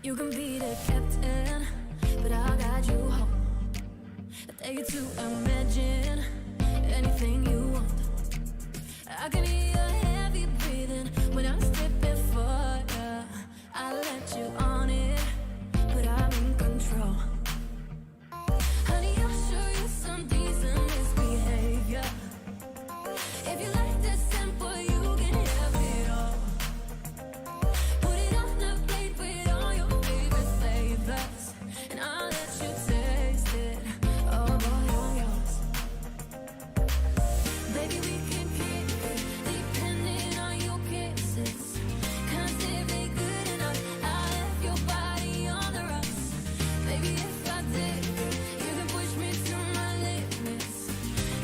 You can be the captain, but I'll guide you home. I dare you to imagine anything you want. I can hear your heavy breathing when I'm stepping for ya. I let you on it, but I'm in control. Honey, I'll show you some decent misbehavior. If you like the simple, you can have it all. Put it on the plate with all your favorite flavors, and I'll let you taste it. Oh boy, I'm yours. Baby, we can kick it, depending on your kisses. 'Cause if they good enough, I'll have your body on the rocks. Baby, if I did, you can push me to my limits.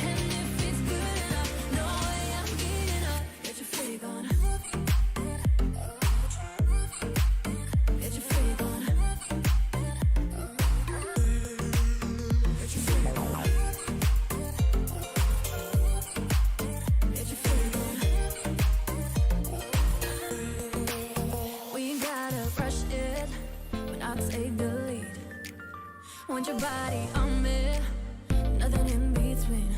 And if it's good enough, no way I'm getting up. Get your freak on. Get your freak on. Get your freak on. Get your freak on. We ain't gotta rush it when I take the lead. Want your body on me, nothing in between.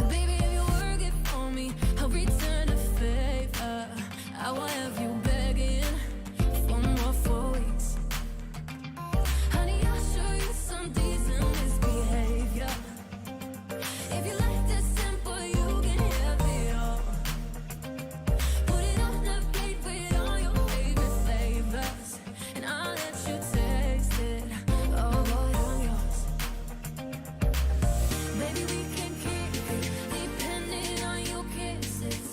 Baby, if you work it for me, I'll return the favor. I will have you begging for more for weeks. Honey, I'll show you some decent misbehavior. If you like the simple, you can have it all. Put it on the plate with all your favorite flavors, and I'll let you taste it. Oh boy, I'm yours. Baby, we can kick it, depending on your kisses.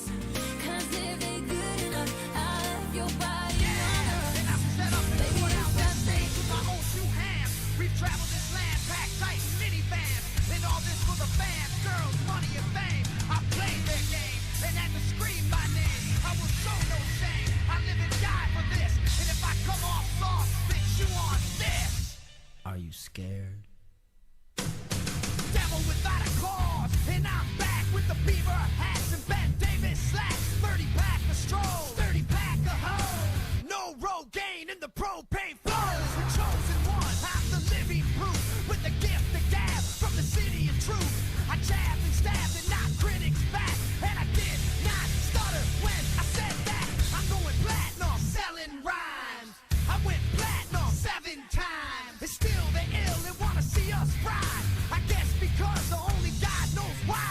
'Cause if they good enough, I'll have your body on the And I'm set up and Baby, put out if that I stage think with my own two hands. We've traveled this land, packed tight in minivans. And all this for the fans, girls, money and fame. I played their game and had to scream my name. I will show no shame. I live and die for this. And if I come off soft, bitch, you on this. Are you scared? Devil without a cause, and I'm back with the beaver hats and Ben Davis slacks. 30 pack of stroll, 30 pack of hoe. No road gain in the propane flows. The chosen one, I'm the living proof with the gift of gab from the city of truth. I jabbed and stabbed and knocked critics back, and I did not stutter when I said that. I'm going platinum, selling rhymes. I went platinum 7 times. And still they ill and wanna see us ride. I guess because only God knows why.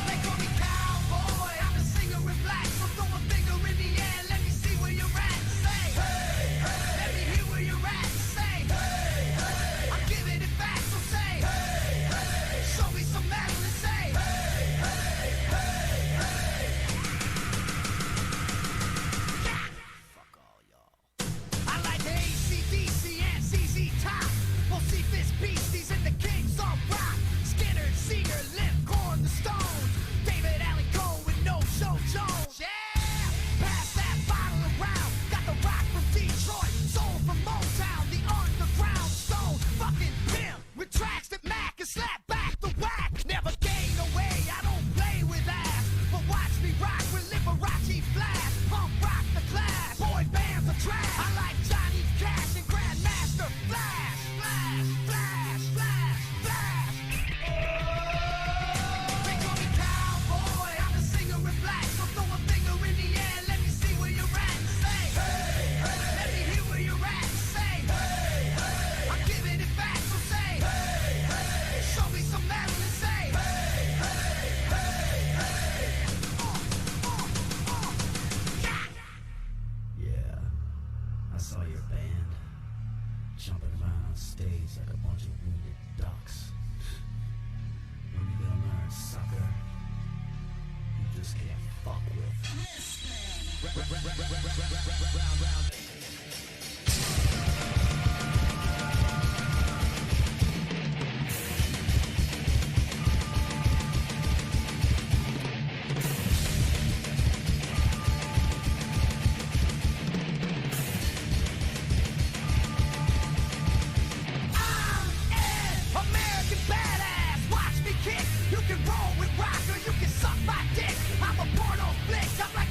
They call me cowboy, I'm a singer in black. So throw a finger in the air, let me see where you're at. Say, hey, hey. Let me hear where you're at. Say, hey, hey. I'm giving it back, so say, hey, hey. Show me some metal and say, hey, hey, hey, hey. Fuck all y'all. I like the AC/DC and ZZ Top. We'll see this beasties and the Kings on rock. Skinner, Seeger, Limp, Corn, the Stones. David Allen Cole with No Show Jones. Yeah! Pass that bottle around. Got the rock from Detroit, soul from Motown, the underground stone. Fucking pimp with tracks that Mac and slap back the whack. Never gain away, I don't play with ass. But watch me rock with Liberace flash. Punk rock the class, boy bands are trash. I like Johnny Cash and Grandmaster Flash. Flash, flash, flash, flash. They call me cowboy, I'm a singer in black. So throw a finger in the air, let me see where you're at. Say, hey, hey. Let me hear where you're at. Say, hey, hey. I'm giving it back, so say, hey, hey. Show me some metal and say, hey, hey, hey, hey. Yeah, I saw your band jumping around on stage like a bunch of wounded ducks. When you gonna learn, sucker? You just can't fuck with. American badass, watch me kick. You can roll with rock or you can suck my dick. I'm a porno flick, I'm like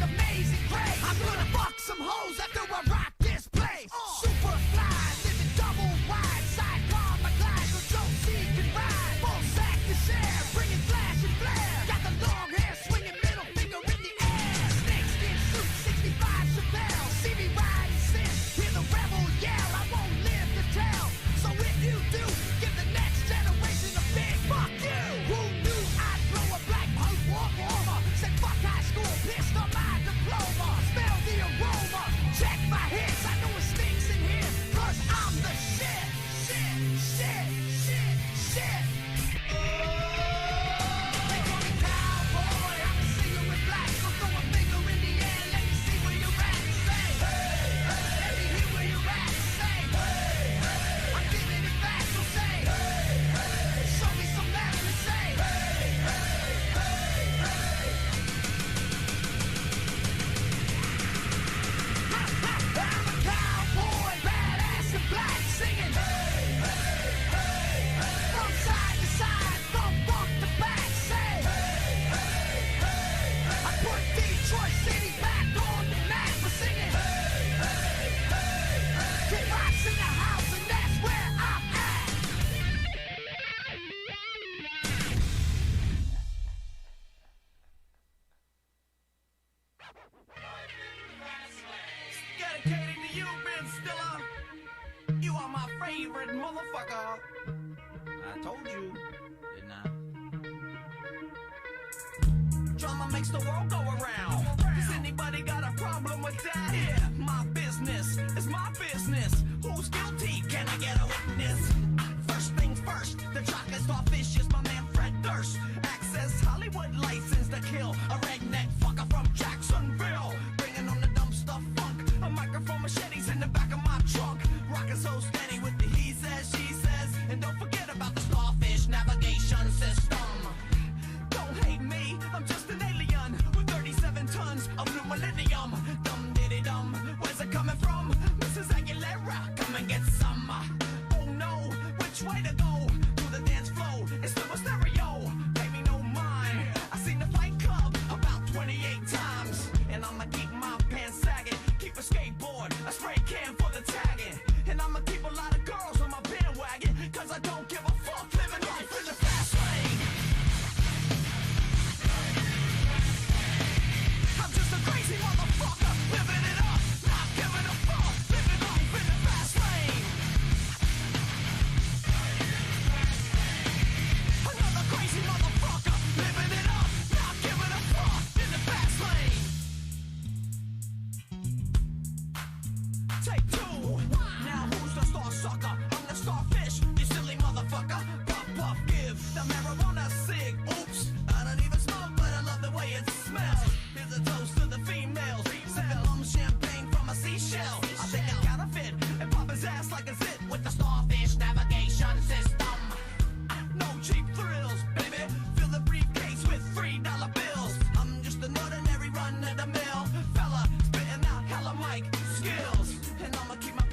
motherfucker. I told you, didn't I? Drama makes the world go around. Does anybody got a problem with that? Yeah, my business is my business. Who's guilty? Can I get a witness? First things first, the chocolate starfish is my man Fred Durst. Access Hollywood license to kill a redneck fucker from Jacksonville. Bringing on the dumb stuff funk. A microphone machetes in the back of my trunk. Rocking so steady with the he says, she says. And don't forget about the starfish navigation system. Don't hate me, I'm just an alien with 37 tons of new millennium. Dum diddy dum, where's it coming from? Mrs. Aguilera, come and get some. Oh no, which way to go? To the dance floor, it's still a stereo. Pay me no mind. I seen the Fight Club about 28 times. And I'ma keep my pants sagging. Keep a skateboard, a spray can for the tagging. And I'ma keep a lot of girls on my bandwagon. Cause I don't give a fuck living life in the fast lane. I'm just a crazy motherfucker, living it up, not giving a fuck, living life in the fast lane. Another crazy motherfucker, living it up, not giving a fuck, in the fast lane. Take two. Now who's the star sucker? I'm the starfish, you silly motherfucker. Puff, puff, give the marijuana cig. Oops, I don't even smoke, but I love the way it smells. Here's a toast to the females. Sipping rum champagne from a seashell. I think I counterfeit and pop his ass like a zit with the starfish navigation system. No cheap thrills, baby. Fill the briefcase with $3 bills. I'm just an ordinary run-of-the-mill fella, spitting out hella mic skills. And I'ma keep my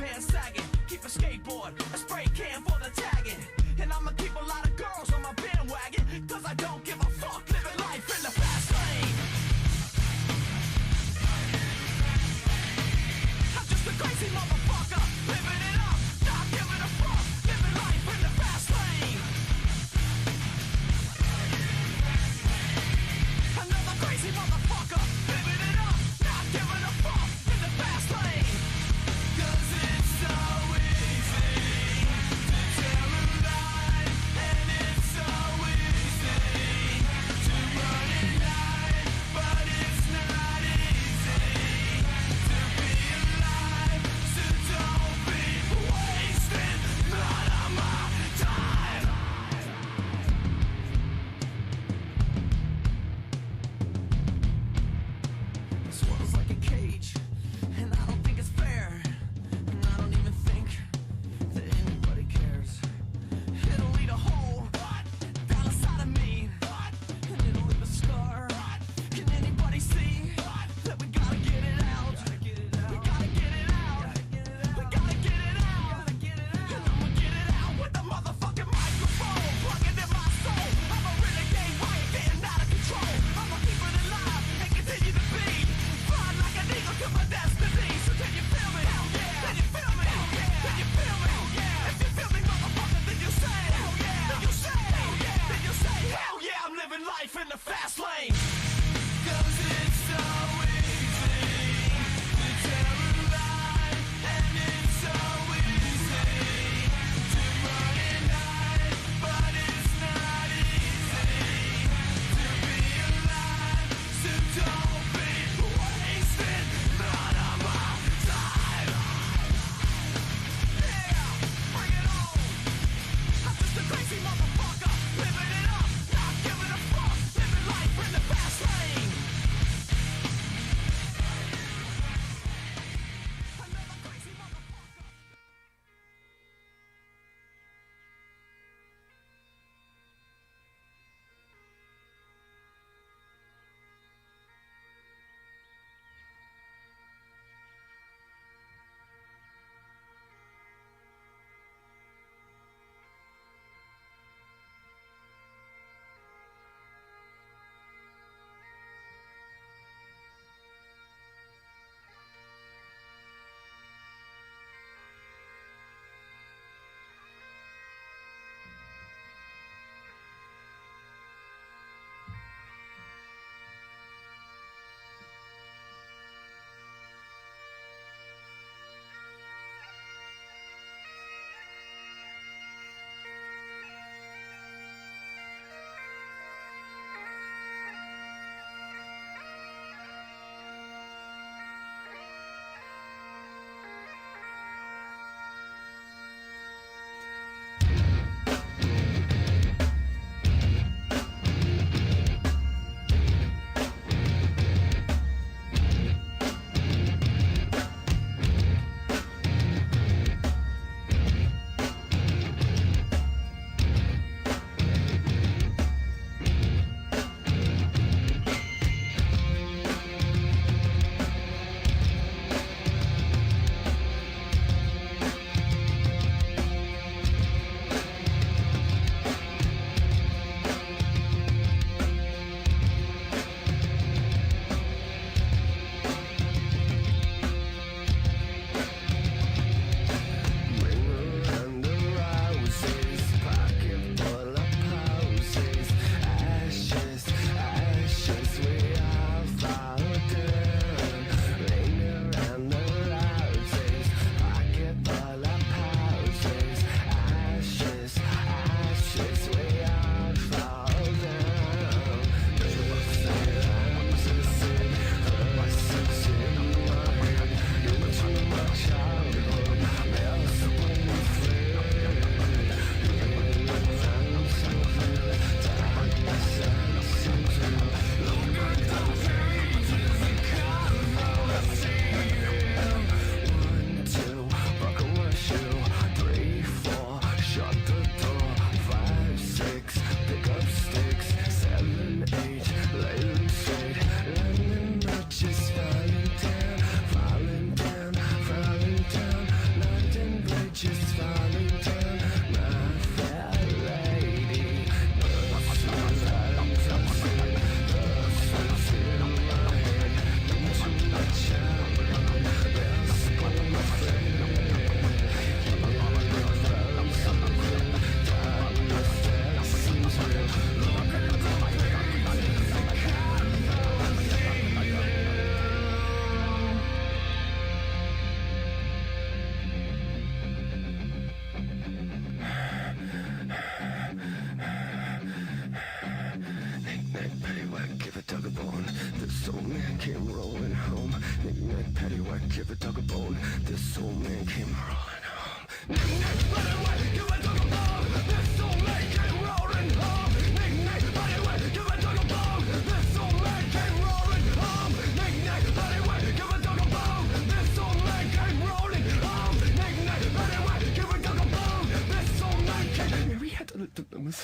give a dog a bone. This old man came rolling home. Knick-knack, paddywhack, give a dog a bone. This old man came rolling home. Knick-knack, paddywhack, give a dog a bone. This old man came rolling home. Knick-knack, paddywhack, give a dog a bone. This old man came rolling home. Knick-knack, paddywhack, give a dog a bone. This old man came. Mary had to look at Mary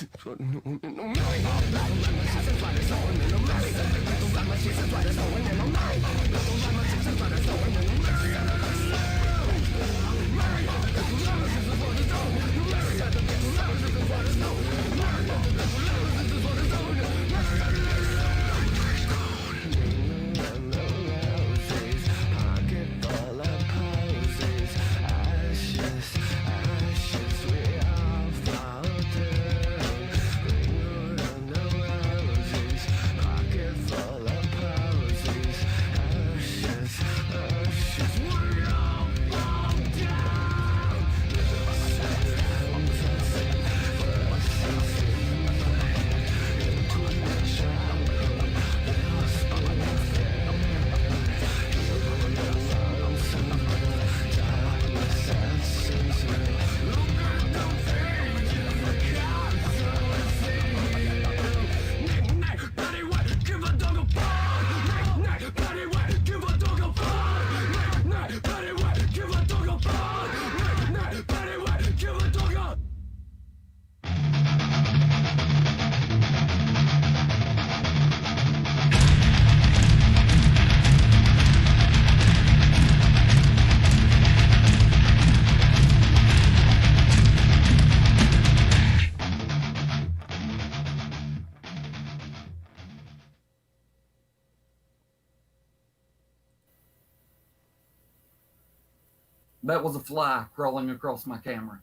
That was a fly crawling across my camera.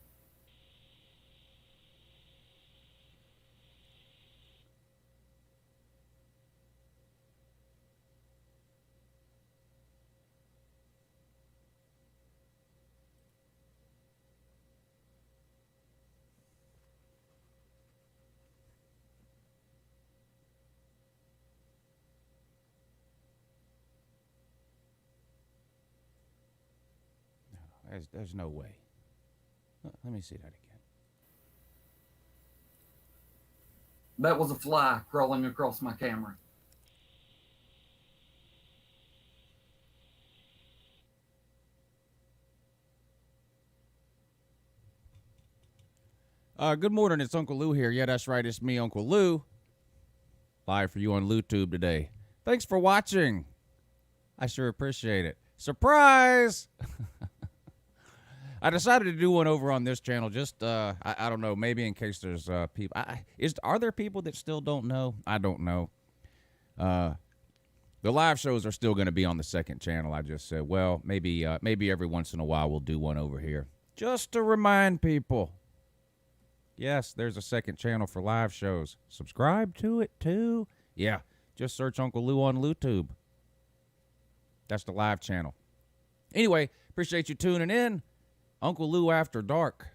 There's no way. Let me see that again. That was a fly crawling across my camera. Good morning, it's Uncle Lou here. Yeah, that's right, it's me, Uncle Lou. Live for you on LouTube today. Thanks for watching. I sure appreciate it. Surprise! I decided to do one over on this channel. Just I don't know, maybe in case there's people. Are there people that still don't know? I don't know. The live shows are still going to be on the second channel. I just said, well, maybe every once in a while we'll do one over here, just to remind people. Yes, there's a second channel for live shows. Subscribe to it too. Yeah, just search Uncle Lou on LouTube. That's the live channel. Anyway, appreciate you tuning in. Uncle Lou After Dark,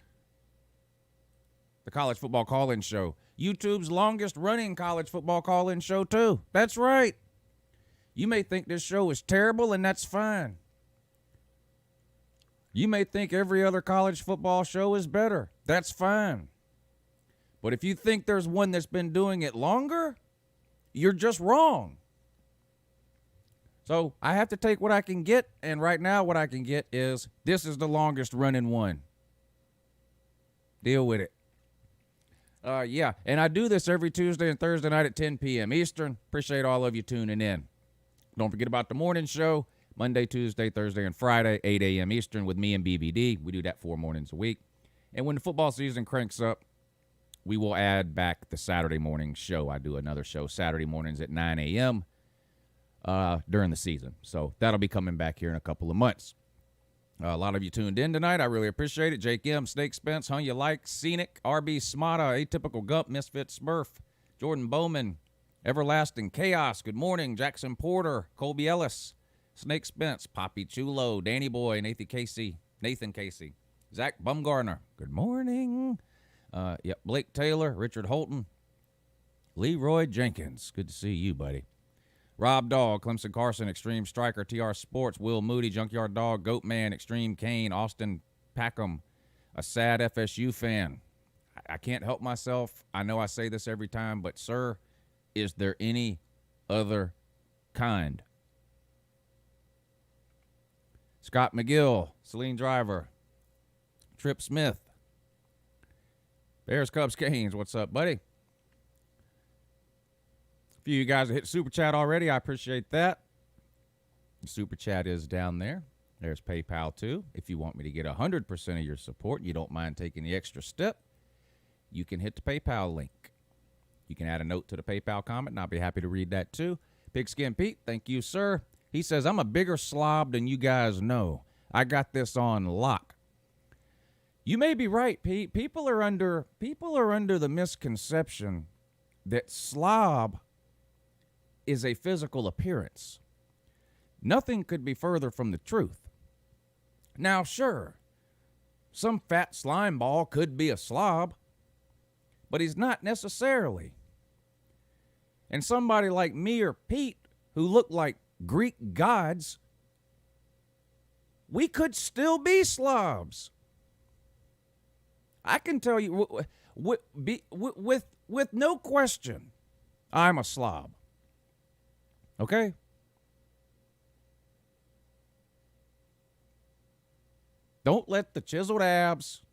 the college football call-in show. YouTube's longest-running college football call-in show, too. That's right. You may think this show is terrible, and that's fine. You may think every other college football show is better. That's fine. But if you think there's one that's been doing it longer, you're just wrong. So I have to take what I can get, and right now what I can get is this is the longest running one. Deal with it. Yeah, and I do this every Tuesday and Thursday night at 10 p.m. Eastern. Appreciate all of you tuning in. Don't forget about the morning show, Monday, Tuesday, Thursday, and Friday, 8 a.m. Eastern with me and BBD. We do that 4 mornings a week. And when the football season cranks up, we will add back the Saturday morning show. I do another show Saturday mornings at 9 a.m. During the season. So that'll be coming back here in a couple of months. A lot of you tuned in tonight. I really appreciate it. Jake M., Snake Spence, Hung You Like, Scenic, RB Smata, Atypical Gump, Misfit Smurf, Jordan Bowman, Everlasting Chaos, good morning, Jackson Porter, Colby Ellis, Snake Spence, Poppy Chulo, Danny Boy, Nathan Casey, Zach Bumgarner, good morning. Blake Taylor, Richard Holton, Leroy Jenkins, good to see you, buddy. Rob Dog, Clemson Carson, Extreme Striker, TR Sports, Will Moody, Junkyard Dog, Goat Man, Extreme Kane, Austin Packham, a sad FSU fan. I can't help myself. I know I say this every time, but, sir, is there any other kind? Scott McGill, Celine Driver, Trip Smith, Bears, Cubs, Canes. What's up, buddy? A few of you guys have hit Super Chat already. I appreciate that. The Super Chat is down there. There's PayPal, too. If you want me to get 100% of your support and you don't mind taking the extra step, you can hit the PayPal link. You can add a note to the PayPal comment, and I'll be happy to read that, too. Pigskin Pete, thank you, sir. He says, I'm a bigger slob than you guys know. I got this on lock. You may be right, Pete. People are under the misconception that slob is a physical appearance. Nothing could be further from the truth. Now, sure, some fat slime ball could be a slob, but he's not necessarily. And somebody like me or Pete, who look like Greek gods, we could still be slobs. I can tell you with no question, I'm a slob. Okay? Don't let the chiseled abs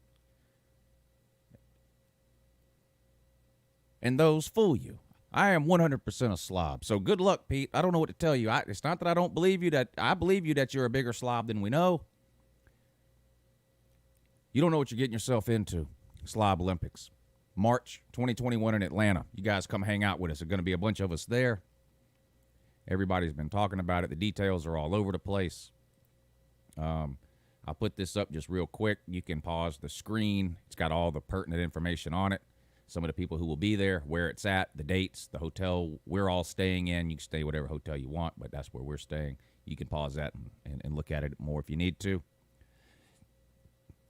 and those fool you. I am 100% a slob. So good luck, Pete. I don't know what to tell you. It's not that I don't believe you. I believe you that you're a bigger slob than we know. You don't know what you're getting yourself into. Slob Olympics. March 2021 in Atlanta. You guys come hang out with us. There's going to be a bunch of us there. Everybody's been talking about it. The details are all over the place. I'll put this up just real quick. You can pause the screen. It's got all the pertinent information on it. Some of the people who will be there, where it's at, the dates, the hotel we're all staying in. You can stay whatever hotel you want, but that's where we're staying. You can pause that and look at it more if you need to.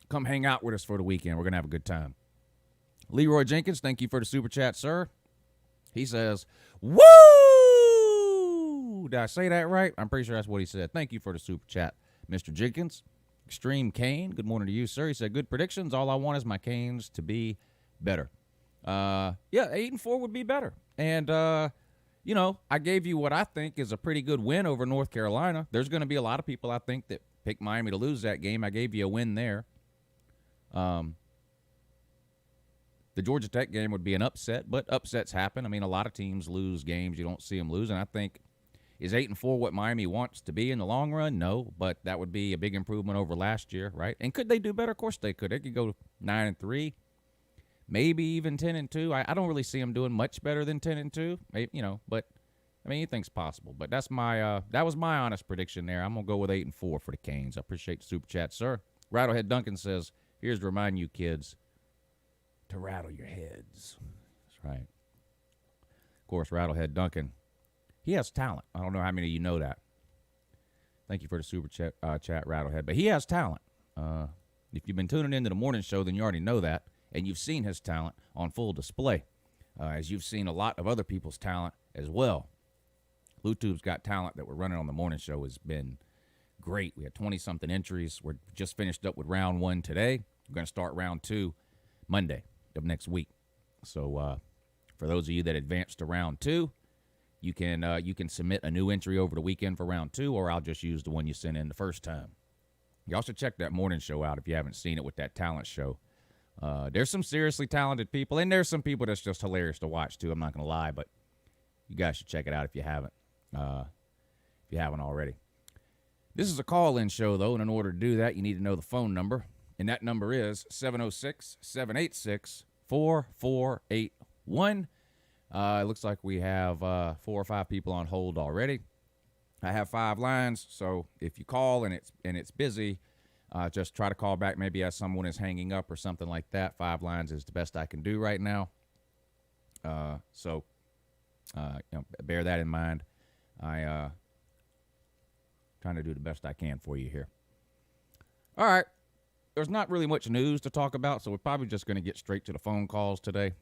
Come hang out with us for the weekend. We're going to have a good time. Leroy Jenkins, thank you for the super chat, sir. He says, woo! Did I say that right? I'm pretty sure that's what he said. Thank you for the super chat, Mr. Jenkins. Extreme Kane, good morning to you, sir. He said, good predictions. All I want is my Canes to be better. Yeah, 8-4 would be better. And, you know, I gave you what I think is a pretty good win over North Carolina. There's going to be a lot of people, I think, that pick Miami to lose that game. I gave you a win there. The Georgia Tech game would be an upset, but upsets happen. I mean, a lot of teams lose games. You don't see them lose. And I think, is 8-4 what Miami wants to be in the long run? No, but that would be a big improvement over last year, right? And could they do better? Of course they could. They could go 9-3. Maybe even 10-2. I don't really see them doing much better than 10-2. Maybe, you know, but I mean, anything's possible. But that's my that was my honest prediction there. I'm gonna go with 8-4 for the Canes. I appreciate the super chat, sir. Rattlehead Duncan says, "Here's to remind you kids to rattle your heads." That's right. Of course, Rattlehead Duncan, he has talent. I don't know how many of you know that. Thank you for the super chat, Rattlehead. But he has talent. If you've been tuning into the morning show, then you already know that. And you've seen his talent on full display, as you've seen a lot of other people's talent as well. LouTube's got talent that we're running on the morning show has been great. We had 20-something entries. We're just finished up with round 1 today. We're going to start round 2 Monday of next week. So for those of you that advanced to round 2, you can submit a new entry over the weekend for round 2, or I'll just use the one you sent in the first time. You also check that morning show out if you haven't seen it with that talent show. There's some seriously talented people, and there's some people that's just hilarious to watch, too. I'm not going to lie, but you guys should check it out if you haven't already. This is a call-in show, though, and in order to do that, you need to know the phone number, and that number is 706-786-4481. It looks like we have 4 or 5 people on hold already. I have 5 lines, so if you call and it's busy, just try to call back maybe as someone is hanging up or something like that. 5 lines is the best I can do right now. So bear that in mind. I trying to do the best I can for you here. All right. There's not really much news to talk about, so we're probably just going to get straight to the phone calls today.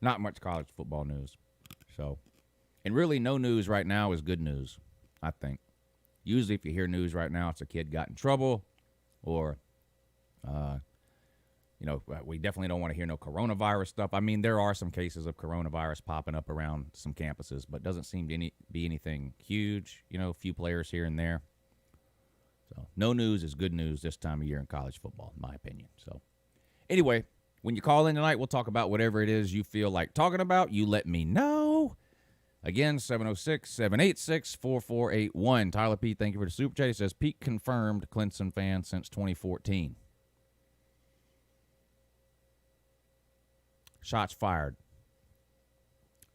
Not much college football news. So And really, no news right now is good news, I think. Usually, if you hear news right now, it's a kid got in trouble or, we definitely don't want to hear no coronavirus stuff. I mean, there are some cases of coronavirus popping up around some campuses, but it doesn't seem to be anything huge, a few players here and there. So no news is good news this time of year in college football, in my opinion. So anyway, when you call in tonight, we'll talk about whatever it is you feel like talking about. You let me know. Again, 706-786-4481. Tyler P., thank you for the super chat. He says, Pete confirmed Clemson fan since 2014. Shots fired.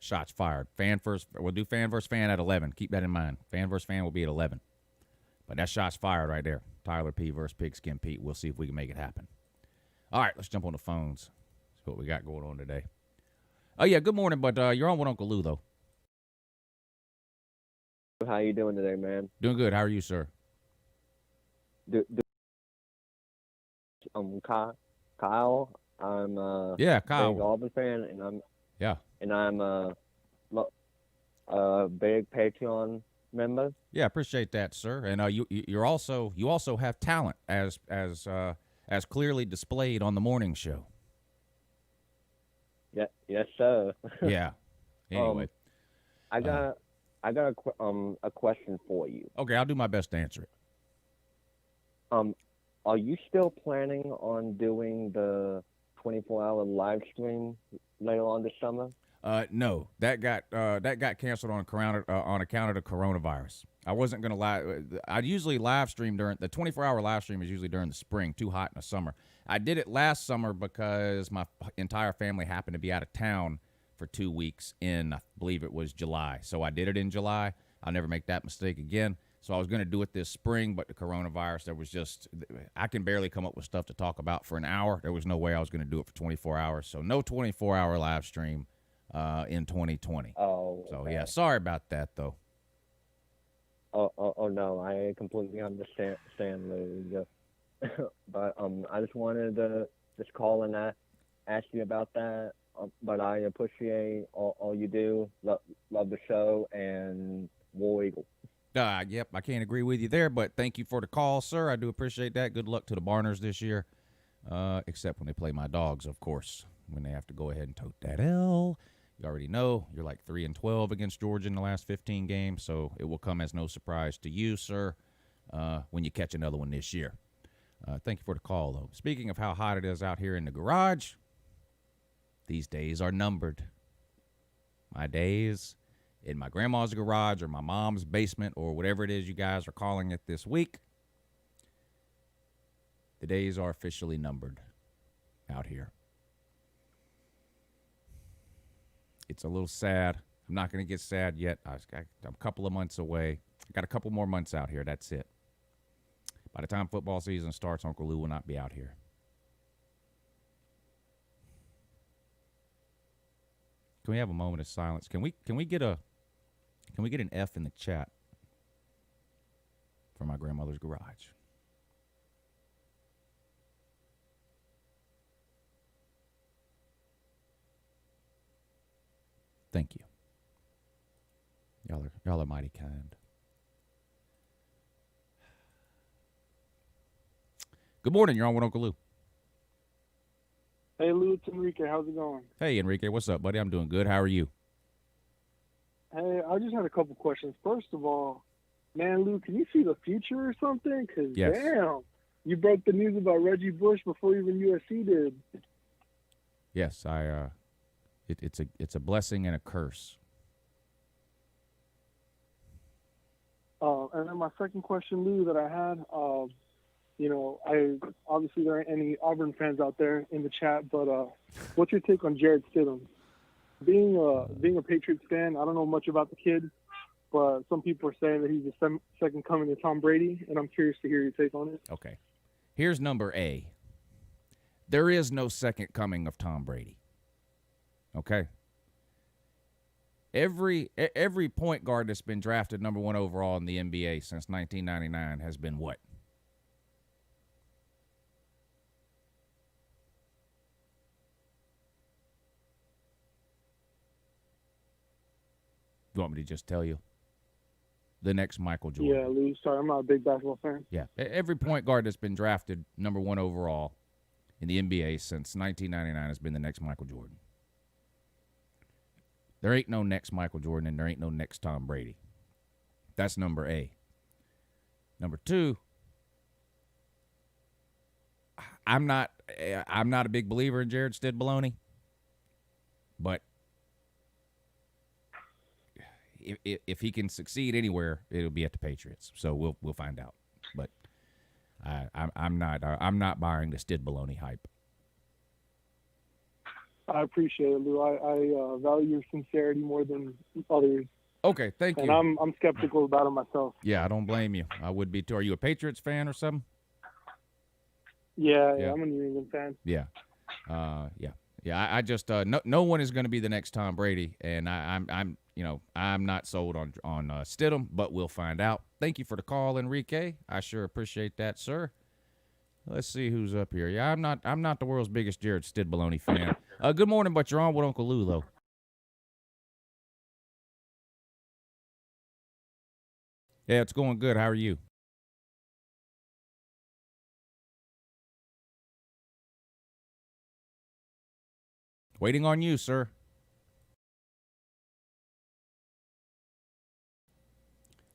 Shots fired. Fan first. We'll do fan versus fan at 11. Keep that in mind. Fan versus fan will be at 11. But that's shots fired right there. Tyler P. versus Pigskin Pete. We'll see if we can make it happen. All right, let's jump on the phones. See what we got going on today. Oh, yeah, good morning, but you're on with Uncle Lou, though. How you doing today, man? Doing good. How are you, sir? Kyle. I'm yeah, big Kyle. Auburn fan, and I'm a big Patreon member. Yeah, appreciate that, sir. And you also have talent as clearly displayed on the morning show. Yeah, yes, sir. Yeah. Anyway, I got a question for you. Okay, I'll do my best to answer it. Are you still planning on doing the 24-hour live stream later on this summer? No, that got canceled on account of the coronavirus. I wasn't going to live. I'd usually live stream during the 24-hour live stream is usually during the spring, too hot in the summer. I did it last summer because my entire family happened to be out of town for 2 weeks in, I believe it was July. So I did it in July. I'll never make that mistake again. So I was going to do it this spring, but the coronavirus, I can barely come up with stuff to talk about for an hour. There was no way I was going to do it for 24 hours. So no 24-hour live stream in 2020. Oh. So, okay. yeah, sorry about that, though. Oh no, I completely understand, Lou. But I just wanted to just call and ask you about that. But I appreciate all you do. Love the show, and War Eagle. Yep, I can't agree with you there, but thank you for the call, sir. I do appreciate that. Good luck to the Barners this year, except when they play my dogs, of course, when they have to go ahead and tote that L. You already know you're like 3-12 against Georgia in the last 15 games, so it will come as no surprise to you, sir, when you catch another one this year. Thank you for the call, though. Speaking of how hot it is out here in the garage, these days are numbered. My days in my grandma's garage or my mom's basement or whatever it is you guys are calling it this week, the days are officially numbered out here. It's a little sad. I'm not going to get sad yet. I'm a couple of months away. I got a couple more months out here. That's it. By the time football season starts, Uncle Lou will not be out here. Can we have a moment of silence? Can we get an F in the chat for my grandmother's garage? Thank you. Y'all are mighty kind. Good morning. You're on with Uncle Lou. Hey, Lou, it's Enrique. How's it going? Hey, Enrique. What's up, buddy? I'm doing good. How are you? Hey, I just had a couple questions. First of all, man, Lou, can you see the future or something? Because, yes. Damn, you broke the news about Reggie Bush before even USC did. Yes, it's a blessing and a curse. And then my second question, Lou, that I had, obviously there aren't any Auburn fans out there in the chat, but what's your take on Jared Stidham? Being a Patriots fan, I don't know much about the kid, but some people are saying that he's the second coming to Tom Brady, and I'm curious to hear your take on it. Okay. Here's number A. There is no second coming of Tom Brady. Okay? Every point guard that's been drafted number 1 overall in the NBA since 1999 has been what? You want me to just tell you? The next Michael Jordan. Yeah, Lou. Sorry, I'm not a big basketball fan. Yeah. Every point guard that's been drafted number 1 overall in the NBA since 1999 has been the next Michael Jordan. There ain't no next Michael Jordan, and there ain't no next Tom Brady. That's number A. Number 2, I'm not a big believer in Jared Stidbaloney, but if he can succeed anywhere, it'll be at the Patriots. So we'll find out. But I'm not buying the Stidbaloney hype. I appreciate it, Lou. I value your sincerity more than others. Okay, thank you. And I'm skeptical about it myself. Yeah, I don't blame you. I would be too. Are you a Patriots fan or something? Yeah, Yeah. I'm a New England fan. Yeah. I just no one is going to be the next Tom Brady, and I'm not sold on Stidham, but we'll find out. Thank you for the call, Enrique. I sure appreciate that, sir. Let's see who's up here. Yeah, I'm not the world's biggest Jared Stidbaloney fan. Good morning, but you're on with Uncle Lou though. Yeah, it's going good. How are you? Waiting on you, sir.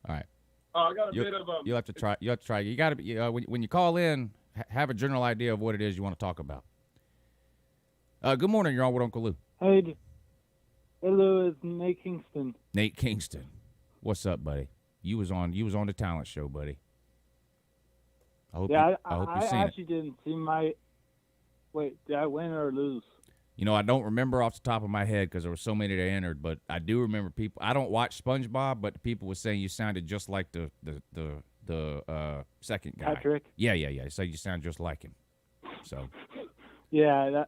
All right. I got a bit of a. You'll have to try. You got to be when you call in, have a general idea of what it is you want to talk about. Good morning. You're on with Uncle Lou. Hey, hello, it's Nate Kingston. Nate Kingston. What's up, buddy? You was on the talent show, buddy. I hope Yeah, I hope I you've seen actually didn't see my. Wait, did I win or lose? You know, I don't remember off the top of my head because there were so many that entered, but I do remember people. I don't watch SpongeBob, but people were saying you sounded just like the second guy. Patrick? Yeah. So you sound just like him. So. Yeah,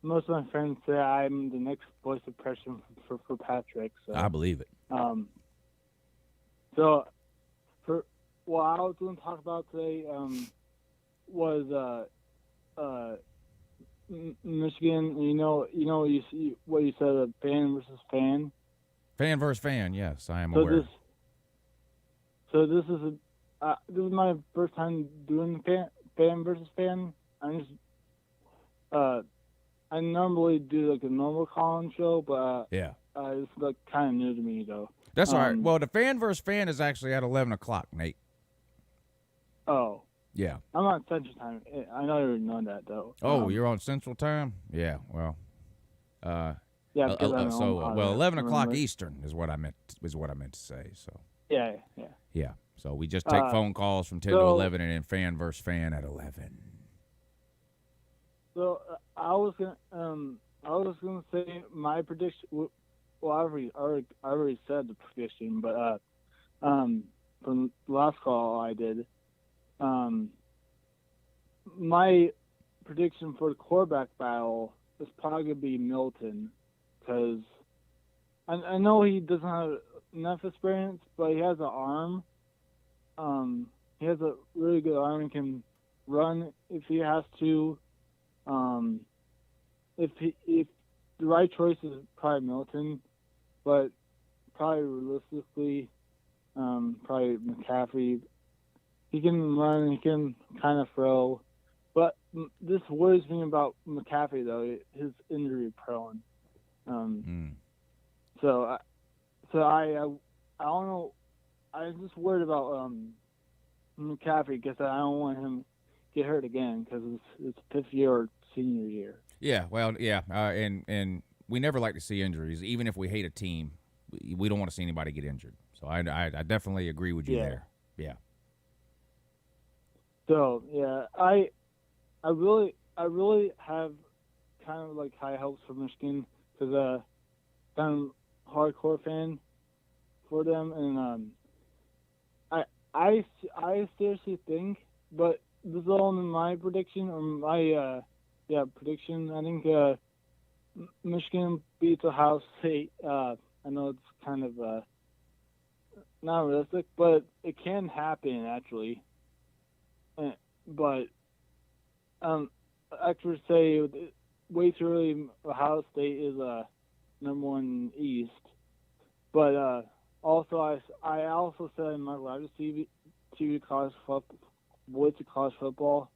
most of my friends say I'm the next voice impression for Patrick. So I believe it. So, for what I was going to talk about today was Michigan. You know what you said, a fan versus fan. Fan versus fan. Yes, I am aware. This is my first time doing fan versus fan. I normally do like a normal call-in show, but it's like kind of new to me though. That's all right. Well, the fan versus fan is actually at 11 o'clock, Nate. Oh. Yeah. I'm on Central Time. I know you know that though. Oh, you're on Central Time? Yeah. Well. Yeah. Because I'm on 11 o'clock Eastern is what I meant to say. So. Yeah. Yeah. So we just take phone calls from 10 to 11, and then fan versus fan at 11. So I was gonna say my prediction. Well, I already said the prediction, but from the last call I did, my prediction for the quarterback battle is probably gonna be Milton, because I know he doesn't have enough experience, but he has an arm. He has a really good arm and can run if he has to. If the right choice is probably Milton, but probably realistically, probably McCaffrey. He can run, he can kind of throw, but this worries me about McCaffrey though. His injury prone. So I don't know. I'm just worried about McCaffrey because I don't want him to get hurt again because it's fifth year or senior year. Yeah, well, yeah, and we never like to see injuries. Even if we hate a team, we don't want to see anybody get injured. So I definitely agree with you there. Yeah. So yeah, I really have kind of like high hopes for Michigan because I'm a hardcore fan for them, and I seriously think, but this is all in my prediction or my prediction. I think Michigan beats Ohio State. I know it's kind of not realistic, but it can happen actually. But I could say way too early. Ohio State is number one in the East, But also, I also said I'm not allowed to TV college football.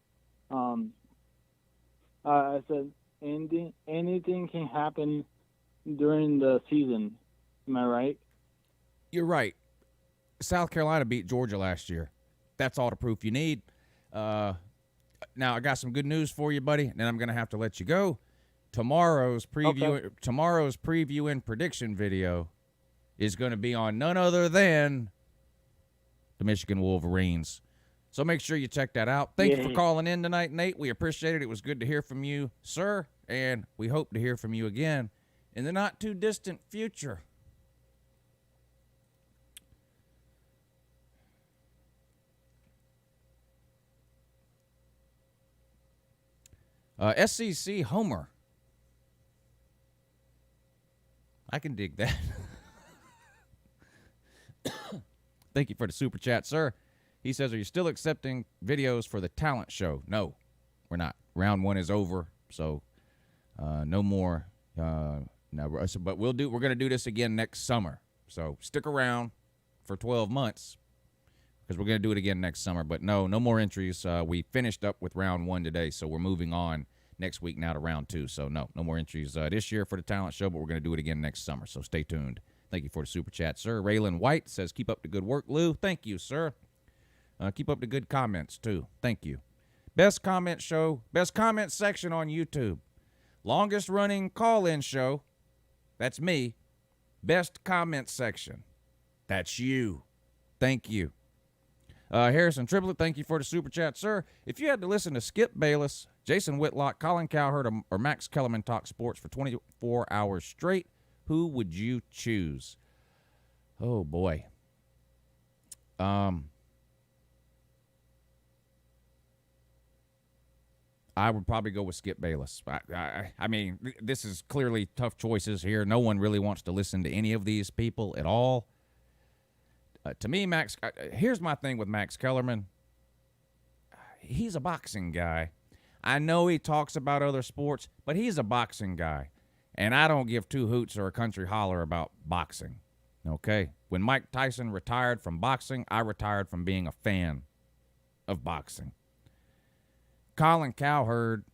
I said anything can happen during the season. Am I right? You're right. South Carolina beat Georgia last year. That's all the proof you need. Now, I got some good news for you, buddy, and then I'm going to have to let you go. Tomorrow's preview and prediction video is going to be on none other than the Michigan Wolverines. So make sure you check that out. Thank you for calling in tonight, Nate. We appreciate it. It was good to hear from you, sir, and we hope to hear from you again in the not-too-distant future. SEC Homer. I can dig that. Thank you for the super chat, sir. He says, are you still accepting videos for the talent show? No, we're not. Round 1 is over, so no more. But we're going to do this again next summer. So stick around for 12 months because we're going to do it again next summer. But no more entries. We finished up with round 1 today, so we're moving on next week now to round 2. So no more entries this year for the talent show, but we're going to do it again next summer. So stay tuned. Thank you for the super chat, sir. Raylan White says, keep up the good work, Lou. Thank you, sir. Keep up the good comments, too. Thank you. Best comment section on YouTube. Longest running call-in show. That's me. Best comment section. That's you. Thank you. Harrison Triplet, thank you for the super chat, sir. If you had to listen to Skip Bayless, Jason Whitlock, Colin Cowherd, or Max Kellerman talk sports for 24 hours straight, who would you choose? Oh, boy. I would probably go with Skip Bayless. I mean, this is clearly tough choices here. No one really wants to listen to any of these people at all. To me, here's my thing with Max Kellerman. He's a boxing guy. I know he talks about other sports, but he's a boxing guy. And I don't give two hoots or a country holler about boxing. Okay? When Mike Tyson retired from boxing, I retired from being a fan of boxing. Colin Cowherd,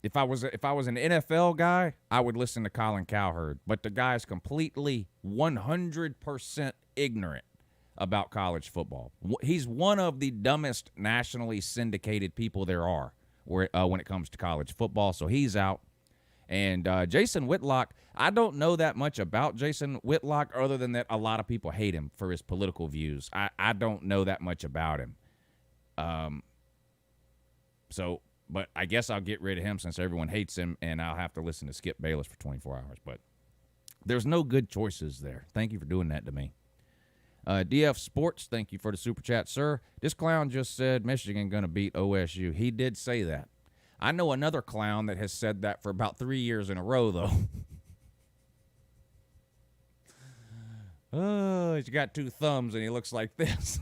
if I was an NFL guy, I would listen to Colin Cowherd. But the guy's completely 100% ignorant about college football. He's one of the dumbest nationally syndicated people there are when it comes to college football, so he's out. And Jason Whitlock, I don't know that much about Jason Whitlock other than that a lot of people hate him for his political views. I don't know that much about him. But I guess I'll get rid of him since everyone hates him, and I'll have to listen to Skip Bayless for 24 hours. But there's no good choices there. Thank you for doing that to me. DF Sports, thank you for the super chat, sir. This clown just said Michigan going to beat OSU. He did say that. I know another clown that has said that for about 3 years in a row, though. Oh, he's got 2 thumbs, and he looks like this.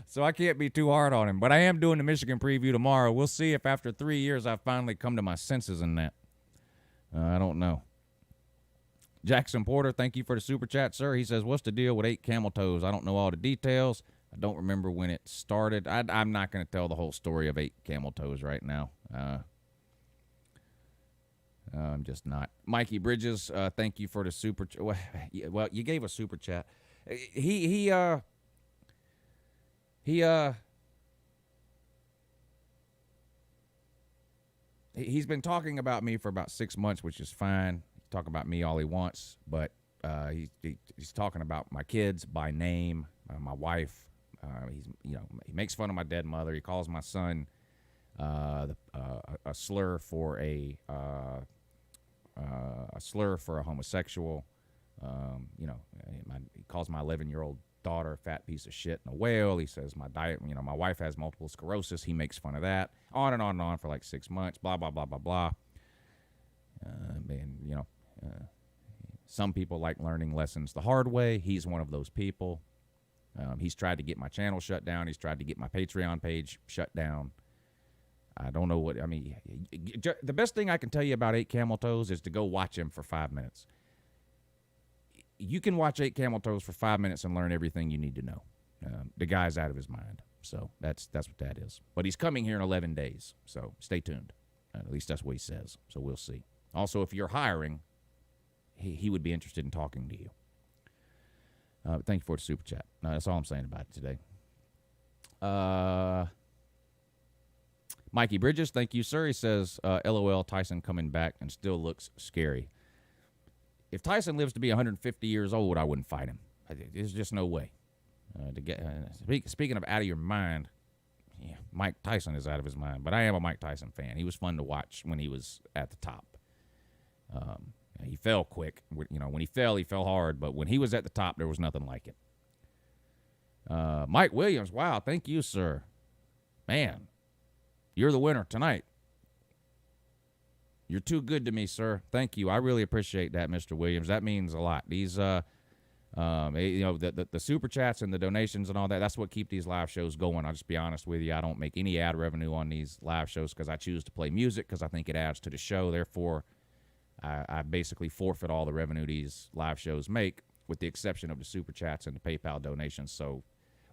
So I can't be too hard on him. But I am doing the Michigan preview tomorrow. We'll see if after 3 years I've finally come to my senses in that. I don't know. Jackson Porter, thank you for the super chat, sir. He says, what's the deal with 8 camel toes? I don't know all the details. I don't remember when it started. I'm not going to tell the whole story of 8 camel toes right now. I'm just not. Mikey Bridges, thank you for the super chat. Well, you gave a super chat. He's been talking about me for about 6 months, which is fine. He can talk about me all he wants, but he's talking about my kids by name, my wife. He makes fun of my dead mother. He calls my son a slur for a homosexual. He calls my 11-year-old daughter a fat piece of shit and a whale. He says my wife has multiple sclerosis. He makes fun of that. On and on and on for like 6 months. Blah blah blah blah blah. Some people like learning lessons the hard way. He's one of those people. He's tried to get my channel shut down. He's tried to get my Patreon page shut down. I don't know what, I mean, the best thing I can tell you about 8 Camel Toes is to go watch him for 5 minutes. You can watch 8 Camel Toes for 5 minutes and learn everything you need to know. The guy's out of his mind. So that's what that is. But he's coming here in 11 days, so stay tuned. At least that's what he says, so we'll see. Also, if you're hiring, he would be interested in talking to you. Thank you for the super chat. That's all I'm saying about it today. Mikey Bridges, thank you, sir. He says, LOL, Tyson coming back and still looks scary. If Tyson lives to be 150 years old, I wouldn't fight him. There's just no way. Speaking of out of your mind, yeah, Mike Tyson is out of his mind, but I am a Mike Tyson fan. He was fun to watch when he was at the top. He fell quick. You know, when he fell hard, but when he was at the top, there was nothing like it. Mike Williams, wow, thank you, sir. Man, you're the winner tonight. You're too good to me, sir. Thank you. I really appreciate that, Mr. Williams. That means a lot. These, the super chats and the donations and all that, that's what keep these live shows going. I'll just be honest with you. I don't make any ad revenue on these live shows because I choose to play music because I think it adds to the show. Therefore, I basically forfeit all the revenue these live shows make with the exception of the super chats and the PayPal donations. So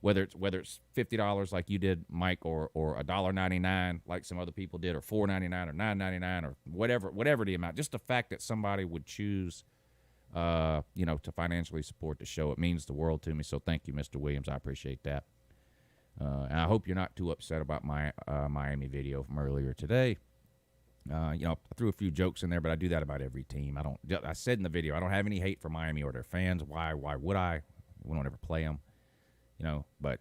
whether it's $50 like you did, Mike, or $1.99 like some other people did, or $4.99 or $9.99 or whatever the amount, just the fact that somebody would choose to financially support the show, it means the world to me. So thank you, Mr. Williams. I appreciate that. And I hope you're not too upset about my Miami video from earlier today. I threw a few jokes in there, but I do that about every team. I said in the video, I don't have any hate for Miami or their fans. Why would I? We don't ever play them. But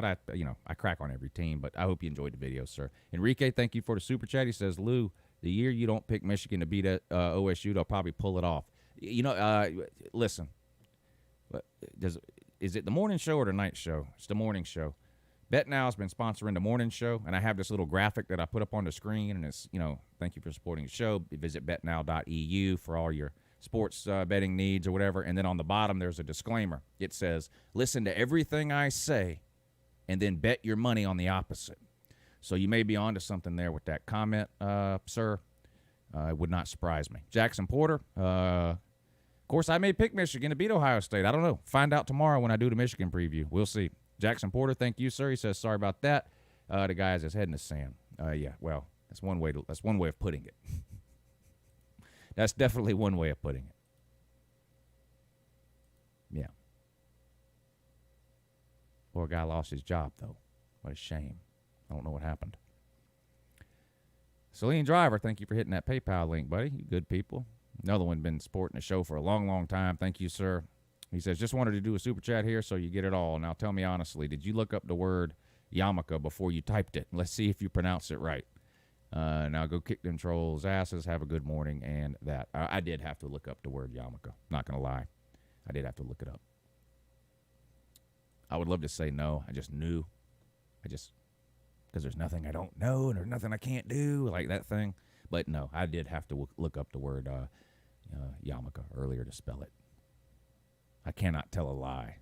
I crack on every team, but I hope you enjoyed the video, sir. Enrique, thank you for the super chat. He says, Lou, the year you don't pick Michigan to beat OSU, they'll probably pull it off. Listen, is it the morning show or the night show? It's the morning show. Bet Now has been sponsoring the morning show, and I have this little graphic that I put up on the screen, and it's, thank you for supporting the show. Visit betnow.eu for all your sports betting needs or whatever. And then on the bottom, there's a disclaimer. It says, listen to everything I say and then bet your money on the opposite. So you may be onto something there with that comment, sir. It would not surprise me. Jackson Porter, of course, I may pick Michigan to beat Ohio State. I don't know. Find out tomorrow when I do the Michigan preview. We'll see. Jackson Porter, thank you, sir. He says, sorry about that. The guy has his head in the sand. Yeah, well, that's one way of putting it. That's definitely one way of putting it. Yeah. Poor guy lost his job, though. What a shame. I don't know what happened. Celine Driver, thank you for hitting that PayPal link, buddy. You good people. Another one been supporting the show for a long, long time. Thank you, sir. He says, just wanted to do a super chat here so you get it all. Now tell me honestly, did you look up the word yarmulke before you typed it? Let's see if you pronounce it right. Now go kick them trolls' asses. Have a good morning. And that. I did have to look up the word yarmulke. Not going to lie. I did have to look it up. I would love to say no. I just knew. Because there's nothing I don't know and there's nothing I can't do, like that thing. But no, I did have to look up the word yarmulke earlier to spell it. I cannot tell a lie.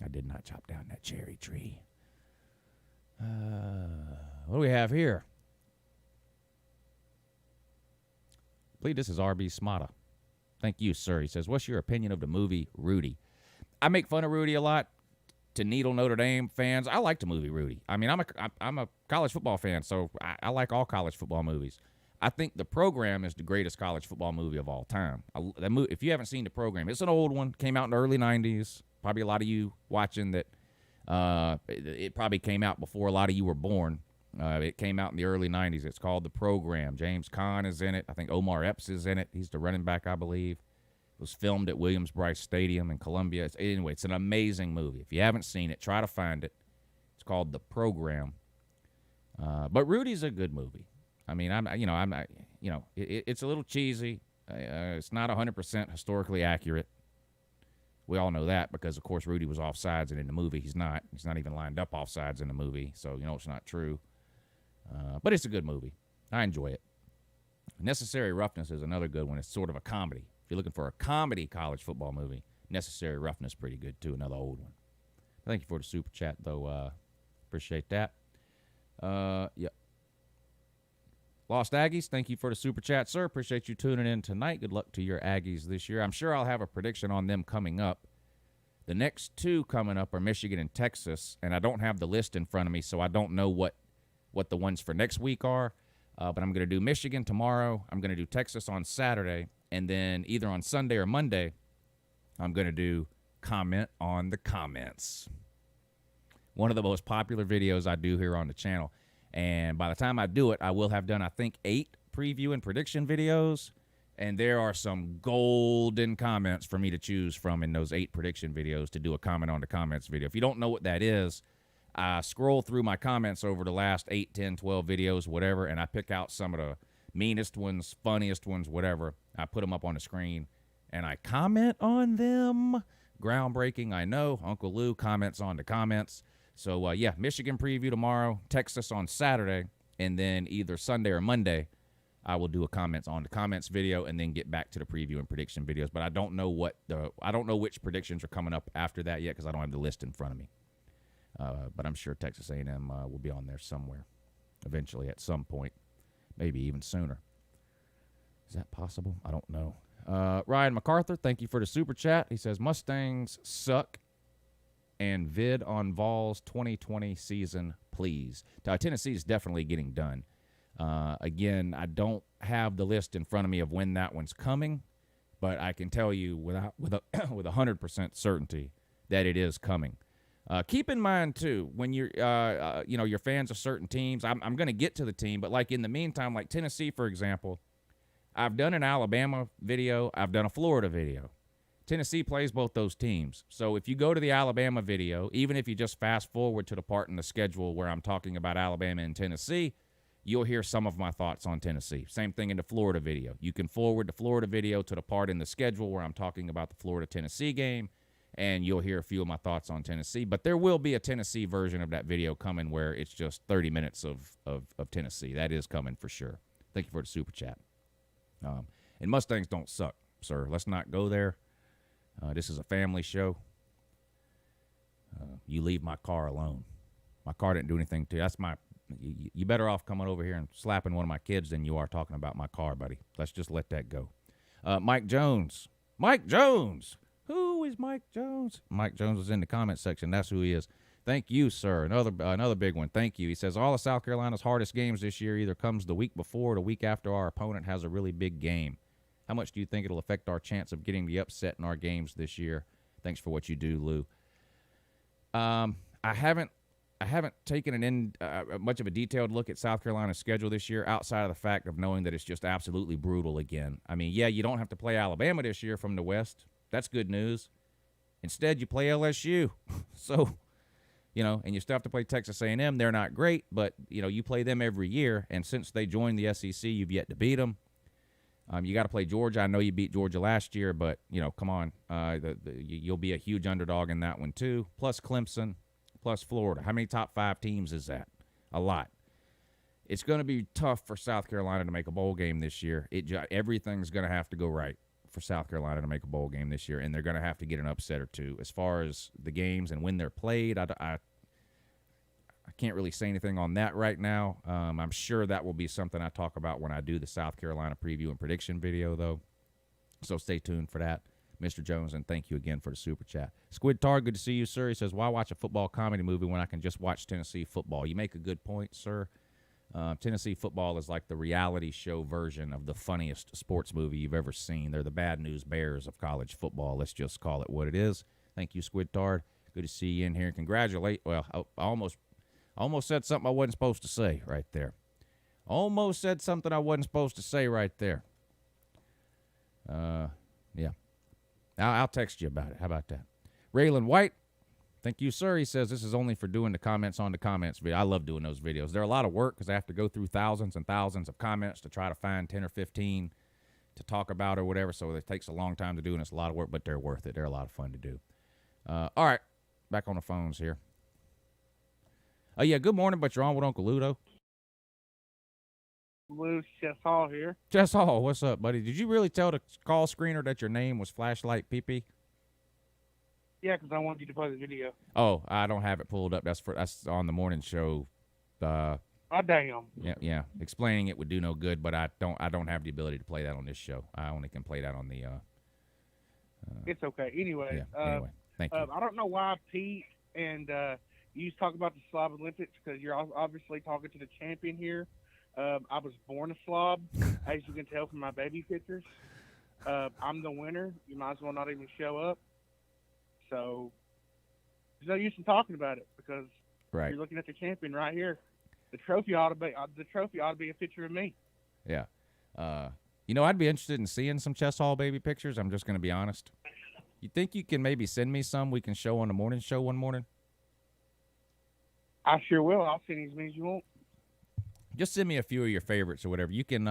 I did not chop down that cherry tree. What do we have here? I believe this is RB Smata. Thank you, sir. He says, what's your opinion of the movie Rudy? I make fun of Rudy a lot. To Needle Notre Dame fans, I like the movie Rudy. I mean, I'm a college football fan, so I like all college football movies. I think The Program is the greatest college football movie of all time. If you haven't seen The Program, it's an old one. Came out in the early 90s. Probably a lot of you watching that. It probably came out before a lot of you were born. It came out in the early 90s. It's called The Program. James Caan is in it. I think Omar Epps is in it. He's the running back, I believe. It was filmed at Williams-Brice Stadium in Columbia. Anyway, it's an amazing movie. If you haven't seen it, try to find it. It's called The Program. But Rudy's a good movie. I mean, it's a little cheesy. It's not 100% historically accurate. We all know that because, of course, Rudy was offsides, and in the movie he's not. He's not even lined up offsides in the movie, so it's not true. But it's a good movie. I enjoy it. Necessary Roughness is another good one. It's sort of a comedy. If you're looking for a comedy college football movie, Necessary Roughness pretty good, too. Another old one. Thank you for the super chat, though. Appreciate that. Yep. Lost Aggies, thank you for the super chat, sir. Appreciate you tuning in tonight. Good luck to your Aggies this year. I'm sure I'll have a prediction on them coming up. The next two coming up are Michigan and Texas, and I don't have the list in front of me, so I don't know what the ones for next week are. But I'm going to do Michigan tomorrow. I'm going to do Texas on Saturday, and then either on Sunday or Monday, I'm going to do Comment on the Comments. One of the most popular videos I do here on the channel. And by the time I do it, I will have done, I think, 8 preview and prediction videos. And there are some golden comments for me to choose from in those 8 prediction videos to do a comment on the comments video. If you don't know what that is, I scroll through my comments over the last 8, 10, 12 videos, whatever, and I pick out some of the meanest ones, funniest ones, whatever. I put them up on the screen, and I comment on them. Groundbreaking, I know. Uncle Lou comments on the comments. So, yeah, Michigan preview tomorrow, Texas on Saturday, and then either Sunday or Monday, I will do a comments on the comments video and then get back to the preview and prediction videos. But I don't know which predictions are coming up after that yet because I don't have the list in front of me. But I'm sure Texas A&M will be on there somewhere eventually at some point, maybe even sooner. Is that possible? I don't know. Ryan MacArthur, thank you for the super chat. He says, Mustangs suck and vid on Vols 2020 season, please. Tennessee is definitely getting done. Again, I don't have the list in front of me of when that one's coming, but I can tell you with 100% certainty that it is coming. Keep in mind, too, when you're fans of certain teams, I'm going to get to the team, but like in the meantime, like Tennessee, for example, I've done an Alabama video, I've done a Florida video. Tennessee plays both those teams. So if you go to the Alabama video, even if you just fast forward to the part in the schedule where I'm talking about Alabama and Tennessee, you'll hear some of my thoughts on Tennessee. Same thing in the Florida video. You can forward the Florida video to the part in the schedule where I'm talking about the Florida-Tennessee game, and you'll hear a few of my thoughts on Tennessee. But there will be a Tennessee version of that video coming where it's just 30 minutes of Tennessee. That is coming for sure. Thank you for the super chat. And Mustangs don't suck, sir. Let's not go there. This is a family show. You leave my car alone. My car didn't do anything to you. That's you better off coming over here and slapping one of my kids than you are talking about my car, buddy. Let's just let that go. Mike Jones. Mike Jones. Who is Mike Jones? Mike Jones is in the comment section. That's who he is. Thank you, sir. Another big one. Thank you. He says, all of South Carolina's hardest games this year either comes the week before or the week after our opponent has a really big game. How much do you think it'll affect our chance of getting the upset in our games this year? Thanks for what you do, Lou. I haven't taken much of a detailed look at South Carolina's schedule this year outside of the fact of knowing that it's just absolutely brutal again. I mean, yeah, you don't have to play Alabama this year from the West. That's good news. Instead, you play LSU. So, and you still have to play Texas A&M. They're not great, but, you play them every year. And since they joined the SEC, you've yet to beat them. You got to play Georgia. I know you beat Georgia last year, but, come on. You'll be a huge underdog in that one, too. Plus Clemson, plus Florida. How many top 5 teams is that? A lot. It's going to be tough for South Carolina to make a bowl game this year. Everything's going to have to go right for South Carolina to make a bowl game this year, and they're going to have to get an upset or two. As far as the games and when they're played, I can't really say anything on that right now. I'm sure that will be something I talk about when I do the South Carolina preview and prediction video, though. So stay tuned for that, Mr. Jones, and thank you again for the super chat. Squid Tar, good to see you, sir. He says, why watch a football comedy movie when I can just watch Tennessee football? You make a good point, sir. Tennessee football is like the reality show version of the funniest sports movie you've ever seen. They're the Bad News Bears of college football. Let's just call it what it is. Thank you, Squid Tar. Good to see you in here. Congratulate. Well, I almost said something I wasn't supposed to say right there. Almost said something I wasn't supposed to say right there. Yeah. I'll text you about it. How about that? Raylan White, thank you, sir. He says this is only for doing the comments on the comments video. I love doing those videos. They're a lot of work because I have to go through thousands and thousands of comments to try to find 10 or 15 to talk about or whatever. So it takes a long time to do, and it's a lot of work, but they're worth it. They're a lot of fun to do. All right. Back on the phones here. Oh, yeah, good morning, but you're on with Uncle Ludo. Lou, Chef Hall here. Jess Hall, what's up, buddy? Did you really tell the call screener that your name was Flashlight PP? Yeah, because I wanted you to play the video. Oh, I don't have it pulled up. That's on the morning show Uh, Oh, damn. yeah. Explaining it would do no good, but I don't have the ability to play that on this show. I only can play that on the. It's okay. Anyway, Anyway, thank you. I don't know why Pete and you talk about the Slob Olympics because you're obviously talking to the champion here. I was born a slob, as you can tell from my baby pictures. I'm the winner. You might as well not even show up. So there's no use in talking about it because Right. you're looking at the champion right here. The trophy ought to be a picture of me. Yeah. I'd be interested in seeing some Chess Hall baby pictures. I'm just going to be honest. You think you can maybe send me some we can show on the morning show one morning? I sure will. I'll send you as many as you want. Just send me a few of your favorites or whatever. You can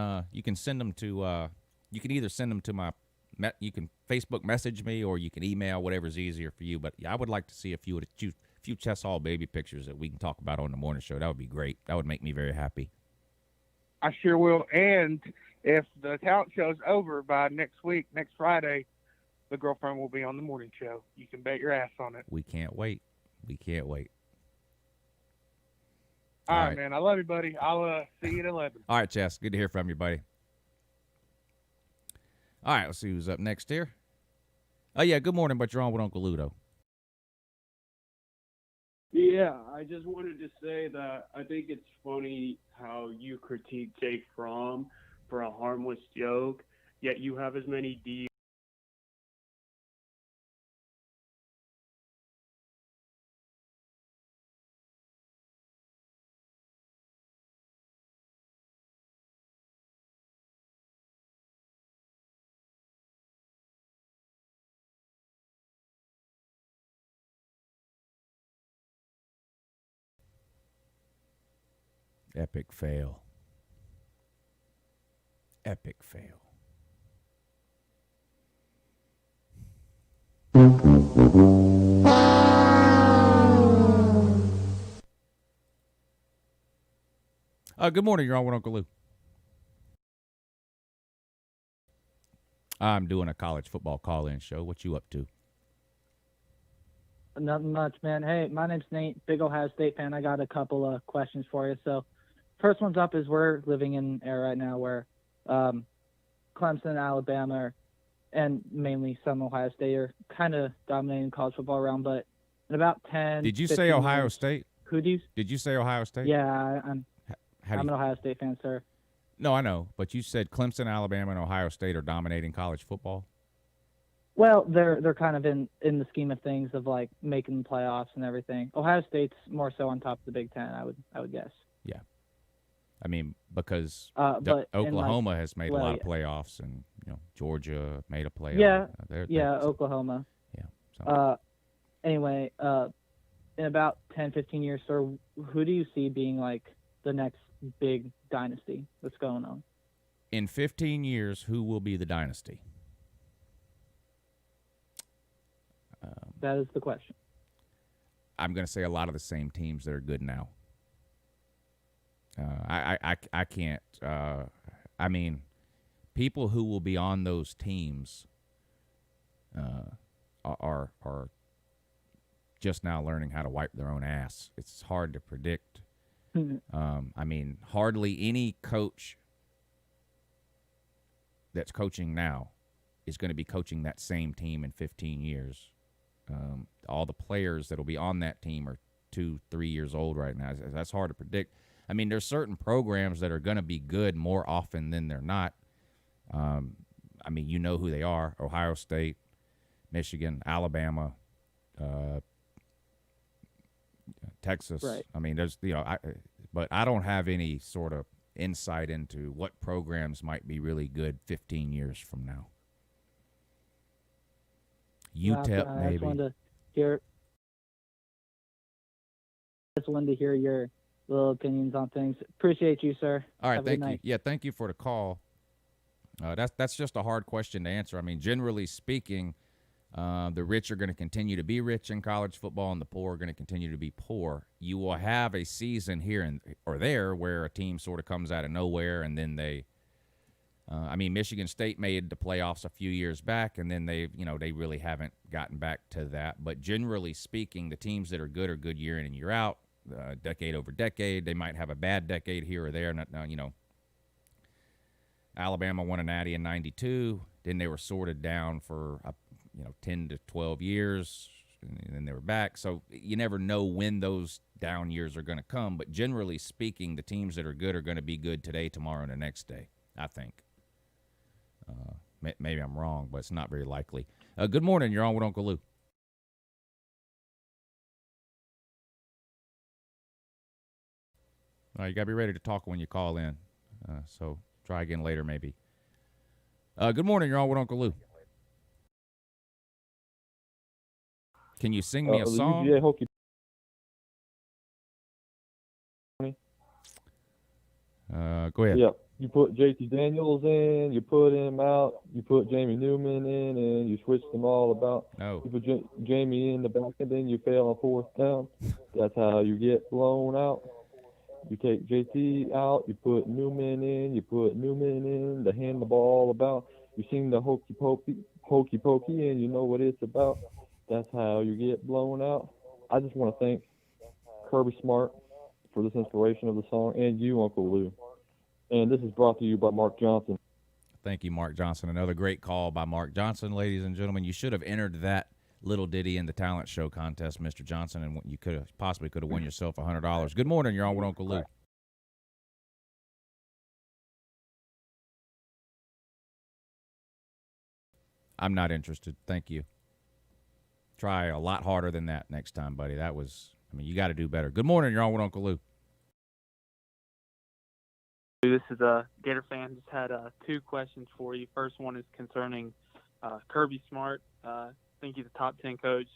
send them to you can either send them to you can Facebook message me or you can email, whatever's easier for you. But yeah, I would like to see a few Chess Hall baby pictures that we can talk about on the morning show. That would be great. That would make me very happy. I sure will. And if the talent show's over by next Friday, the girlfriend will be on the morning show. You can bet your ass on it. We can't wait. All right, man. I love you, buddy. I'll see you at 11. All right, Chess. Good to hear from you, buddy. All right, let's see who's up next here. Oh, yeah, good morning, but you're on with Uncle Ludo. Yeah, I just wanted to say that I think it's funny how you critique Jake Fromm for a harmless joke, yet you have as many D. Epic fail. Epic fail. Good morning. You're on with Uncle Lou. I'm doing a college football call-in show. What you up to? Nothing much, man. Hey, my name's Nate, big Ohio State fan. I got a couple of questions for you. So, first one's up is we're living in an era right now where Clemson, Alabama, and mainly some Ohio State are kind of dominating college football around. But in about 10, Did you 15 say Ohio years, State? Who do you? Did you say Ohio State? Yeah, I'm How do an you- Ohio State fan, sir. No, I know, but you said Clemson, Alabama, and Ohio State are dominating college football. Well, they're kind of in the scheme of things of like making the playoffs and everything. Ohio State's more so on top of the Big Ten, I would guess. Yeah, I mean because but in, Oklahoma has made a lot of yeah. playoffs, and Georgia made a playoff. Yeah, They're- Oklahoma. Yeah. So. Anyway, in about 10, 15 years, sir, who do you see being like the next big dynasty that's going on? In 15 years, who will be the dynasty? That is the question. I'm going to say a lot of the same teams that are good now. I can't. I mean, people who will be on those teams are just now learning how to wipe their own ass. It's hard to predict. I mean, hardly any coach that's coaching now is going to be coaching that same team in 15 years. All the players that will be on that team are 2-3 years old right now. That's hard to predict. I mean, there's certain programs that are going to be good more often than they're not. I mean, you know who they are: Ohio State, Michigan, Alabama, Texas. Right. I mean, there's but I don't have any sort of insight into what programs might be really good 15 years from now. UTEP, I maybe. just wanted to hear your little opinions on things. Appreciate you, sir. All right, Have a good thank you. night. Yeah, thank you for the call. That's just a hard question to answer. I mean, generally speaking, the rich are going to continue to be rich in college football, and the poor are going to continue to be poor. You will have a season here or there where a team sort of comes out of nowhere, and then they. I mean, Michigan State made the playoffs a few years back, and then they really haven't gotten back to that. But generally speaking, the teams that are good year in and year out. decade over decade. They might have a bad decade here or there. Alabama won a natty in 92. Then they were sorted down for 10 to 12 years, and then they were back. So you never know when those down years are going to come. But generally speaking, the teams that are good are going to be good today, tomorrow, and the next day, I think. Maybe I'm wrong, but it's not very likely. Good morning. You're on with Uncle Lou. You got to be ready to talk when you call in. So try again later, maybe. Good morning. You're on with Uncle Lou. Can you sing me a song? UGA Hokie. Go ahead. Yeah, you put JT Daniels in, you put him out, you put Jamie Newman in, and you switched them all about. No. You put Jamie in the back, and then you fail on fourth down. That's how you get blown out. You take JT out, you put Newman in, to hand the ball about. You sing the hokey pokey, and you know what it's about. That's how you get blown out. I just want to thank Kirby Smart for this inspiration of the song, and you, Uncle Lou. And this is brought to you by Mark Johnson. Thank you, Mark Johnson. Another great call by Mark Johnson, ladies and gentlemen. You should have entered that little ditty in the talent show contest, Mr. Johnson, and you could have possibly won yourself $100. Good morning. You're on with Uncle Lou. I'm not interested. Thank you. Try a lot harder than that next time, buddy. You got to do better. Good morning. You're on with Uncle Lou. This is a Gator fan. Just had two questions for you. First one is concerning Kirby Smart. I think he's a top 10 coach,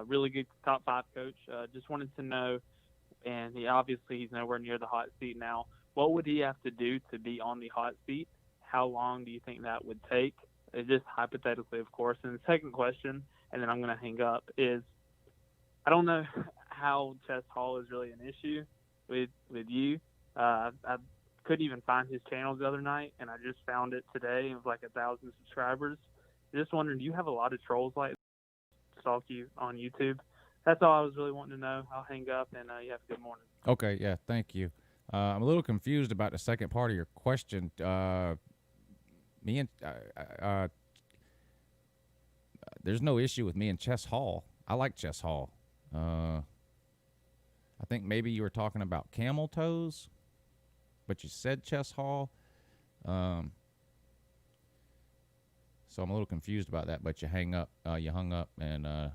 really good top 5 coach. Just wanted to know, and obviously he's nowhere near the hot seat now, what would he have to do to be on the hot seat? How long do you think that would take? Just hypothetically, of course. And the second question, and then I'm going to hang up, is I don't know how Chess Hall is really an issue with you. I couldn't even find his channel the other night, and I just found it today. It was like 1,000 subscribers. Just wondering, do you have a lot of trolls like stalk you on YouTube? That's all I was really wanting to know. I'll hang up, and you have a good morning. Okay, yeah, thank you. I'm a little confused about the second part of your question. There's no issue with me and Chess Hall. I like Chess Hall. I think maybe you were talking about camel toes, but you said Chess Hall. So I'm a little confused about that, but you hung up, and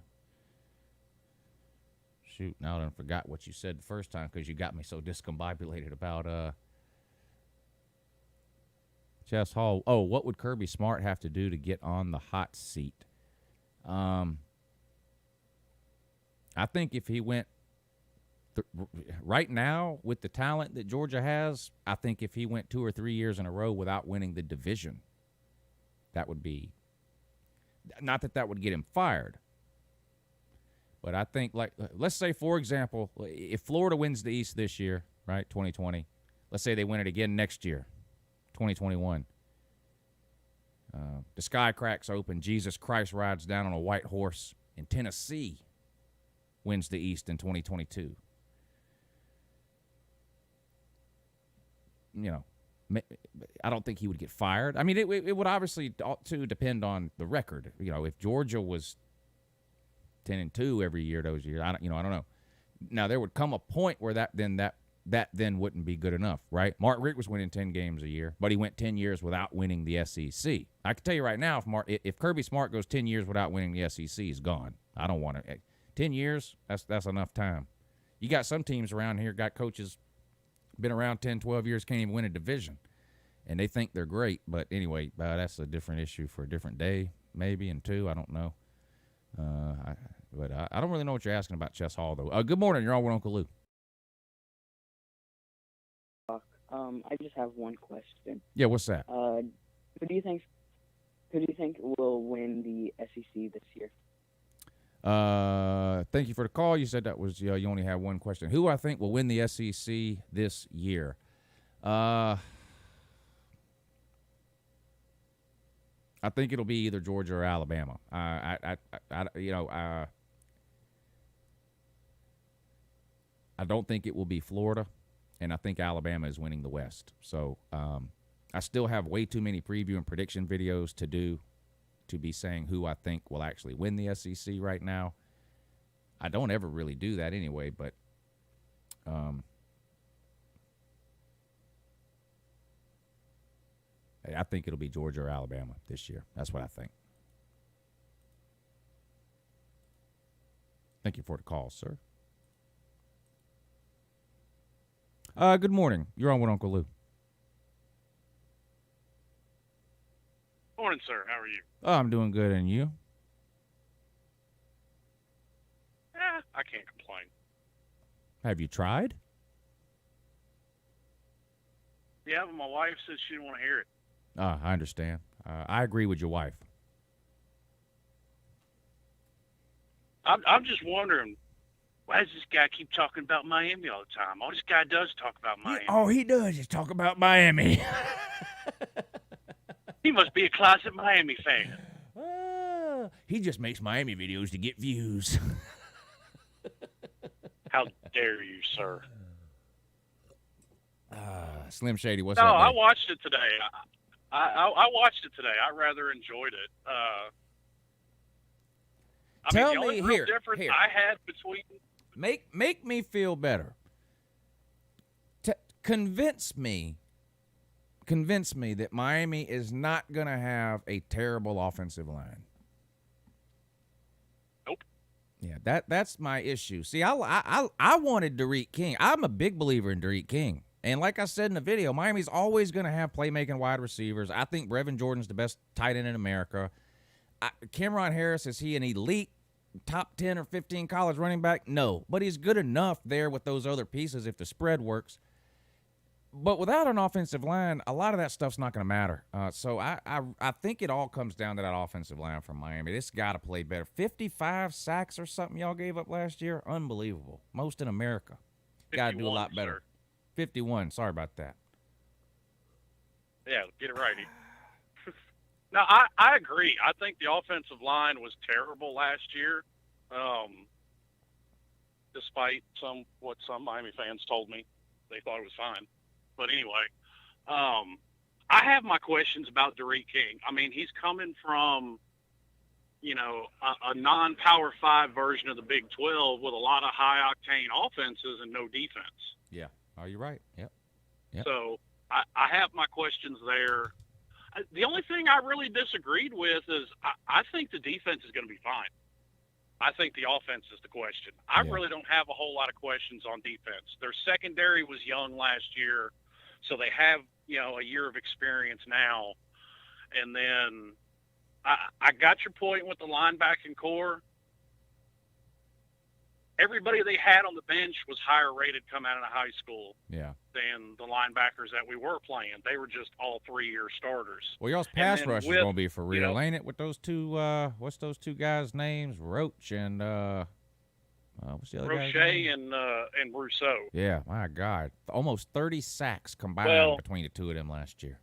shoot, now I forgot what you said the first time because you got me so discombobulated about Chess Hall. Oh, what would Kirby Smart have to do to get on the hot seat? I think if he went right now with the talent that Georgia has, I think if he went 2 or 3 years in a row without winning the division, that would be not that would get him fired. But I think, like, let's say, for example, if Florida wins the East this year, right, 2020, let's say they win it again next year, 2021. The sky cracks open. Jesus Christ rides down on a white horse, and Tennessee wins the East in 2022. I don't think he would get fired. I mean, it would obviously too depend on the record. If Georgia was 10-2 every year those years, I don't know. Now there would come a point where that then wouldn't be good enough, right? Mark Richt was winning 10 games a year, but he went 10 years without winning the SEC. I can tell you right now, if Kirby Smart goes 10 years without winning the SEC, he's gone. I don't want to. 10 years, that's enough time. You got some teams around here, got coaches been around 10, 12 years, can't even win a division, and they think they're great. But anyway, that's a different issue for a different day, maybe, and two, I don't know. But I don't really know what you're asking about Chess Hall, though. Good morning. You're on with Uncle Lou. I just have one question. Yeah, what's that? Who do you think will win the SEC this year? Thank you for the call. You said that was you only have one question. Who I think will win the SEC this year? I think it'll be either Georgia or Alabama. I I don't think it will be Florida, and I think Alabama is winning the West. So I still have way too many preview and prediction videos to do to be saying who I think will actually win the SEC right now. I don't ever really do that anyway, but I think it'll be Georgia or Alabama this year. That's what I think. Thank you for the call, sir. Good morning. You're on with Uncle Lou. Morning, sir. How are you? Oh, I'm doing good, and you? I can't complain. Have you tried? Yeah, but my wife said she didn't want to hear it. I understand. I agree with your wife. I'm just wondering, why does this guy keep talking about Miami all the time? All this guy does is talk about Miami. All he does is talk about Miami. He must be a closet Miami fan. He just makes Miami videos to get views. How dare you, sir? Slim Shady, what's No, up? I buddy? watched it today. I watched it today. I rather enjoyed it. Tell the only me real here, difference here. I had between Make me feel better. Convince me that Miami is not going to have a terrible offensive line. Nope. Yeah, that's my issue. See, I wanted Derek King. I'm a big believer in Derek King. And like I said in the video, Miami's always going to have playmaking wide receivers. I think Brevin Jordan's the best tight end in America. Cameron Harris, is he an elite top 10 or 15 college running back? No, but he's good enough there with those other pieces if the spread works. But without an offensive line, a lot of that stuff's not going to matter. So I think it all comes down to that offensive line from Miami. This got to play better. 55 sacks or something y'all gave up last year? Unbelievable. Most in America. Got to do a lot better. Sir. 51. Sorry about that. Yeah, get it right. No, I agree. I think the offensive line was terrible last year, despite what some Miami fans told me. They thought it was fine. But anyway, I have my questions about Derek King. I mean, he's coming from, a non-Power 5 version of the Big 12 with a lot of high-octane offenses and no defense. Yeah. Oh, you're right. Yep. So I have my questions there. The only thing I really disagreed with is I think the defense is going to be fine. I think the offense is the question. I really don't have a whole lot of questions on defense. Their secondary was young last year, so they have, a year of experience now. And then I got your point with the linebacking core. Everybody they had on the bench was higher rated coming out of high school than the linebackers that we were playing. They were just all 3-year starters. Well, y'all's pass rush is going to be for real, ain't it? With those two, what's those two guys' names? Roach and what's the other guy's name? and Rousseau. Yeah, my God, almost 30 sacks combined between the two of them last year.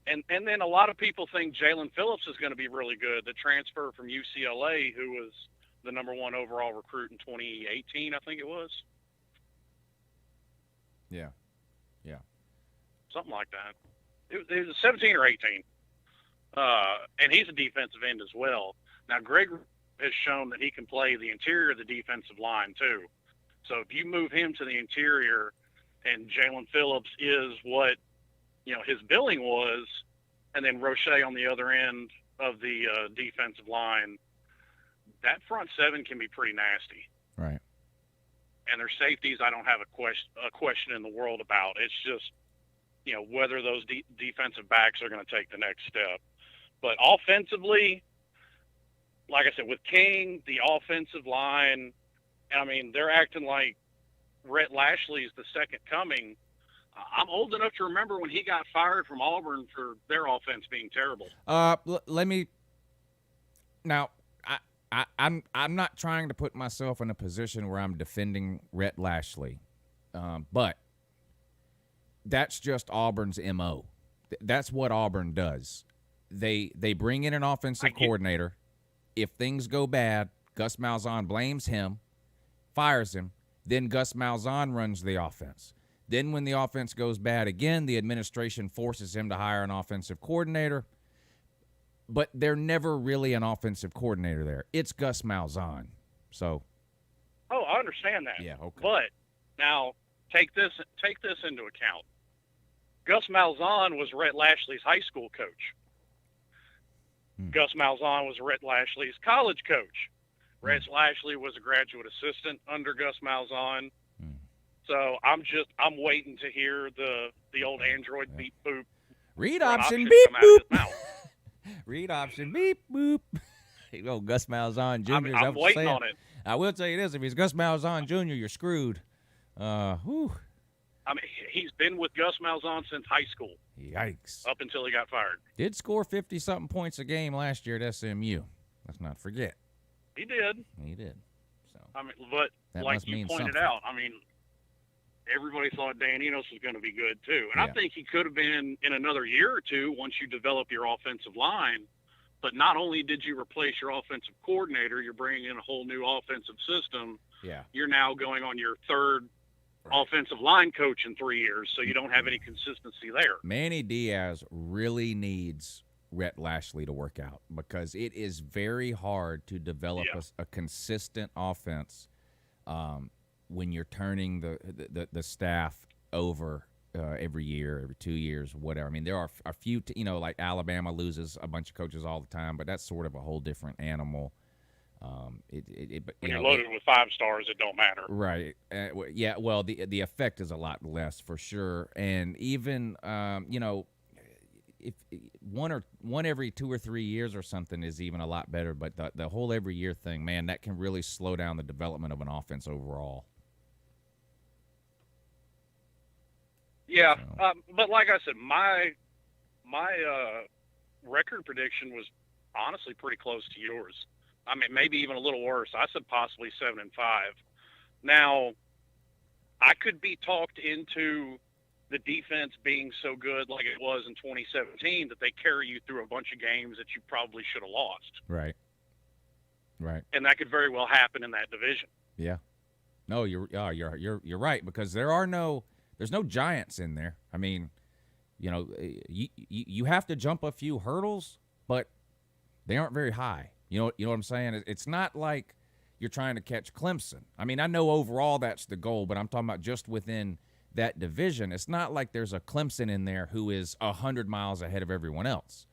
And then a lot of people think Jalen Phillips is going to be really good. The transfer from UCLA, who was the number 1 overall recruit in 2018, I think it was. Yeah. Something like that. It was 17 or 18. And he's a defensive end as well. Now, Greg has shown that he can play the interior of the defensive line, too. So if you move him to the interior and Jalen Phillips is what, his billing was, and then Roche on the other end of the defensive line, that front seven can be pretty nasty. Right. And their safeties, I don't have a question in the world about. It's just, whether those defensive backs are going to take the next step. But offensively, like I said, with King, the offensive line, I mean, they're acting like Rhett Lashley's the second coming. I'm old enough to remember when he got fired from Auburn for their offense being terrible. Let me now. I'm not trying to put myself in a position where I'm defending Rhett Lashley, but that's just Auburn's MO. That's what Auburn does. They bring in an offensive coordinator. If things go bad, Gus Malzahn blames him, fires him, Then Gus Malzahn runs the offense. Then when the offense goes bad again, the administration forces him to hire an offensive coordinator. But they're never really an offensive coordinator there. It's Gus Malzahn. So. Oh, I understand that. Yeah, okay. But now take this into account. Gus Malzahn was Rhett Lashley's high school coach. Gus Malzahn was Rhett Lashley's college coach. Rhett Lashley was a graduate assistant under Gus Malzahn. So I'm waiting to hear the old Android beep boop. Read option beep boop. Read option beep boop. You go, Gus Malzahn Jr. I'm waiting on it. I will tell you this: if he's Gus Malzahn Jr., you're screwed. Whew. I mean, he's been with Gus Malzahn since high school. Yikes! Up until he got fired. Did score 50-something points a game last year at SMU. Let's not forget. He did. He did. So. I mean, but that like you pointed out, I mean, everybody thought Dan Enos was going to be good too, and I think he could have been in another year or two once you develop your offensive line. But not only did you replace your offensive coordinator, you're bringing in a whole new offensive system. Yeah. You're now going on your third offensive line coach in 3 years, so you don't have any consistency there. Manny Diaz really needs Rhett Lashley to work out because it is very hard to develop a consistent offense when you're turning the staff over every year, every 2 years, whatever. I mean, there are a few, like Alabama loses a bunch of coaches all the time, but that's sort of a whole different animal. When you're loaded with 5 stars, it don't matter. Right. Yeah. Well, the effect is a lot less for sure. And even, if one every 2 or 3 years or something is even a lot better. But the whole every year thing, man, that can really slow down the development of an offense overall. Yeah. But like I said, my record prediction was honestly pretty close to yours. I mean, maybe even a little worse. I said possibly 7-5. Now, I could be talked into the defense being so good like it was in 2017 that they carry you through a bunch of games that you probably should have lost. Right. Right. And that could very well happen in that division. Yeah. No, you're right because there's no giants in there. I mean, you have to jump a few hurdles, but they aren't very high. You know what I'm saying? It's not like you're trying to catch Clemson. I mean, I know overall that's the goal, but I'm talking about just within that division. It's not like there's a Clemson in there who is 100 miles ahead of everyone else.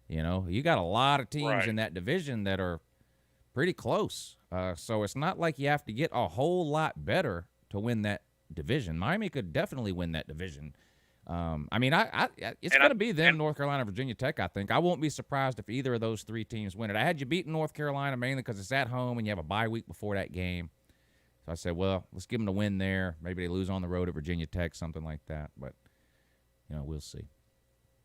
You got a lot of teams in that division that are pretty close. So it's not like you have to get a whole lot better to win that division. Miami could definitely win that division. I mean, it's going to be them, North Carolina, Virginia Tech, I think. I won't be surprised if either of those 3 teams win it. I had you beating North Carolina mainly because it's at home and you have a bye week before that game. So I said, well, let's give them the win there. Maybe they lose on the road at Virginia Tech, something like that. But, we'll see.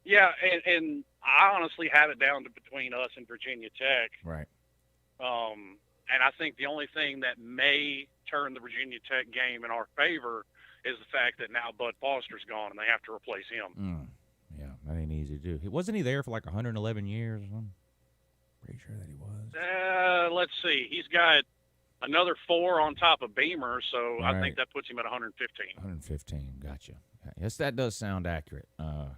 Yeah, and I honestly have it down to between us and Virginia Tech. Right. And I think the only thing that may turn the Virginia Tech game in our favor is the fact that now Bud Foster's gone and they have to replace him. Yeah, that ain't easy to do. Wasn't he there for like 111 years or something? Pretty sure that he was. Let's see. He's got another 4 on top of Beamer, so I think that puts him at 115. 115, gotcha. Yes, that does sound accurate. All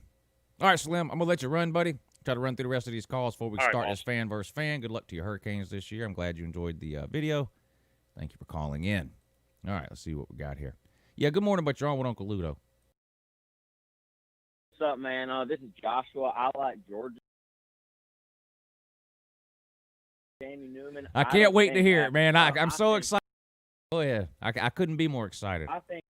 right, Slim, I'm going to let you run, buddy. Try to run through the rest of these calls before we start this fan versus fan. Good luck to your Hurricanes this year. I'm glad you enjoyed the video. Thank you for calling in. All right, let's see what we got here. Yeah, good morning, but you're on with Uncle Ludo. What's up, man? This is Joshua. I like Georgia. Jamie Newman. I can't wait to hear it, man. I'm so excited. Go ahead. I couldn't be more excited. I think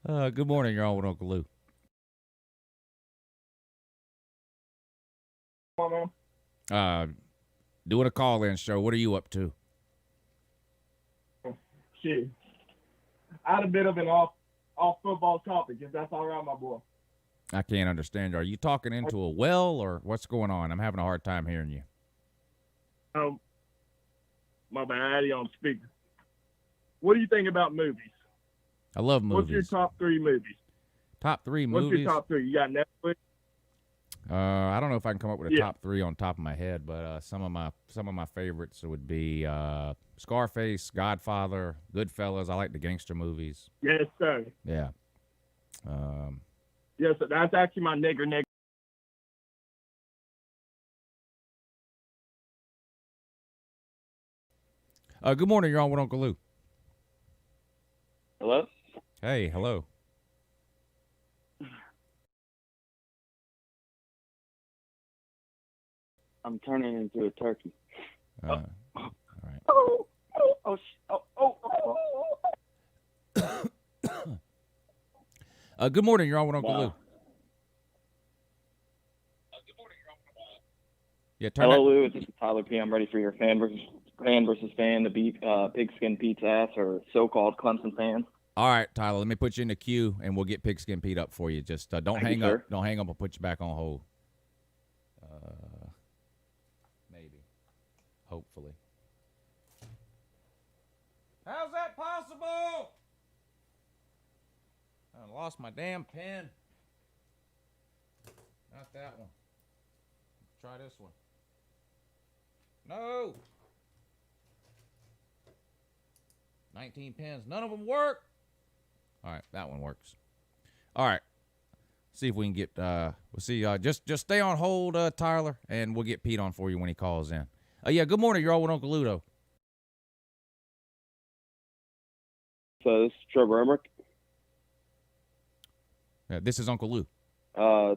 Good morning. You're on with Uncle Lou. Doing a call-in show. What are you up to? Shit. I had a bit of an off football topic, if that's all right, my boy. I can't understand you. Are you talking into a well or what's going on? I'm having a hard time hearing you. My bad, I had you on speaker. What do you think about movies? I love movies. What's your top 3 movies? Top 3 What's movies? your top 3? You got Netflix? I don't know if I can come up with a top 3 on top of my head, but some of my favorites would be Scarface, Godfather, Goodfellas. I like the gangster movies. Yes, sir. Yeah. Yes, sir. That's actually my nigger. Good morning. You're on with Uncle Lou. Hello? Hey, hello. I'm turning into a turkey. All right. Good morning. You're on with Uncle Lou. Yeah, turn Hello, Lou. This is Tyler P. I'm ready for your fan versus fan to beat Pigskin Pete's ass or so-called Clemson fans. All right, Tyler. Let me put you in the queue, and we'll get Pigskin Pete up for you. Just don't hang up. Don't hang up. I'll put you back on hold. Maybe. Hopefully. How's that possible? I lost my damn pen. Not that one. Try this one. No. 19 pens. None of them work. All right, that one works. All right. See if we can get we'll see just stay on hold, Tyler, and we'll get Pete on for you when he calls in. Yeah, good morning. You're all with Uncle Ludo. So this is Trevor Emmerich. Yeah, this is Uncle Lou. I'm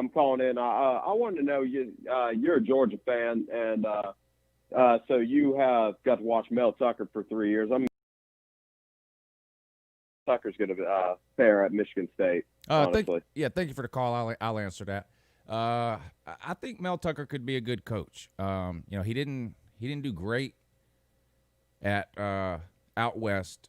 calling in. I wanted to know you're a Georgia fan, and so you have got to watch Mel Tucker for 3 years. Tucker's going to fare at Michigan State. Honestly, thank you for the call. I'll answer that. I think Mel Tucker could be a good coach. He didn't do great at out west.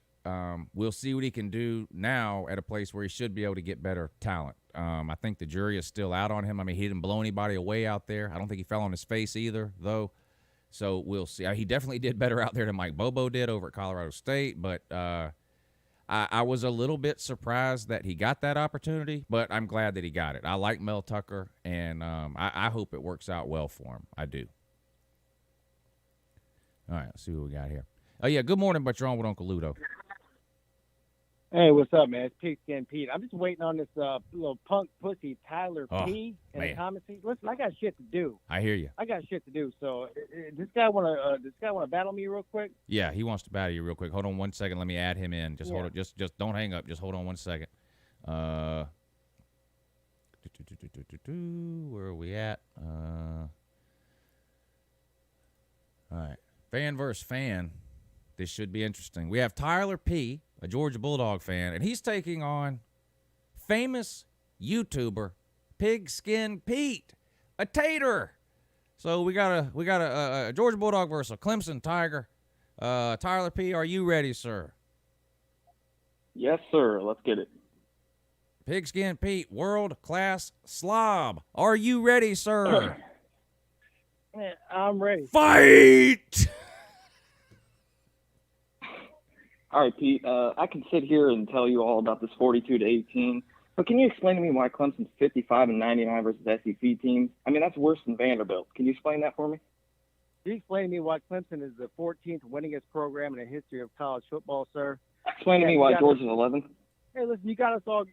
We'll see what he can do now at a place where he should be able to get better talent. I think the jury is still out on him. I mean, he didn't blow anybody away out there. I don't think he fell on his face either, though. So we'll see. He definitely did better out there than Mike Bobo did over at Colorado State. But I was a little bit surprised that he got that opportunity, but I'm glad that he got it. I like Mel Tucker, and I hope it works out well for him. I do. All right, let's see what we got here. Good morning, but you're on with Uncle Ludo. Hey, what's up, man? It's Pigskin Pete. I'm just waiting on this little punk pussy Tyler P. in the comments. Listen, I got shit to do. I hear you. I got shit to do. So this guy wanna battle me real quick? Yeah, he wants to battle you real quick. Hold on 1 second. Let me add him in. Hold on. Just don't hang up. Just hold on 1 second. Where are we at? All right. Fan versus fan. This should be interesting. We have Tyler P., a Georgia Bulldog fan, and he's taking on famous YouTuber Pigskin Pete, a tater. So we got a Georgia Bulldog versus a Clemson Tiger. Tyler P., are you ready, sir? Yes, sir. Let's get it. Pigskin Pete, world-class slob. Are you ready, sir? I'm ready. Fight! All right, Pete, I can sit here and tell you all about this 42-18, but can you explain to me why Clemson's 55-99 versus SEC teams? I mean, that's worse than Vanderbilt. Can you explain that for me? Can you explain to me why Clemson is the 14th winningest program in the history of college football, sir? Explain to me why Georgia's 11th. Hey, listen, you got us all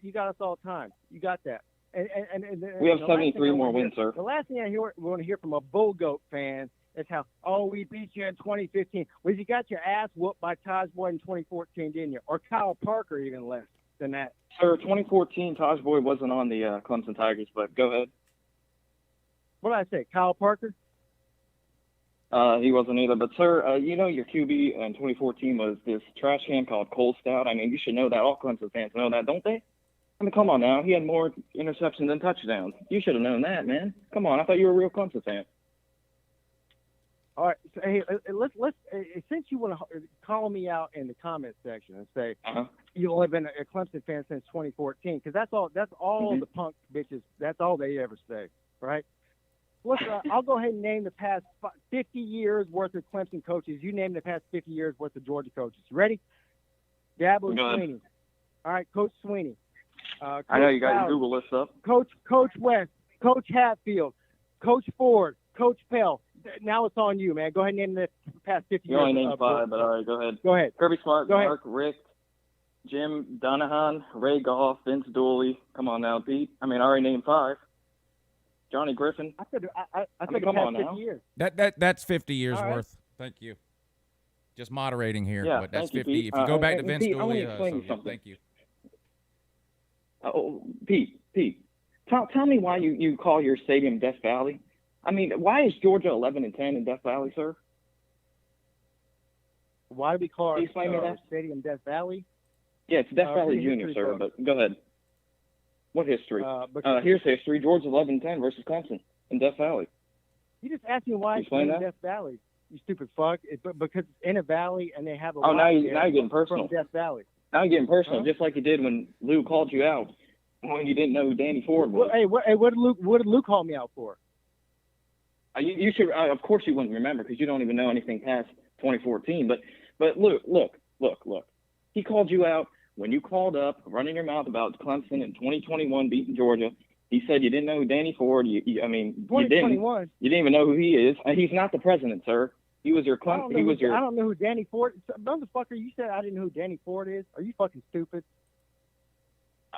time. You got that. And we have 73 more wins, sir. The last thing I want to hear from a Bull Goat fan is how, we beat you in 2015. Well, you got your ass whooped by Taj Boyd in 2014, didn't you? Or Kyle Parker, even less than that. Sir, 2014, Taj Boyd wasn't on the Clemson Tigers, but go ahead. What did I say, Kyle Parker? He wasn't either. But, sir, your QB in 2014 was this trash can called Cole Stout. I mean, you should know that. All Clemson fans know that, don't they? I mean, come on now. He had more interceptions than touchdowns. You should have known that, man. Come on. I thought you were a real Clemson fan. All right, so, hey, let's since you want to call me out in the comment section and say you've only been a Clemson fan since 2014, because that's all the punk bitches. That's all they ever say, right? Let's. I'll go ahead and name the past 50 years worth of Clemson coaches. You name the past 50 years worth of Georgia coaches. Ready? Dabo Sweeney. All right, Coach Sweeney. Coach I know you got Fowler, your Google list up. Coach West, Coach Hatfield, Coach Ford, Coach Pell. Now it's on you, man. Go ahead and name the past 50 You years. only named 5, but all right, go ahead. Go ahead. Kirby Smart, Go ahead. Mark Richt, Jim Donahan, Ray Goff, Vince Dooley. Come on now, Pete. I mean, I already named 5. Johnny Griffin. I said mean, the come past on 50 now. years. That's 50 years All right. worth. Thank you. Just moderating here, Yeah, but that's thank you, 50. Pete. If you go back to and Vince Pete, I want Dooley, to explain so, you something. thank you. Oh, Pete, tell me why you call your stadium Death Valley. I mean, why is Georgia 11-10 in Death Valley, sir? Why do we call Can you explain me our that? stadium Death Valley? Yeah, it's Death Valley read Junior, history sir, books. but go ahead. What history? Because Here's history. Georgia 11-10 versus Clemson in Death Valley. you just asked me why Can you it's explain named that? Death Valley. You stupid fuck. Because it's in a valley and they have a Oh, now lot you're there getting personal. from Death Valley. Now you're getting personal, Huh? just like you did when Lou called you out when you didn't know who Danny Ford was. What did Luke call me out for? You should, of course, you wouldn't remember because you don't even know anything past 2014. But look. He called you out when you called up, running your mouth about Clemson in 2021 beating Georgia. He said you didn't know who Danny Ford. You didn't. 2021. You didn't even know who he is. He's not the president, sir. He was your I don't Clemson. He was your. I don't know who Danny Ford. Motherfucker, you said I didn't know who Danny Ford is. Are you fucking stupid?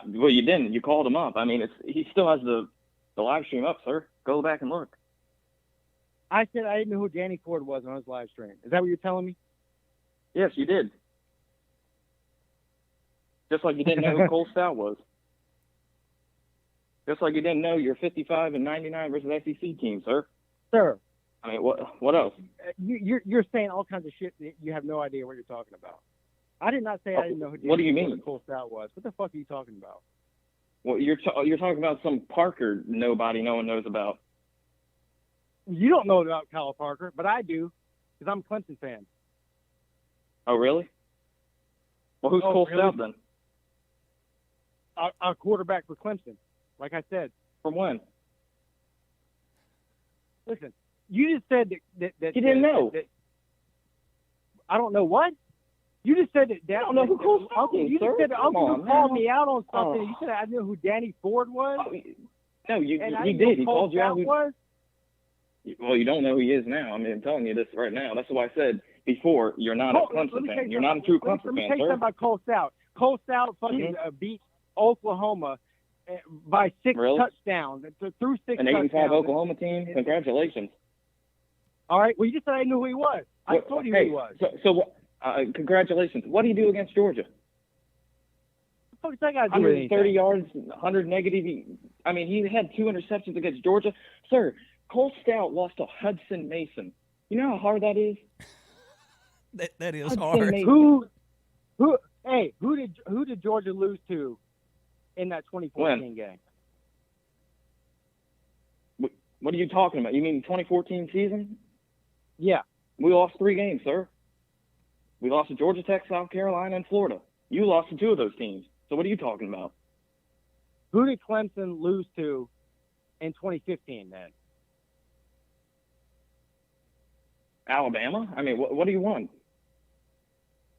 Well, you didn't. You called him up. I mean, he still has the live stream up, sir. Go back and look. I said I didn't know who Danny Ford was on his live stream. Is that what you're telling me? Yes, you did. Just like you didn't know who Cole Stout was. Just like you didn't know your 55-99 versus SEC team, sir. Sir. I mean, what else? You're saying all kinds of shit that you have no idea what you're talking about. I did not say I didn't know who What do you Danny Ford mean? or Cole Stout was. What the fuck are you talking about? Well, you're talking about some Parker no one knows about. You don't know about Kyle Parker, but I do because I'm a Clemson fan. Oh, really? Well, who's Oh, Cole really? Stout then? Our quarterback for Clemson, like I said. From when? Listen, you just said that You didn't know. that- I don't know what. You just said that. I don't know who Cole Stout Uncle, is, you sir. just said that Come Uncle on, Luke called man. me out on something. Oh. You said I knew who Danny Ford was. No, he and I did. didn't know He Cole called you out. Stout was. Well, you don't know who he is now. I mean, I'm telling you this right now. That's why I said before, you're not a Let Clemson me tell fan. you You're not a true something. Clemson Let me fan, tell you sir. something about Cole Stout. Cole Stout fucking beat Oklahoma by 6 Really? touchdowns. Through 6 An touchdowns. 8-5 Oklahoma team. Congratulations. All right. Well, you just said I knew who he was. I told you who he was. So congratulations. What do you do against Georgia? What the fuck does that got to do with anything? 130 yards, 100 negative. I mean, he had 2 interceptions against Georgia. Sir, Cole Stout lost to Hudson Mason. You know how hard that is? That is Hudson hard. Mason. Who did Georgia lose to in that 2014 game? What are you talking about? You mean 2014 season? Yeah. We lost 3 games, sir. We lost to Georgia Tech, South Carolina, and Florida. You lost to 2 of those teams. So what are you talking about? Who did Clemson lose to in 2015 then? Alabama? I mean, what do you want?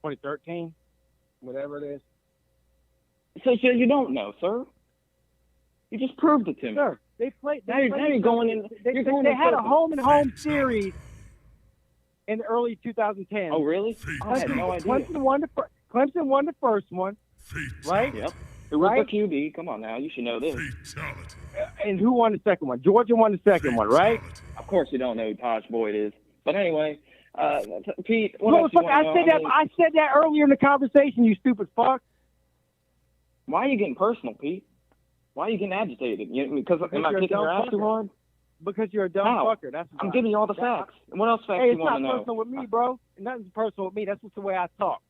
2013? Whatever it is. So you don't know, sir. You just proved it to me. Sure. They played. Now you're going in. They had a home and home series in the early 2010s. Oh, really? I had no idea. Clemson won the first one, right? Yep. Who was Right? the QB? Come on now, you should know this. And who won the second one? Georgia won the second one, right? Of course you don't know who Taj Boyd is. But anyway, Pete, what else you Motherfucker, want to know? I said that earlier in the conversation, you stupid fuck. Why are you getting personal, Pete? Why are you getting agitated? Because am I you're a kicking your dumb ass too fucker. hard? Because you're a dumb How? fucker. That's I'm why. giving you all the facts. And what else facts Hey, you it's want not to know? personal with me, bro. Nothing's personal with me. That's just the way I talk.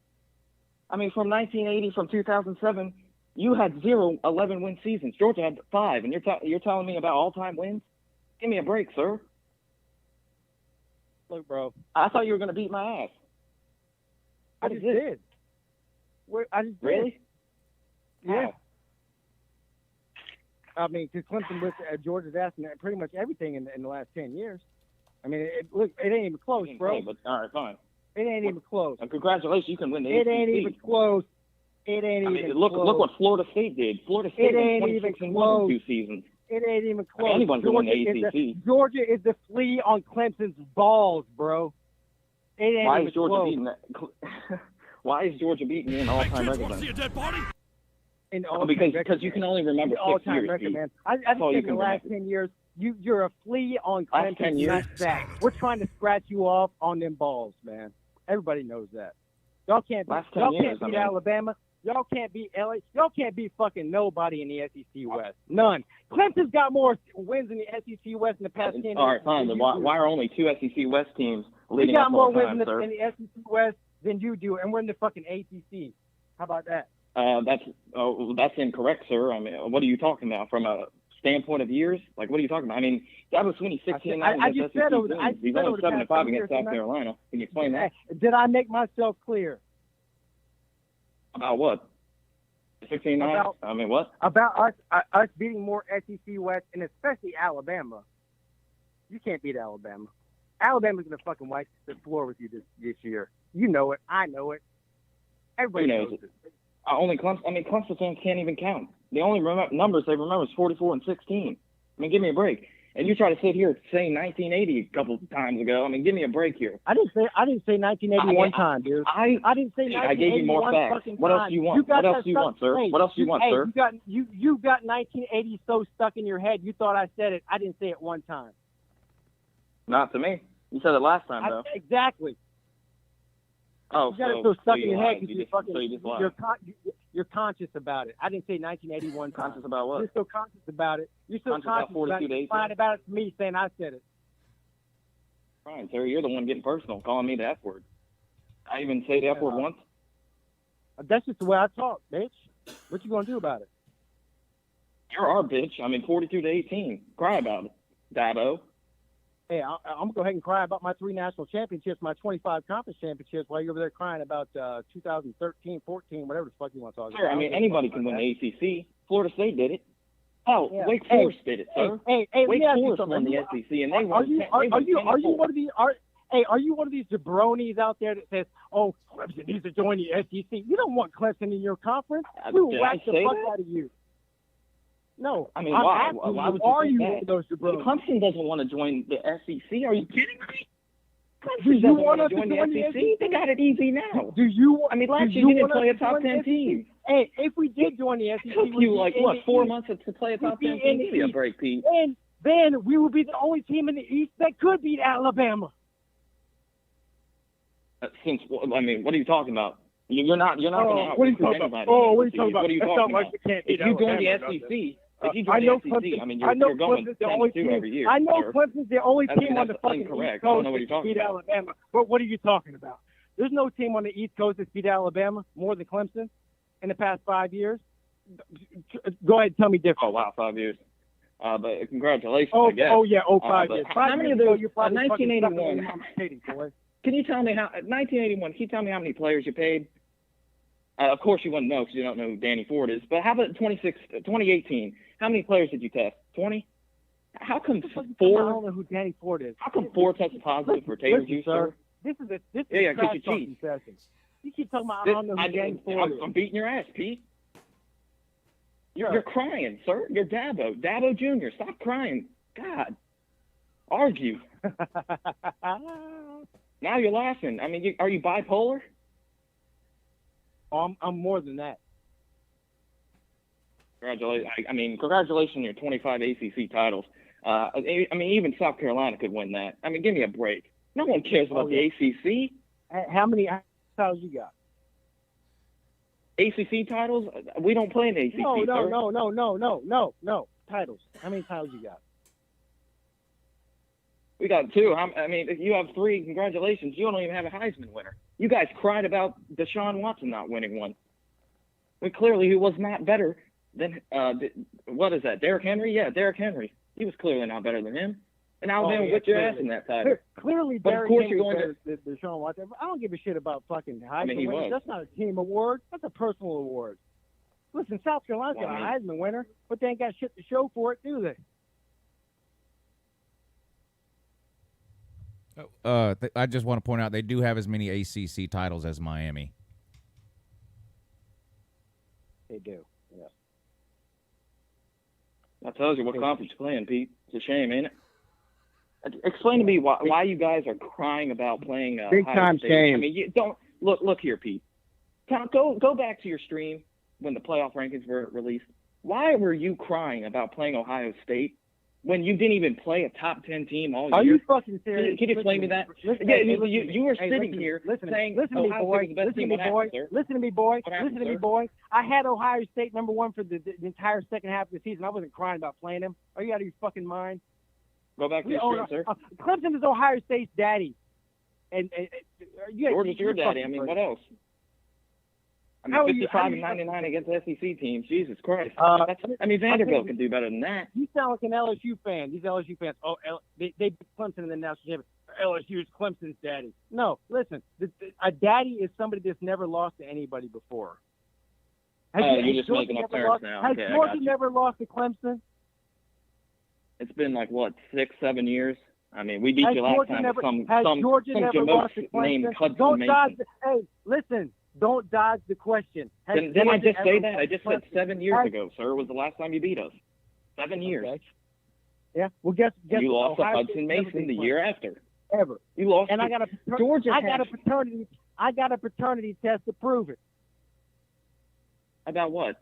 I mean, from 1980, from 2007, You had 0 11-win seasons. Georgia had 5, and you're telling me about all-time wins? Give me a break, sir. Look, bro. I thought you were going to beat my ass. I just did. I just did. Really? Yeah. I mean, because Clemson whipped Georgia's ass in pretty much everything in the last 10 years. I mean, look, it ain't even close, bro. But, all right, fine. It ain't even close. Congratulations, you can win the It ACC. ain't even close. It ain't even look, close. Look what Florida State did. Florida State won 26 and 1 in 2 seasons. It ain't even close. I mean, anyone can win the ACC. Georgia is the flea on Clemson's balls, bro. It ain't Why even is Georgia close. beating that? Why is Georgia beating you in all-time record? In Because you can only remember 6 all-time years, record, Pete. man. I That's all think you in the can last remember. 10 years, you're a flea on Last 10 Clemson's years? nutsack. We're trying to scratch you off on them balls, man. Everybody knows that. Y'all can't beat, Last 10 y'all years, can't beat I mean. Alabama. Y'all can't beat LA. Y'all can't beat fucking nobody in the SEC West. None. Clemson's got more wins in the SEC West in the past 10 years. All right, fine. than Then you do. why are only 2 SEC West teams We leading got us more all wins time, in sir? the SEC West than you do, and we're in the fucking ACC. How about that? That's incorrect, sir. I mean, what are you talking about? From a standpoint of years? Like, what are you talking about? I mean, that was 2016 I just said over the He's only 7-5 against South Carolina. Can you explain that? Did I make myself clear? About what? 16-9? I mean, what? About us beating more SEC West, and especially Alabama. You can't beat Alabama. Alabama's going to fucking wipe the floor with you this year. You know it. I know it. Everybody Who knows knows it? it. Only Clemson. I mean, Clemson fans can't even count. The only numbers they remember is 44 and 16. I mean, give me a break. And you try to sit here saying 1980 a couple of times ago. I mean, give me a break here. I didn't say 1980 one time, dude. I didn't say 1980 I gave you more facts. fucking What else time. do you want? What else do you want, sir? Hey, What else do you want, sir? You got 1980 so stuck in your head. You thought I said it. I didn't say it one time. Not to me. You said it last time, though. Exactly. Oh, You got it so stuck in your head lied. because You just lied. you're conscious about it. I didn't say 1981 time. Conscious about what? You're so conscious about it. You're so Conscious about conscious about 42 it. days? Fine about it to me saying I said it. Fine, sir. You're the one getting personal, calling me the F word. I even say the F word once. That's just the way I talk, bitch. What you gonna do about it? You're our bitch. I mean, 42-18. Cry about it, Dabo. Hey, I'm gonna go ahead and cry about my 3 national championships, my 25 conference championships, while you're over there crying about 2013, 14, whatever the fuck you want to talk about. Sure, I mean, anybody can win the ACC. Florida State did it. Hell, Yeah. Wake Forest did it, sir. Wake Wake let me ask you Forest something. won the SEC, and they won. Are you one of these? Are you one of these jabronis out there that says, "Oh, Clemson needs to join the SEC"? You don't want Clemson in your conference. We will Did whack I the say fuck that? out of you. No, I mean, I'm why? asking Why you, would are you you think one of that? those jabronis? Clemson doesn't want to join the SEC. Are you kidding me? Do Clemson you doesn't want want us to to join the join the SEC. They got it easy now. Do you? I mean, last do year you didn't want us play a to top join the 10 SEC? team. Hey, if we did join the SEC, It took you like what 4 months to play a top 10 team? Give me a break, Pete. And then we would be the only team in the East that could beat Alabama. Since I mean, what are you talking about? You're not going to out. What are you talking about? What What are you talking about? What are you That's talking not like about? you can't If beat you join Alabama, the SEC, I if you join know the SEC, Clemson. I mean, I know you're going Clemson's the only 10-2 team. every year. I know sir. Clemson's the only That's- team on the that's fucking incorrect. East I don't Coast know what you're that talking beat about. Alabama. But what are you talking about? There's no team on the East Coast that's beat Alabama more than Clemson in the past 5 years. Go ahead and tell me different. Oh wow, 5 years. But congratulations, Oh, I guess. 5 but years. How many of those? 1981. 1981. Can you tell me how? 1981. Can you tell me how many players you paid? Of course you wouldn't know because you don't know who Danny Ford is. But how about 2018? How many players did you test? 20? How come I 4? don't know who Danny Ford is. How come 4 tested positive for tater Listen, juice, sir. sir? This is a Yeah, 'cause trash you talking cheat. session. You keep talking about I don't know who Danny Ford is. I'm beating your ass, Pete. You're crying, sir. You're Dabo. Dabo Jr. Stop crying. God. Argue. Now you're laughing. I mean, are you bipolar? Oh, I'm more than that. Congratulations. I mean, congratulations on your 25 ACC titles. I mean, even South Carolina could win that. I mean, give me a break. No one cares about the ACC. How many titles you got? ACC titles? We don't play in the ACC, No. sir. Titles. How many titles you got? We got 2. I mean, if you have 3, congratulations. You don't even have a Heisman winner. You guys cried about Deshaun Watson not winning one. When clearly he was not better than what is that? Derrick Henry? Yeah, Derrick Henry. He was clearly not better than him. And Alabama whipped your ass in that title. Clearly, But of Derrick course Henry you're going better than Deshaun Watson. I don't give a shit about fucking Heisman. I mean, he winners. was. That's not a team award. That's a personal award. Listen, South Carolina's got a Heisman winner, but they ain't got shit to show for it, do they? I just want to point out they do have as many ACC titles as Miami. They do. Yeah. I told you what conference you're playing, Pete. It's a shame, ain't it? Explain to me why you guys are crying about playing Big Ohio time State. shame. I mean, you don't look here, Pete. Go back to your stream when the playoff rankings were released. Why were you crying about playing Ohio State when you didn't even play a top 10 team all year? Are you fucking serious? Can you explain me that? Listen, Yeah, hey, you were hey, sitting listen, here listen, saying listen to me, Ohio boy. State was the best Listen team. to What me, boy. happened, sir? Listen to me, boy. What happened, Listen to me, sir? boy. I had Ohio State number one for the entire second half of the season. I wasn't crying about playing them. Are you out of your fucking mind? Go back to your stream, sir. Clemson is Ohio State's daddy. And Georgia's your daddy. I mean, what else? I mean, 55 and 99 against SEC teams. Jesus Christ. Vanderbilt can do better than that. You sound like an LSU fan. These LSU fans, they beat Clemson in the national championship. LSU is Clemson's daddy. No, listen. A daddy is somebody that's never lost to anybody before. You're just making up terms now. Has Okay, Georgia never lost to Clemson? It's been like, what, 6-7 years? I mean, we beat you last time with some Georgia never lost to named Clemson? Hudson Don't Mason. dodge. Hey, listen. Don't dodge the question. Didn't I just say that? I just said Clemson? 7 years ago, sir, was the last time you beat us. 7 years. Okay. Yeah. Well, guess you lost to Ohio Hudson State never Mason beat the Clemson. year after. Ever. You lost. And to I got Georgia. I got a paternity test to prove it. About what?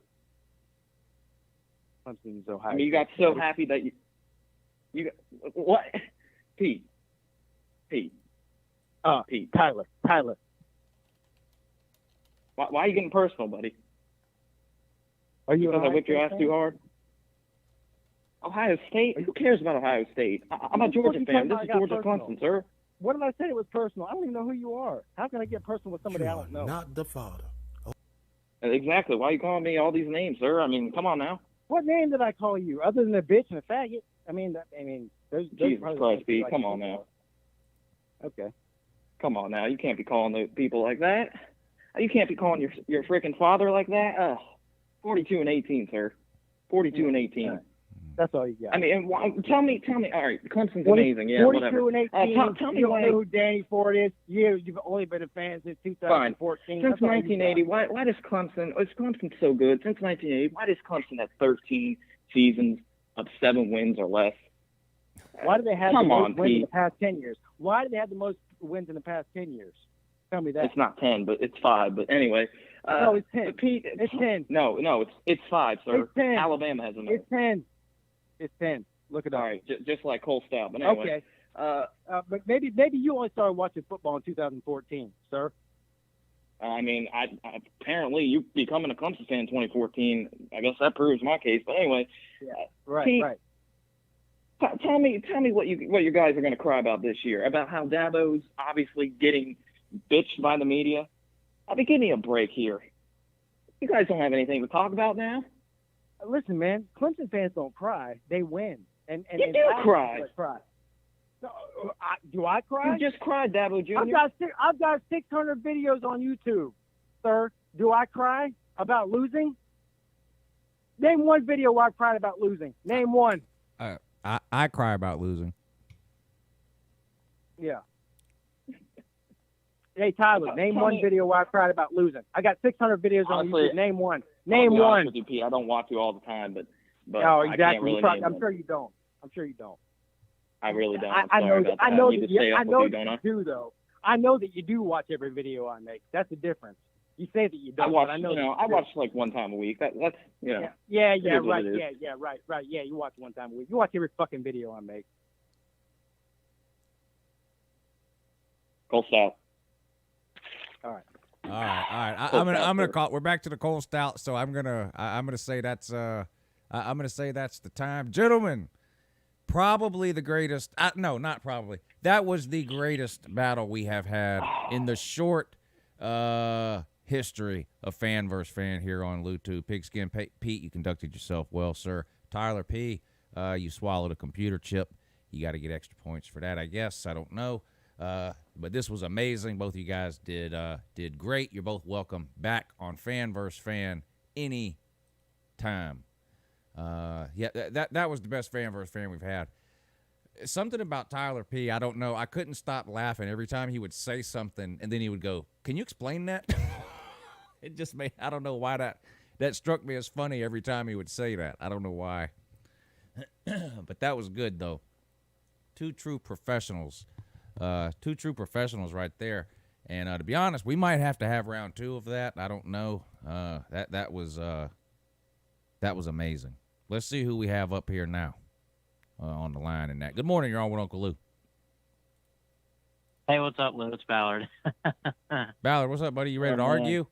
Clemson's Ohio. I mean, you got so happy that you got what? Pete. Pete. Tyler. Why are you getting personal, buddy? Are you because I whipped your ass too hard? Ohio State? Who cares about Ohio State? I'm a Georgia fan. This is Georgia Clemson, sir. What did I say? It was personal. I don't even know who you are. How can I get personal with somebody I don't know? Not the father. Exactly. Why are you calling me all these names, sir? I mean, come on now. What name did I call you other than a bitch and a faggot? I mean, there's Jesus Christ, Pete. Come on now. Okay. Come on now. You can't be calling the people like that. You can't be calling your freaking father like that. 42 and 18, sir. 42 and 18. Right. That's all you got. I mean, and tell me. All right, Clemson's amazing. Yeah, 42 whatever. and 18. Tell me you why. don't know who Danny Ford is. You've only been a fan since 2014. Fine. Since 1980, why does Clemson? Is Clemson so good? Since 1980, why does Clemson have 13 seasons of 7 wins or less? Why do they have Come the most on, wins in Pete. the past 10 years? Why do they have the most wins in the past 10 years? Tell me that. It's not 10, but it's 5. But anyway. No, it's 10. Pete, It's 10. No, it's 5, sir. It's 10. Alabama has another. It's 10. It's 10. Look it up. All right, just like Cole Stout. But anyway. Okay. But maybe you only started watching football in 2014, sir. I mean, I apparently you becoming a Clemson fan in 2014. I guess that proves my case. But anyway. Yeah. Right. Pete, right. Tell me what you guys are going to cry about this year. About how Dabo's obviously getting bitched by the media. I mean, give me a break here. You guys don't have anything to talk about now. Listen, man, Clemson fans don't cry; they win. And You do cry. No, do I cry? You just cried, Dabo Jr. I've got 600 videos on YouTube, sir. Do I cry about losing? Name one video where I cried about losing. Name one. I cry about losing. Yeah. Hey, Tyler, name one video where I cried about losing. I got 600 videos on Honestly, YouTube. Name one. I'll be Name honest one. with you, Pete, I don't watch you all the time, but No, I can't exactly. really name I'm them. sure you don't. I'm sure you don't. I really don't. I I'm sorry about that. I know I need that to stay I up know with you, that don't I? you do, though. I know that you do watch every video I make. That's the difference. You say that you don't. I watch, but I know. I watch like one time a week. That's Yeah, it is what right. it is. Right. Yeah, you watch one time a week. You watch every fucking video I make. Cole Stout. All right. I'm gonna call. We're back to the Cole Stout, so I'm gonna say that's I'm gonna say that's the time, gentlemen. Probably the greatest. No, not probably. That was the greatest battle we have had in the short history of fan versus fan here on LU2. Pigskin Pete, you conducted yourself well, sir. Tyler P., you swallowed a computer chip. You got to get extra points for that, I guess. I don't know. But this was amazing. Both of you guys did great. You're both welcome back on Fan vs. Fan any time. Yeah, that was the best Fan vs. Fan we've had. Something about Tyler P., I don't know. I couldn't stop laughing every time he would say something, and then he would go, "Can you explain that?" It just made, I don't know why that struck me as funny every time he would say that. I don't know why. But that was good, though. Two true professionals right there. And to be honest, we might have to have round 2 of that. I don't know. That was amazing. Let's see who we have up here now on the line and that. Good morning. You're on with Uncle Lou. Hey, what's up, Lou? It's Ballard. Ballard, what's up, buddy? You ready to argue?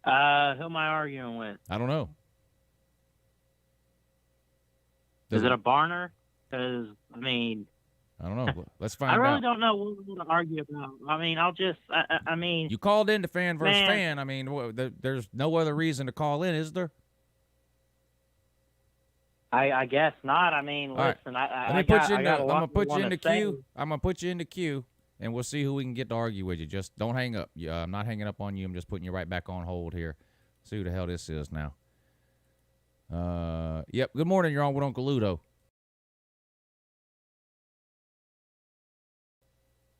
Who am I arguing with? I don't know. Is it a Barner? Because, I mean... I don't know. Let's find out. I really don't know what we're going to argue about. I mean, I mean... You called in to Fan versus Fan. I mean, there's no other reason to call in, is there? I guess not. I mean, listen, I'm going to put you in the queue. I'm going to put you in the queue, and we'll see who we can get to argue with you. Just don't hang up. I'm not hanging up on you. I'm just putting you right back on hold here. See who the hell this is now. Yep. Good morning. You're on with Uncle Ludo.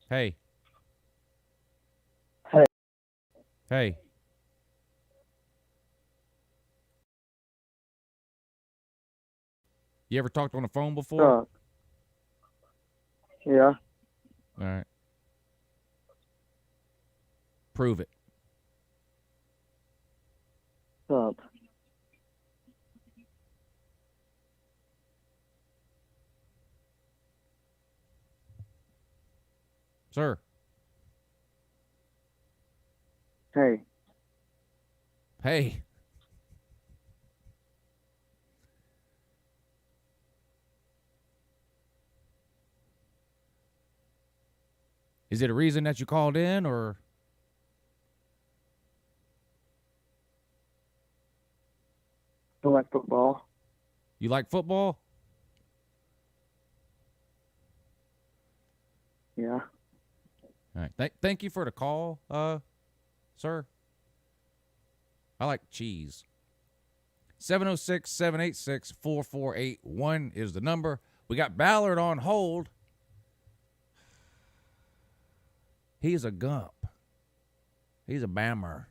Hey. Hey. Hey. You ever talked on the phone before? Yeah. All right. Prove it. What's up? Sir. Hey. Hey. Is it a reason that you called in, or? I like football. You like football? Yeah. All right. Thank you for the call, sir. I like cheese. 706-786-4481 is the number. We got Ballard on hold. He's a gump. He's a bammer.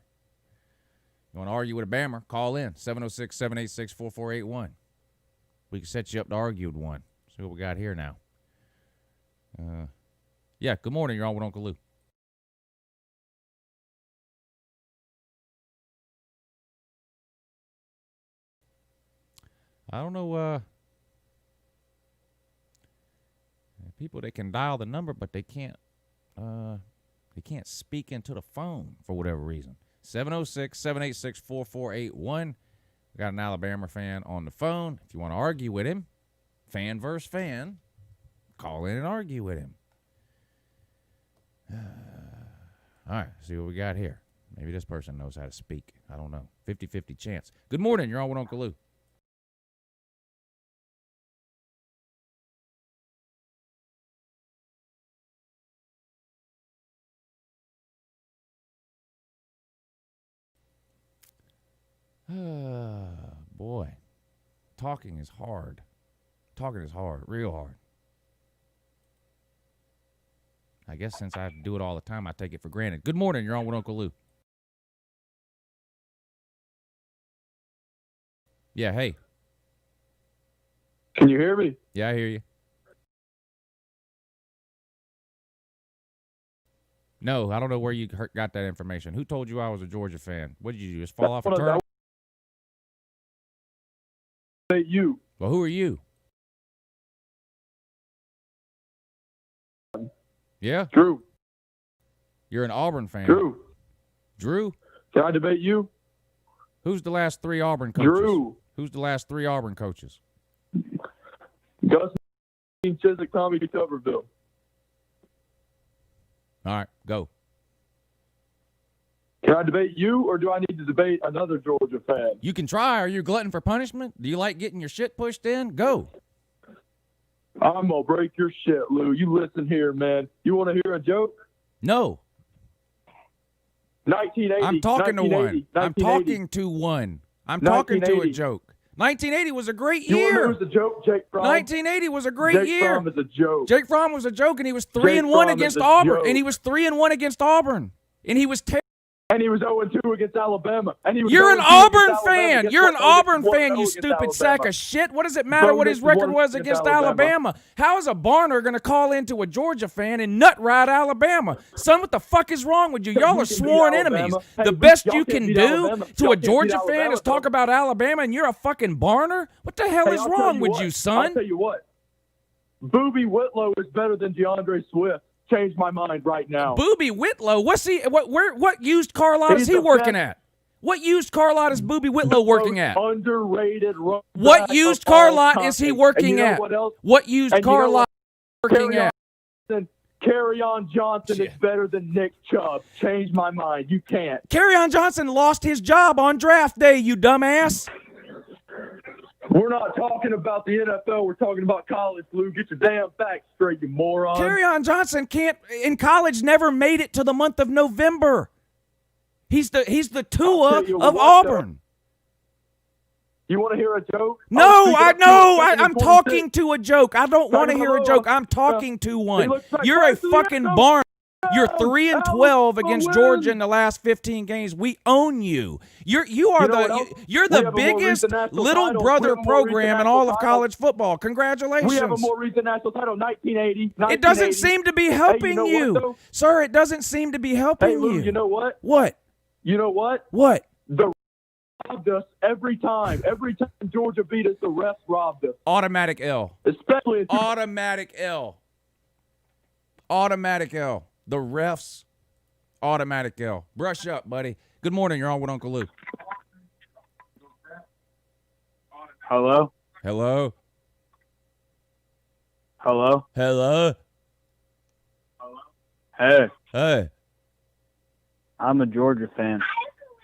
You want to argue with a bammer? Call in. 706-786-4481. We can set you up to argue with one. See what we got here now. Yeah, good morning. You're on with Uncle Lou. I don't know, people, they can dial the number, but they can't speak into the phone for whatever reason. 706-786-4481. We got an Alabama fan on the phone. If you want to argue with him, fan versus fan, call in and argue with him. All right, see what we got here. Maybe this person knows how to speak. I don't know. 50-50 chance. Good morning. You're on with Uncle Lou. Boy, talking is hard. Talking is hard, real hard. I guess since I do it all the time, I take it for granted. Good morning. You're on with Uncle Lou. Yeah, hey. Can you hear me? Yeah, I hear you. No, I don't know where you got that information. Who told you I was a Georgia fan? What did you do, just fall off a turtle? You. Well, who are you? Yeah? Drew. You're an Auburn fan. Drew. Drew? Can I debate you? Who's the last 3 Auburn coaches? Drew. Who's the last 3 Auburn coaches? Gus, Chiswick, Tommy Tuberville. All right, go. Can I debate you, or do I need to debate another Georgia fan? You can try. Are you a glutton for punishment? Do you like getting your shit pushed in? Go. I'm gonna break your shit, Lou. You listen here, man. You want to hear a joke? No. 1980. I'm talking to one. 1980. I'm talking to one. I'm talking to a 1980. joke. 1980 was a great You want to year. know who's a joke, Jake Fromm? 1980 was a great Jake year. Fromm is a joke. Jake Fromm was a joke, and he was 3-1 Jake Fromm against is a Auburn. joke. And he was 3-1 against Auburn. And he was terrible. And he was 0-2 against Alabama. And he was You're an 0-2 Auburn against Alabama. fan. Guess You're an what? Auburn 1-0 fan, you against stupid Alabama. sack of shit. What does it matter what his Bonus record was 1 against Alabama? How is a Barner going to call into a Georgia fan and nut ride Alabama? Son, what the fuck is wrong with you? Y'all are sworn enemies. Hey, The best y'all you can't can beat do Alabama. to Y'all a can't Georgia beat fan Alabama, is talk about Alabama, and you're a fucking Barner? What the hell Hey, is I'll tell wrong with what. you, son? I'll tell you what. Booby Whitlow is better than DeAndre Swift. Change my mind right now. Booby Whitlow? What's he? What used car lot is He's he the working best. at? What used car lot is Booby Whitlow working at? Underrated. What used car lot time. is he And working you know at? What else? What used And you car know lot what? working at? Carryon Johnson is better than Nick Chubb. Change my mind. You can't. Carryon Johnson lost his job on draft day, you dumbass. We're not talking about the NFL. We're talking about college, Lou. Get your damn facts straight, you moron. Carryon Johnson in college never made it to the month of November. He's the Tua tell you of what, Auburn. You want to hear a joke? No, I I'm talking to a joke. I don't want to hear a joke. I'm talking to one. You're a fucking barn. You're 3-12 against Georgia in the last 15 games. We own you. You're the biggest little brother program in all of college football. Congratulations. We have a more recent national title, 1980. It doesn't seem to be helping you, sir. It doesn't seem to be helping Hey, Lou, you. you know what? What? You know what? What? The robbed us every time. Every time Georgia beat us, the refs robbed us. Automatic L. Especially Automatic L. Automatic L. The refs. Automatic L. Brush up, buddy. Good morning. You're on with Uncle Lou. Hello? Hello? Hello? Hello? Hey, Hey. I'm a Georgia fan.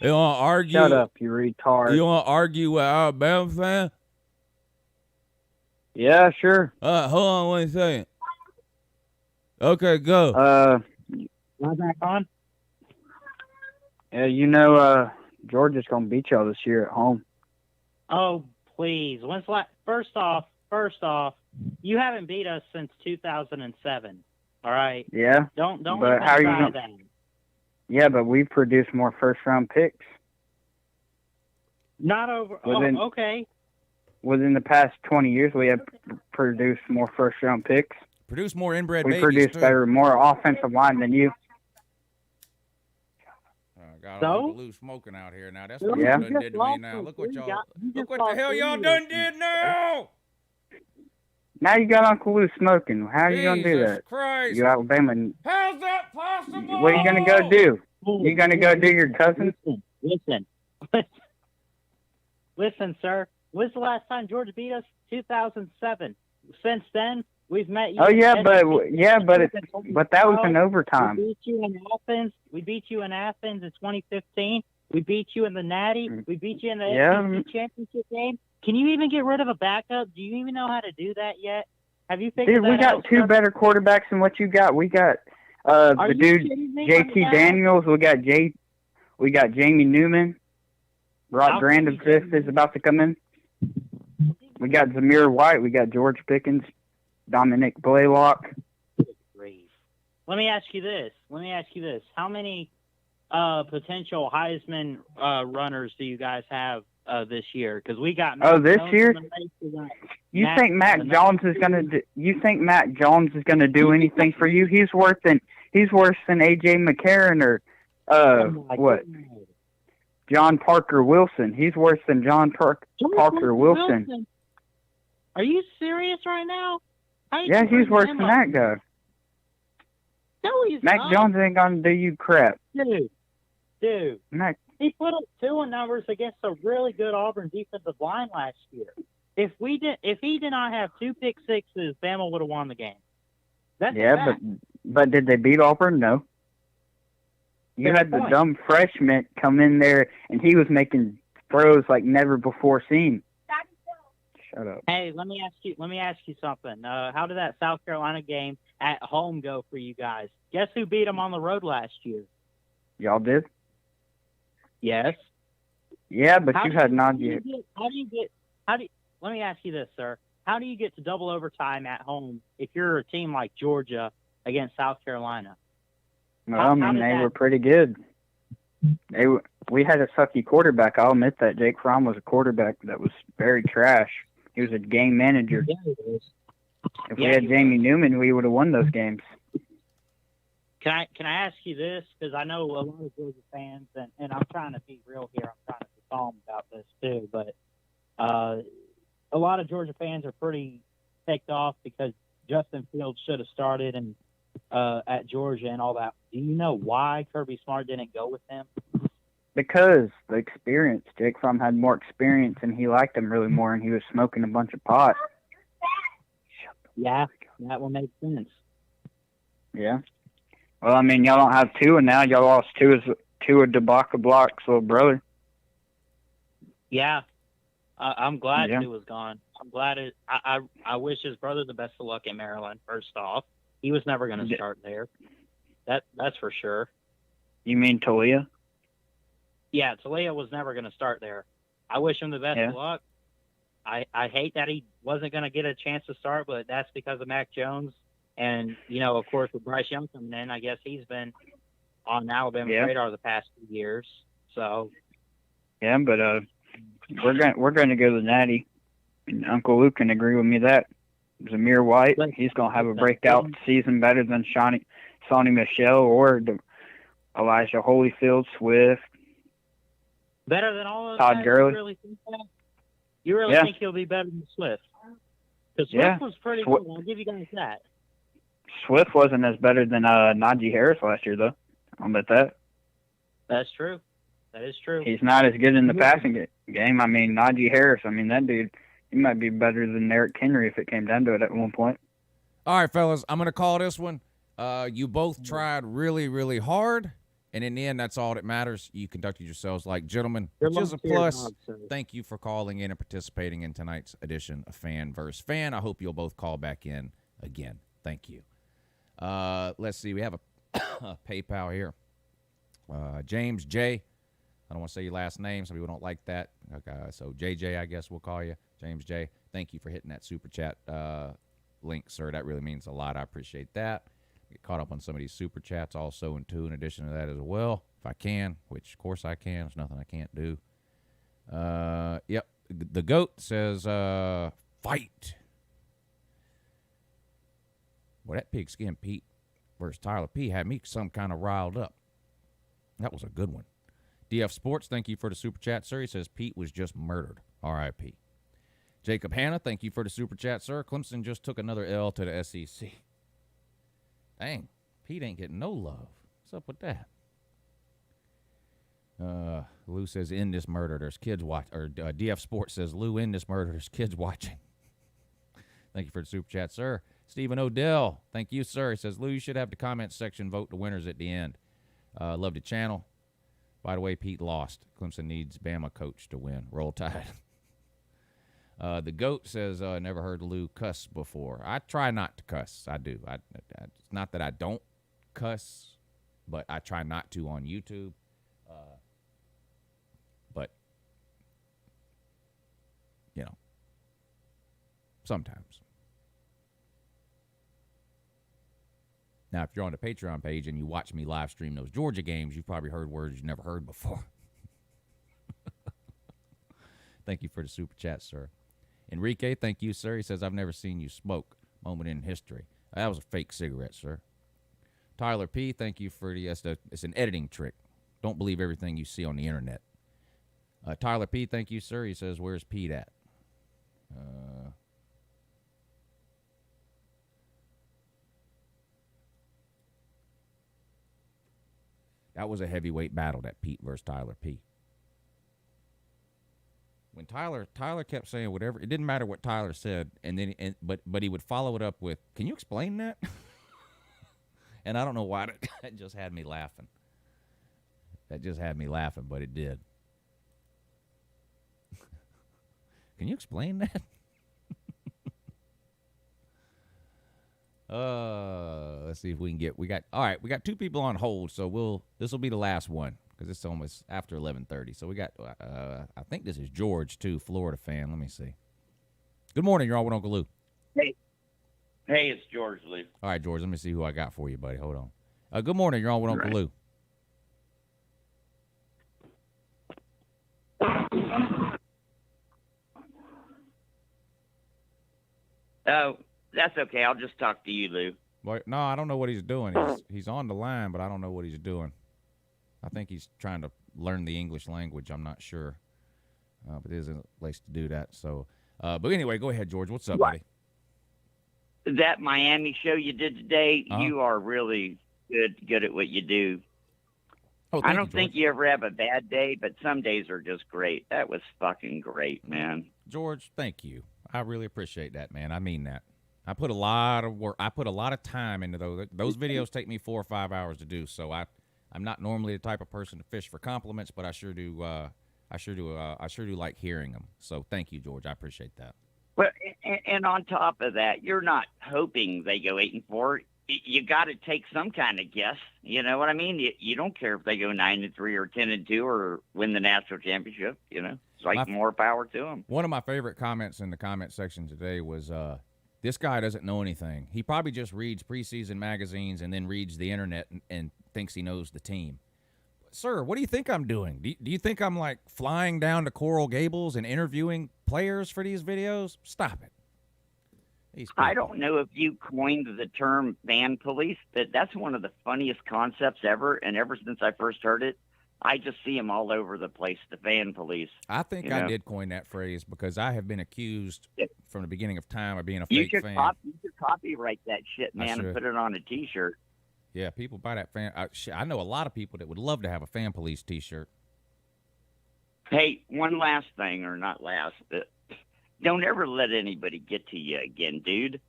You want to argue? Shut up, you retard. You want to argue with Alabama fan? Yeah, sure. Hold on 1 second. Okay, go. Am I back on? Yeah, you know, Georgia's gonna beat y'all this year at home. Oh, please. First off, you haven't beat us since 2007. All right. Yeah. Don't But even how are you try gonna- that. Yeah, but we've produced more first-round picks Not over. Within- Okay. within the past 20 years. We have produced more first-round picks. Produce more inbred We babies, produced too. better, more offensive line than you. God, So? Uncle Lou smoking out here now. That's what Yeah. y'all done did to me now. Look what the hell y'all done did now. Now you got Uncle Lou smoking. How are you gonna do Jesus that? Christ. You Alabama. How's that possible? What are you gonna go do? You gonna go do your cousin? Listen, sir. When's the last time Georgia beat us? 2007. Since then, we've met you. Oh in yeah, SEC. but that was in overtime. We beat you in Athens. We beat you in Athens in 2015. We beat you in the Natty. We beat you in the Yeah. SEC championship game. Can you even get rid of a backup? Do you even know how to do that yet? Have you figured Dude, we that got out? two sir? better quarterbacks than what you got. We got Are the you dude kidding me JT right now? Daniels. We got Jamie Newman. Brock How Grand can you Fifth is about to come in. We got Zamir White. We got George Pickens, Dominic Blaylock. Let me ask you this. How many potential Heisman runners do you guys have this year? Because we got This year? You Matt think Matt Jones is gonna? You think Matt Jones is gonna do anything for you? He's worse than AJ McCarron or what? John Parker Wilson. He's worse than John Parker Wilson. Are you serious right now? How you Yeah, bring he's worse him than up? that guy. No, he's Mac not. Jones ain't gonna do you crap. Dude. Mac. He put up 2 in numbers against a really good Auburn defensive line last year. If he did not have 2 pick sixes, Bama would have won the game. That's a Yeah, fact. but did they beat Auburn? No. You had the dumb freshman come in there, and he was making throws like never before seen. Shut up. Hey, let me ask you something. How did that South Carolina game at home go for you guys? Guess who beat them on the road last year? Y'all did? Yes. Yeah, but you had Najee. Let me ask you this, sir. How do you get to double overtime at home if you're a team like Georgia against South Carolina? Well, they were pretty good. We had a sucky quarterback. I'll admit that. Jake Fromm was a quarterback that was very trash. He was a game manager. If we had Jamie Newman, we would have won those games. Can I ask you this? Because I know a lot of Georgia fans, and I'm trying to be real here. I'm trying to be calm about this too. But a lot of Georgia fans are pretty ticked off because Justin Fields should have started and at Georgia and all that. Do you know why Kirby Smart didn't go with him? Because the experience. Jake Fromm had more experience, and he liked him really more, and he was smoking a bunch of pot. Yeah, that will make sense. Yeah. Well, I mean, y'all don't have Tua now. Y'all lost Tua DeBaca Block's little brother. Yeah. I'm glad Yeah. he was gone. I'm glad it. I wish his brother the best of luck in Maryland. First off, he was never going to start there. That's for sure. You mean Talia? Yeah, Talia was never going to start there. I wish him the best of luck. I hate that he wasn't going to get a chance to start, but that's because of Mac Jones. And, of course, with Bryce Young coming in, I guess he's been on Alabama's radar the past 2 years. So. Yeah, but we're going to go to the Natty. And Uncle Luke can agree with me that Zamir White, he's going to have a breakout season better than Sonny Michel or Elijah Holyfield, Swift. Better than all of Todd that? Gurley. You really think that? You really think he'll be better than Swift? Because Swift was pretty good. I'll give you guys that. Swift wasn't as better than Najee Harris last year, though. I'll bet that. That's true. That is true. He's not as good in the passing game. I mean, Najee Harris, that dude, he might be better than Eric Henry if it came down to it at one point. All right, fellas, I'm going to call this one. You both tried really, really hard, and in the end, that's all that matters. You conducted yourselves like gentlemen, which is a plus. Thank you for calling in and participating in tonight's edition of Fan vs. Fan. I hope you'll both call back in again. Thank you. Let's see. We have a PayPal here. James J. I don't want to say your last name. Some people don't like that. Okay, so JJ, I guess we'll call you. James J. Thank you for hitting that super chat link, sir. That really means a lot. I appreciate that. Get caught up on some of these super chats also, and in addition to that as well, if I can, which of course I can. There's nothing I can't do. Yep. The GOAT says, fight. Well, that pigskin Pete versus Tyler P had me some kind of riled up. That was a good one. DF Sports, thank you for the super chat, sir. He says Pete was just murdered. R.I.P. Jacob Hanna, thank you for the super chat, sir. Clemson just took another L to the SEC. Dang, Pete ain't getting no love. What's up with that? Lou says, "In this murder, there's kids watch." Or DF Sports says, "Lou, in this murder, there's kids watching." Thank you for the super chat, sir. Stephen Odell, thank you, sir. He says, "Lou, you should have the comment section vote the winners at the end. Love the channel. By the way, Pete lost. Clemson needs Bama coach to win. Roll Tide." The GOAT says, "Never heard Lou cuss before." I try not to cuss. I do. It's not that I don't cuss, but I try not to on YouTube. But, sometimes. Now, if you're on the Patreon page and you watch me live stream those Georgia games, you've probably heard words you've never heard before. Thank you for the super chat, sir. Enrique, thank you, sir. He says, "I've never seen you smoke. Moment in history." That was a fake cigarette, sir. Tyler P, thank you for the, it's an editing trick. Don't believe everything you see on the internet. Tyler P, thank you, sir. He says, "Where's Pete at?" That was a heavyweight battle, that Pete versus Tyler P. When Tyler kept saying whatever, it didn't matter what Tyler said, but he would follow it up with, "Can you explain that?" And I don't know why that just had me laughing. That just had me laughing, but it did. Can you explain that? Let's see if we can get. We got 2 people on hold, so this will be the last one because it's almost after 11:30. So we got. I think this is George too, Florida fan. Let me see. Good morning, you're on with Uncle Lou. Hey, it's George Lou. All right, George. Let me see who I got for you, buddy. Hold on. Good morning, you're on with Uncle Lou. Oh, that's okay. I'll just talk to you, Lou. Boy, no, I don't know what he's doing. He's on the line, but I don't know what he's doing. I think he's trying to learn the English language. I'm not sure. But there's a place to do that. So, but anyway, go ahead, George. What's up, buddy? That Miami show you did today, you are really good at what you do. Oh, I don't think you ever have a bad day, but some days are just great. That was fucking great, man. George, thank you. I really appreciate that, man. I mean that. I put a lot of work. I put a lot of time into those. Those videos take me 4 or 5 hours to do. So I'm not normally the type of person to fish for compliments, but I sure do. I sure do like hearing them. So thank you, George. I appreciate that. Well, and on top of that, you're not hoping they go 8-4. You got to take some kind of guess. You know what I mean? You don't care if they go 9-3 or 10-2 or win the national championship. You know, it's like more power to them. One of my favorite comments in the comment section today was, "This guy doesn't know anything. He probably just reads preseason magazines and then reads the internet and thinks he knows the team." Sir, what do you think I'm doing? Do you think I'm like flying down to Coral Gables and interviewing players for these videos? Stop it. I don't know if you coined the term fan police, but that's one of the funniest concepts ever. And ever since I first heard it, I just see them all over the place, the fan police. I think I did coin that phrase because I have been accused from the beginning of time of being a fake fan. You should copyright that shit, man, and put it on a T-shirt. Yeah, people buy that fan. I know a lot of people that would love to have a fan police T-shirt. Hey, one last thing, or not last, but don't ever let anybody get to you again, dude.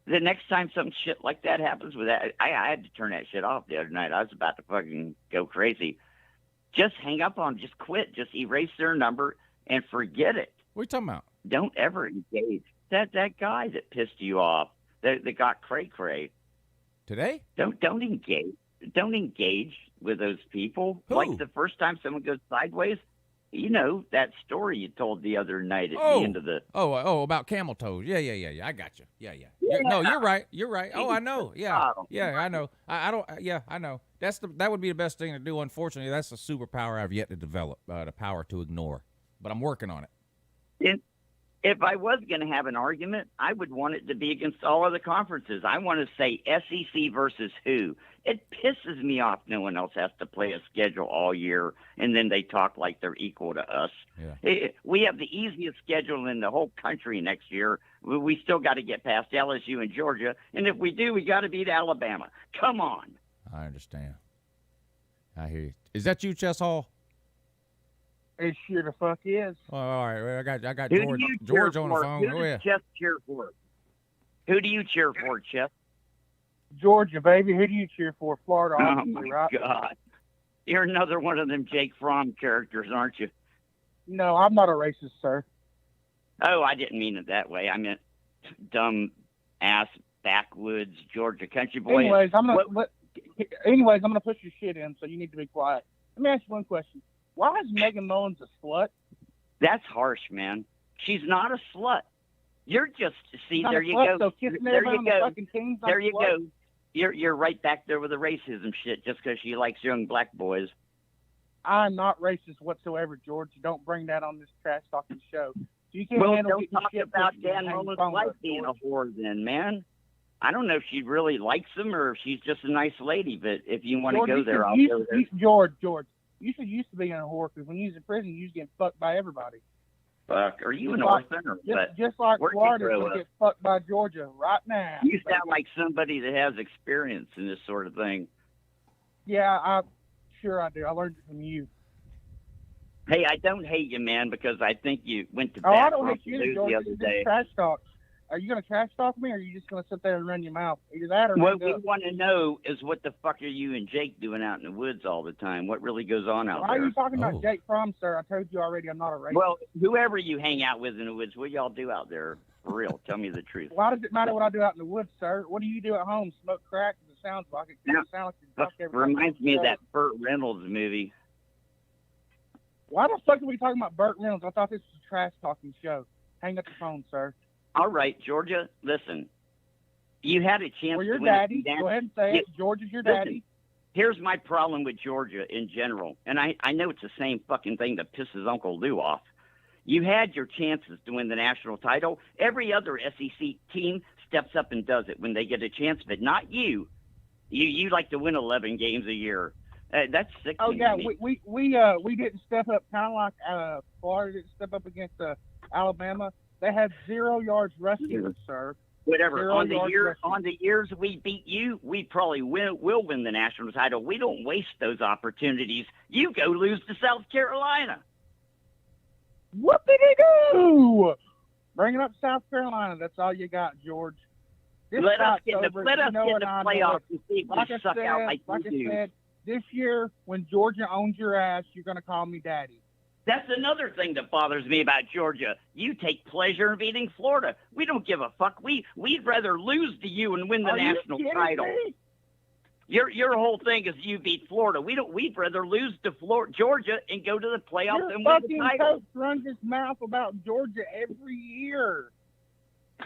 The next time some shit like that happens with that, I had to turn that shit off the other night. I was about to fucking go crazy. Just hang up on them. Just quit. Just erase their number and forget it. What are you talking about? Don't ever engage. That guy that pissed you off, that got cray-cray. Today? Don't engage. Don't engage with those people. Who? Like the first time someone goes sideways, you know, that story you told the other night at the end of the... Oh, about camel toes. Yeah. I got you. Yeah. No, you're right. Oh, I know. Yeah, I know. I don't... Yeah, I know. That would be the best thing to do. Unfortunately, that's a superpower I've yet to develop, the power to ignore. But I'm working on it. If I was going to have an argument, I would want it to be against all other conferences. I want to say SEC versus who. It pisses me off no one else has to play a schedule all year, and then they talk like they're equal to us. Yeah. We have the easiest schedule in the whole country next year. We still got to get past LSU and Georgia, and if we do, we got to beat Alabama. Come on. I understand. I hear you. Is that you, Chess Hall? It sure the fuck is. Oh, all right, well, I got Who George on the phone. Who does Chess cheer for? Who do you cheer for, Chess? Georgia, baby. Who do you cheer for? Florida, Oh, obviously, my right? God. You're another one of them Jake Fromm characters, aren't you? No, I'm not a racist, sir. Oh, I didn't mean it that way. I meant dumb ass backwoods Georgia country boy. Anyways, I'm gonna put your shit in, so you need to be quiet. Let me ask you one question. Why is Megan Mullins a slut? That's harsh, man. She's not a slut. You're just Not there a you slut, go. so kissing There everybody you on the go. fucking team's not There a you slut? go. You're right back there with the racism shit just because she likes young black boys. I'm not racist whatsoever, George. Don't bring that on this trash talking show. You can't Well, handle don't getting talk shit about pushed Dan and hang Mullen's phone wife up, being a George. whore then, man. I don't know if she really likes him or if she's just a nice lady, but if you want to George, go you there, I'll should- go you- there. George, you should used to be in a whore because when you was in prison, you was getting fucked by everybody. Fuck, are you an Just like- orphan or Just, what? just like Where'd you Florida's grow going up? to get fucked by Georgia right now. You sound like somebody that has experience in this sort of thing. Yeah, sure I do. I learned it from you. Hey, I don't hate you, man, because I think you went to Oh, I bat don't for hate you, Purdue George. the This other is day. trash talk. Are you gonna trash talk me, or are you just gonna sit there and run your mouth? Either that or What hang we up. want to know is what the fuck are you and Jake doing out in the woods all the time? What really goes on out Why there? are you talking about Jake Fromm, sir? I told you already. I'm not a racist. Well, whoever you hang out with in the woods, what y'all do out there? For real, tell me the truth. Why does it matter what I do out in the woods, sir? What do you do at home? Smoke crack? It sounds like it. Now, It sounds like you're drunk every time. Reminds me of that Burt Reynolds movie. Why the fuck are we talking about Burt Reynolds? I thought this was a trash talking show. Hang up the phone, sir. All right, Georgia, listen. You had a chance Well, your to win daddy. a Go ahead and say it. Georgia's your daddy. Listen, here's my problem with Georgia in general, and I know it's the same fucking thing that pisses Uncle Lou off. You had your chances to win the national title. Every other SEC team steps up and does it when they get a chance, but not you. You like to win 11 games a year. That's sick. Oh to yeah, me. we didn't step up, kind of like Florida didn't step up against Alabama. They had 0 yards rushing, sir. Whatever. 0 On the yards rushing. years we beat you, we probably will win the national title. We don't waste those opportunities. You go lose to South Carolina. Whoopity-doo! Bringing up South Carolina. That's all you got, George. This Let us shot's get in over. the You know it, I know playoffs it. and see if we Like I suck said, out like I you do. said, this year when Georgia owns your ass, you're going to call me daddy. That's another thing that bothers me about Georgia. You take pleasure in beating Florida. We don't give a fuck. We'd rather lose to you and win the Are you national kidding title. me? Your whole thing is you beat Florida. We'd rather lose to Georgia and go to the playoffs Your and win the fucking title. coach runs his mouth about Georgia every year.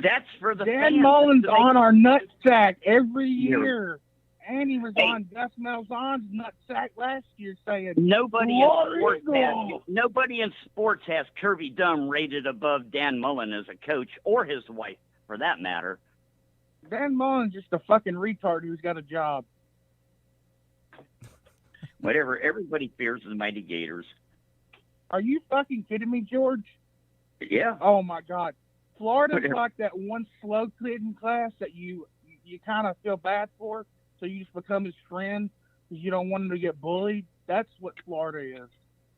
That's for the Dan fans. Mullen's That's the- on our nutsack every Yeah. year. And he was on Gus Malzahn's nutsack last year saying, Nobody "War in sports Eagle." has Kirby Dunn rated above Dan Mullen as a coach, or his wife, for that matter. Dan Mullen's just a fucking retard who's got a job. Whatever. Everybody fears the mighty Gators. Are you fucking kidding me, George? Yeah. Oh my God. Florida's Whatever. like that one slow kid in class that you kind of feel bad for, so you just become his friend because you don't want him to get bullied. That's what Florida is.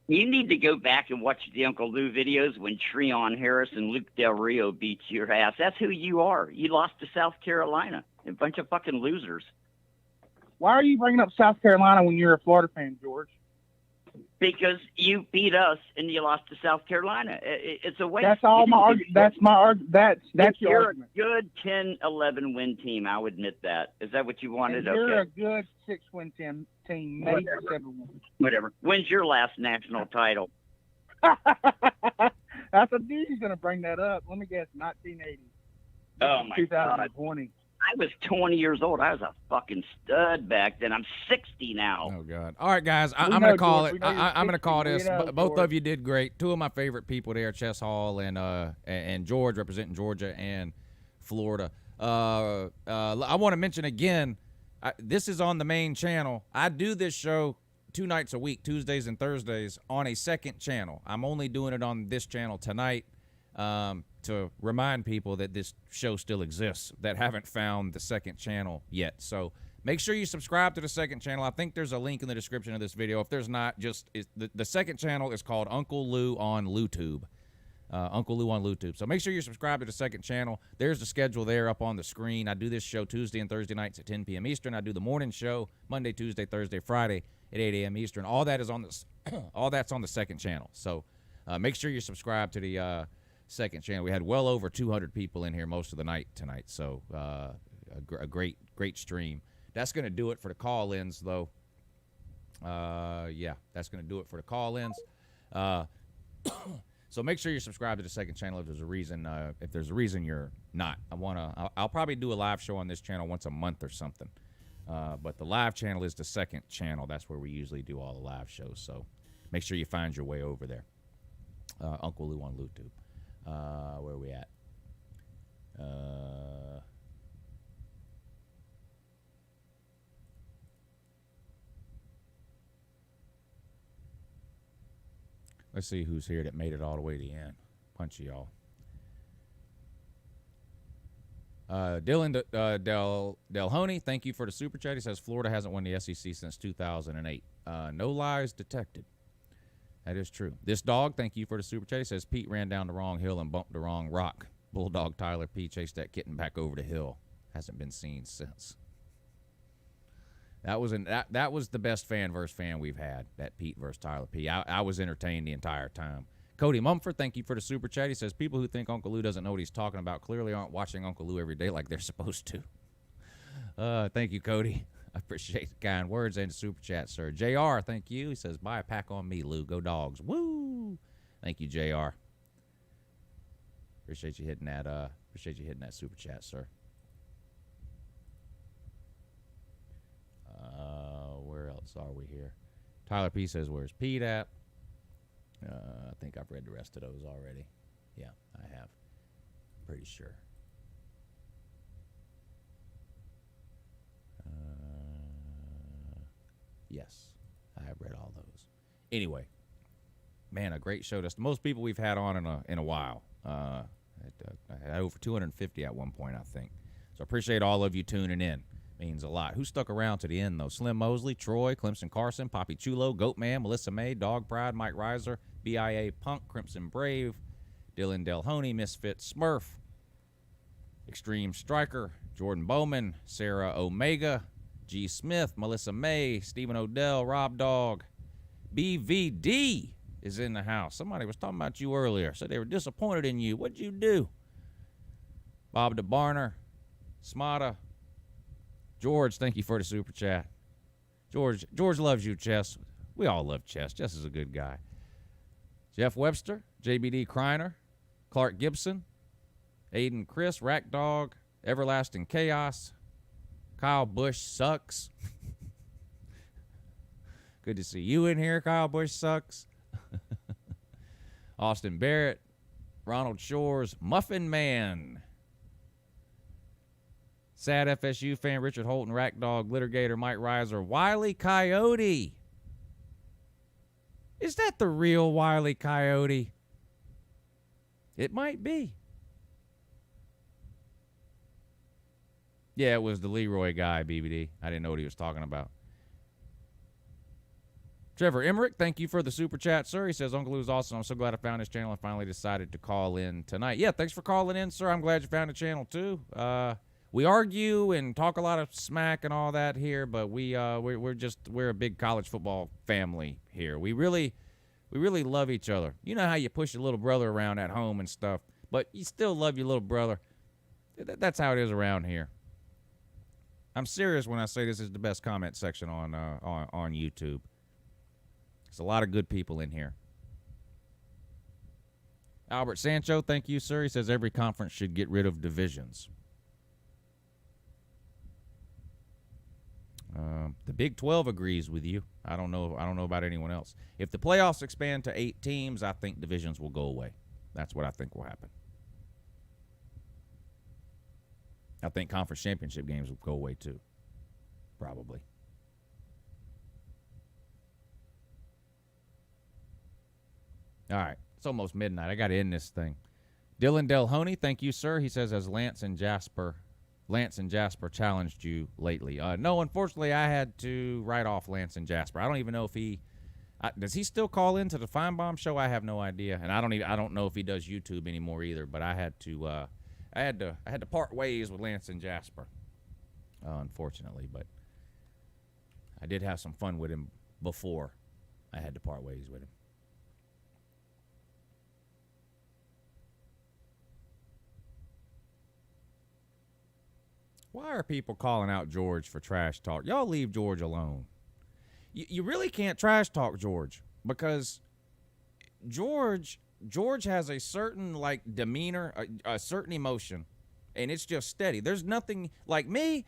You need to go back and watch the Uncle Lou videos when Treon Harris and Luke Del Rio beat your ass. That's who you are. You lost to South Carolina. A bunch of fucking losers. Why are you bringing up South Carolina when you're a Florida fan, George? Because you beat us and you lost to South Carolina. It's a waste. That's all my argument. That's my argument. That's your You're argument. a good 10-11 win team. I'll admit that. Is that what you wanted? And you're Okay. a good 6-win team, maybe Whatever. 7-win. Whatever. When's your last national title? I thought he's going to bring that up. Let me guess, 1980. Oh, my God. 2020. I was 20 years old. I was a fucking stud back then. I'm 60 now. Oh God! All right, guys, I'm We going to know, call George. it. We know you're I'm going to 60. call We this. know, Both George. of you did great. Two of my favorite people there, Chess Hall and George, representing Georgia and Florida. I want to mention again, this is on the main channel. I do this show 2 nights a week, Tuesdays and Thursdays, on a second channel. I'm only doing it on this channel tonight. To remind people that this show still exists that haven't found the second channel yet. So make sure you subscribe to the second channel. I think there's a link in the description of this video. If there's not, the second channel is called Uncle Lou on LouTube. Uncle Lou on LouTube. So make sure you subscribe to the second channel. There's the schedule there up on the screen. I do this show Tuesday and Thursday nights at 10 p.m. Eastern. I do the morning show Monday, Tuesday, Thursday, Friday at 8 a.m. Eastern. All that is on the all that's on the second channel. So make sure you subscribe to the second channel. We had well over 200 people in here most of the night tonight, so a great stream. That's going to do it for the call-ins, though. Yeah, that's going to do it for the call-ins. So make sure you subscribe to the second channel if there's a reason. If there's a reason you're not, I'll probably do a live show on this channel once a month or something. But the live channel is the second channel. That's where we usually do all the live shows. So make sure you find your way over there. Uncle Lou on LouTube. Where are we at? Let's see who's here that made it all the way to the end. Punch y'all. Dylan Delhoney, thank you for the super chat. He says Florida hasn't won the SEC since 2008. No lies detected. That is true. This dog, thank you for the super chat. He says Pete ran down the wrong hill and bumped the wrong rock. Bulldog Tyler P. chased that kitten back over the hill. Hasn't been seen since. That was the best fan versus fan we've had, that Pete versus Tyler P. I was entertained the entire time. Cody Mumford, thank you for the super chat. He says, people who think Uncle Lou doesn't know what he's talking about clearly aren't watching Uncle Lou every day like they're supposed to. Thank you, Cody. I appreciate the kind words and the super chat, sir. JR, thank you. He says, buy a pack on me, Lou. Go Dogs. Woo! Thank you, JR. Appreciate you hitting that super chat, sir. Where else are we here? Tyler P says, where's Pete at? I think I've read the rest of those already. Yeah, I have. Pretty sure. Yes, I have read all those. Anyway, man, a great show. That's the most people we've had on in a while. I had over 250 at one point, I think. So I appreciate all of you tuning in. Means a lot. Who stuck around to the end, though? Slim Mosley, Troy, Clemson Carson, Poppy Chulo, Goatman, Melissa May, Dog Pride, Mike Reiser, BIA Punk, Crimson Brave, Dylan Delhoney, Misfit Smurf, Extreme Striker, Jordan Bowman, Sarah Omega, G. Smith, Melissa May, Stephen Odell, Rob Dog, BVD is in the house. Somebody was talking about you earlier. Said they were disappointed in you. What'd you do? Bob DeBarner, Smata, George, thank you for the super chat. George loves you, Chess. We all love Chess. Chess is a good guy. Jeff Webster, JBD Kreiner, Clark Gibson, Aiden Chris, Rack Dog, Everlasting Chaos, Kyle Bush sucks. Good to see you in here, Kyle Bush sucks. Austin Barrett, Ronald Shores, Muffin Man, Sad FSU fan, Richard Holton, Rack Dog, Glittergator, Mike Reiser, Wiley Coyote. Is that the real Wiley Coyote? It might be. Yeah, it was the Leroy guy, BBD. I didn't know what he was talking about. Trevor Emmerich, thank you for the super chat, sir. He says, Uncle Lou's awesome. I'm so glad I found this channel and finally decided to call in tonight. Yeah, thanks for calling in, sir. I'm glad you found the channel, too. We argue and talk a lot of smack and all that here, but we're a big college football family here. We really love each other. You know how you push your little brother around at home and stuff, but you still love your little brother. That's how it is around here. I'm serious when I say this is the best comment section on YouTube. There's a lot of good people in here. Albert Sancho, thank you, sir. He says every conference should get rid of divisions. The Big 12 agrees with you. I don't know about anyone else. If the playoffs expand to 8 teams, I think divisions will go away. That's what I think will happen. I think conference championship games will go away too. Probably. All right. It's almost midnight. I got to end this thing. Dylan Delhoney, thank you, sir. He says, has Lance and Jasper challenged you lately? No, unfortunately, I had to write off Lance and Jasper. I don't even know if he does he still call into the Feinbaum show. I have no idea, and I don't know if he does YouTube anymore either. But I had to part ways with Lance and Jasper, unfortunately. But I did have some fun with him before I had to part ways with him. Why are people calling out George for trash talk? Y'all leave George alone. You really can't trash talk George because George has a certain like demeanor, a certain emotion, and it's just steady. There's nothing like me.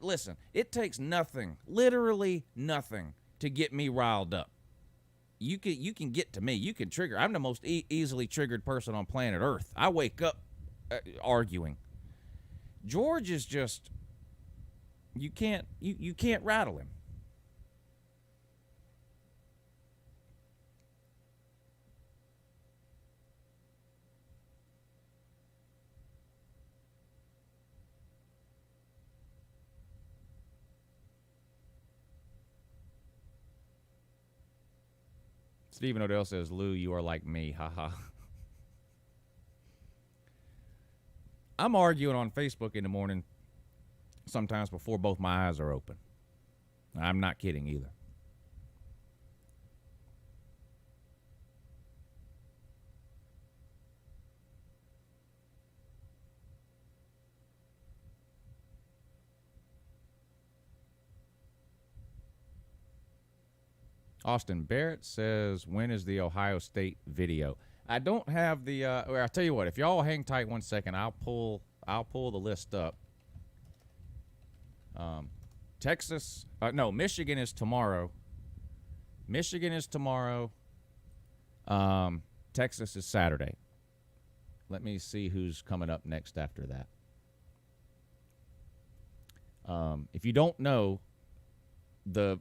Listen, it takes nothing, literally nothing, to get me riled up. You can get to me. You can trigger. I'm the most easily triggered person on planet Earth. I wake up arguing. George is just you can't rattle him. Stephen Odell says, Lou, you are like me. Ha ha. I'm arguing on Facebook in the morning sometimes before both my eyes are open. I'm not kidding either. Austin Barrett says, when is the Ohio State video? I don't have the I'll tell you what, if y'all hang tight 1 second, I'll pull the list up. Texas, no, Michigan is tomorrow. Michigan is tomorrow. Texas is Saturday. Let me see who's coming up next after that. If you don't know, the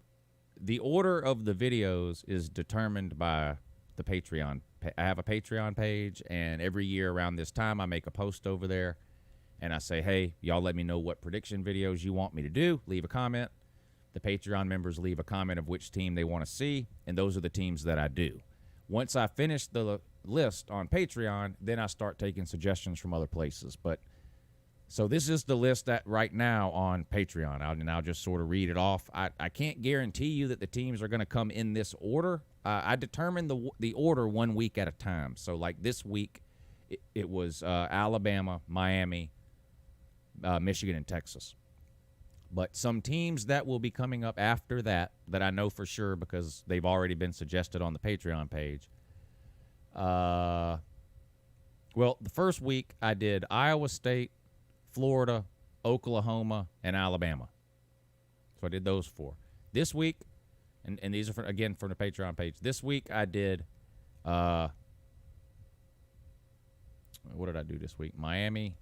order of the videos is determined by the Patreon. I have a Patreon page, and every year around this time, I make a post over there, and I say, hey, y'all let me know what prediction videos you want me to do. Leave a comment. The Patreon members leave a comment of which team they want to see, and those are the teams that I do. Once I finish the list on Patreon, then I start taking suggestions from other places. So this is the list that right now on Patreon. I'll just sort of read it off. I can't guarantee you that the teams are going to come in this order. I determine the order 1 week at a time. So like this week, it was Alabama, Miami, Michigan, and Texas. But some teams that will be coming up after that I know for sure because they've already been suggested on the Patreon page. Well, the first week I did Iowa State, Florida, Oklahoma, and Alabama. So I did those 4. This week, and these are, again, from the Patreon page. This week I did, what did I do this week? Miami,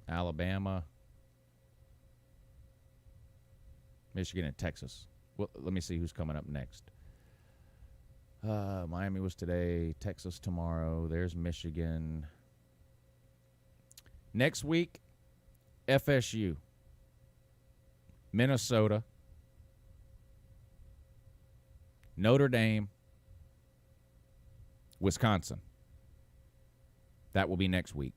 Alabama, Michigan, and Texas. Well, let me see who's coming up next. Miami was today, Texas tomorrow. There's Michigan. Next week, FSU, Minnesota, Notre Dame, Wisconsin. That will be next week.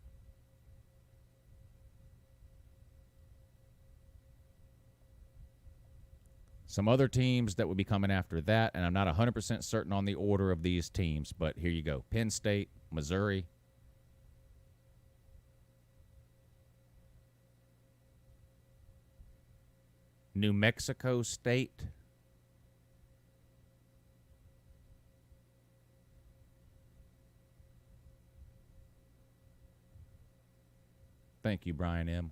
Some other teams that will be coming after that, and I'm not 100% certain on the order of these teams, but here you go. Penn State, Missouri, New Mexico State, thank you, Brian M.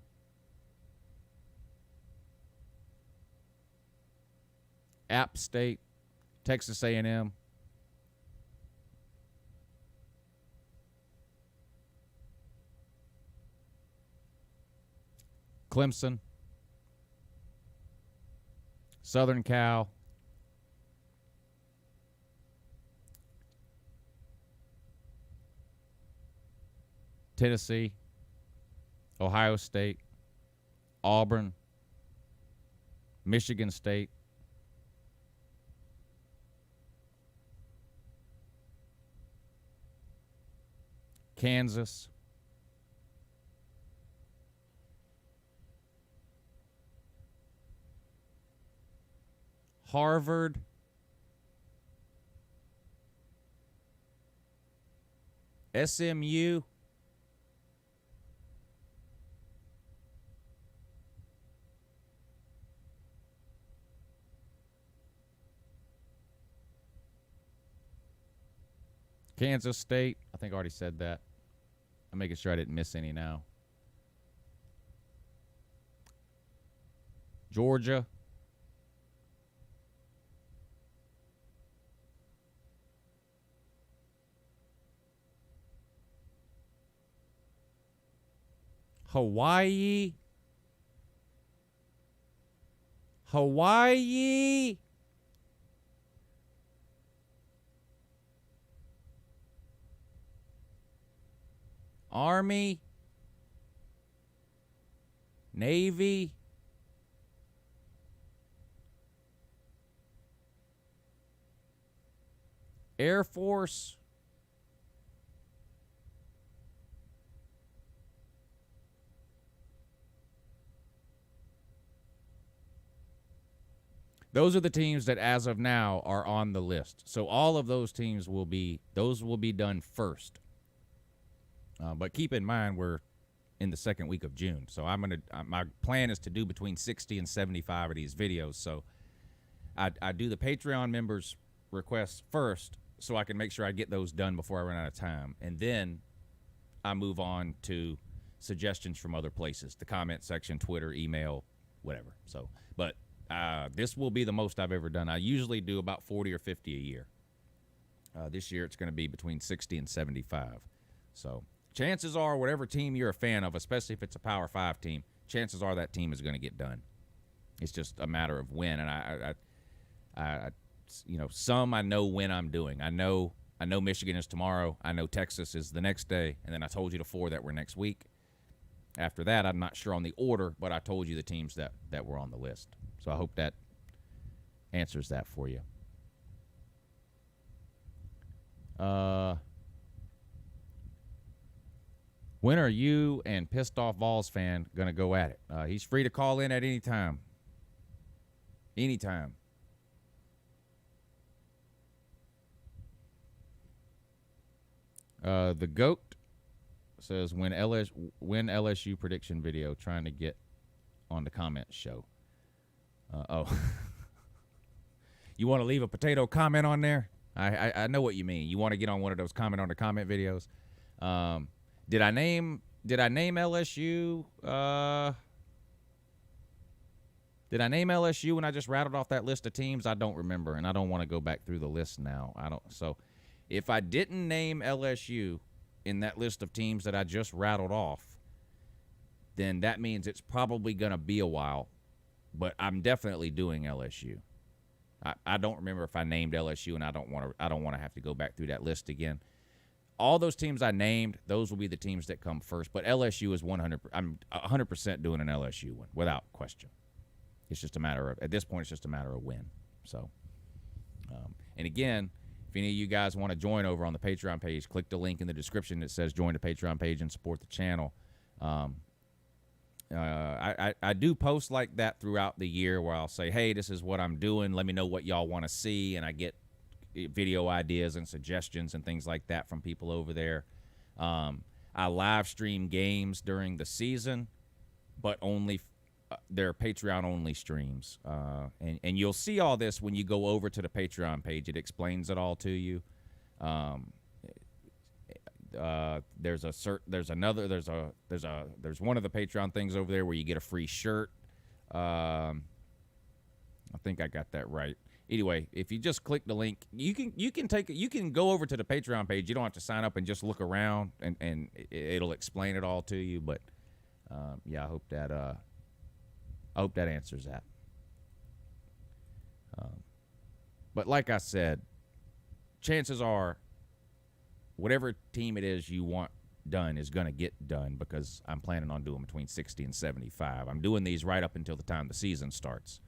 App State, Texas A&M, Clemson, Southern Cal, Tennessee, Ohio State, Auburn, Michigan State, Kansas, Harvard, SMU, Kansas State. I think I already said that. I'm making sure I didn't miss any now. Georgia, Hawaii, Army, Navy, Air Force, those are the teams that as of now are on the list. So all of those teams will be done first. But keep in mind we're in the second week of June. So my plan is to do between 60 and 75 of these videos. So I do the Patreon members requests first so I can make sure I get those done before I run out of time. And then I move on to suggestions from other places, the comment section, Twitter, email, whatever. So, but this will be the most I've ever done. I usually do about 40 or 50 a year. This year it's going to be between 60 and 75. So chances are whatever team you're a fan of, especially if it's a Power 5 team, chances are that team is going to get done. It's just a matter of when. And I some I know when I'm doing. I know Michigan is tomorrow. I know Texas is the next day. And then I told you the 4 that were next week. After that, I'm not sure on the order, but I told you the teams that were on the list. So I hope that answers that for you. When are you and Pissed Off Vols fan going to go at it? He's free to call in at any time. Anytime. The GOAT says when LSU prediction video, trying to get on the comments show. You want to leave a potato comment on there? I know what you mean. You want to get on one of those comment on the comment videos. Did I name LSU? Did I name LSU when I just rattled off that list of teams? I don't remember, and I don't want to go back through the list now. So if I didn't name LSU in that list of teams that I just rattled off, then that means it's probably going to be a while. But I'm definitely doing LSU. I don't remember if I named LSU, and I don't want to have to go back through that list again. All those teams I named, those will be the teams that come first. But LSU is 100. I'm 100% doing an LSU one without question. It's just a matter of, at this point, it's just a matter of when. So, and again, if any of you guys want to join over on the Patreon page, click the link in the description that says join the Patreon page and support the channel. I do posts like that throughout the year where I'll say, hey, this is what I'm doing. Let me know what y'all want to see. And I get video ideas and suggestions and things like that from people over there. I live stream games during the season, but only they're Patreon-only streams. And you'll see all this when you go over to the Patreon page. It explains it all to you. There's one of the Patreon things over there where you get a free shirt. I think I got that right. Anyway, if you just click the link, you can go over to the Patreon page. You don't have to sign up and just look around, and it'll explain it all to you. But yeah, I hope that answers that. But like I said, chances are whatever team it is you want done is going to get done, because I'm planning on doing between 60 and 75. I'm doing these right up until the time the season starts.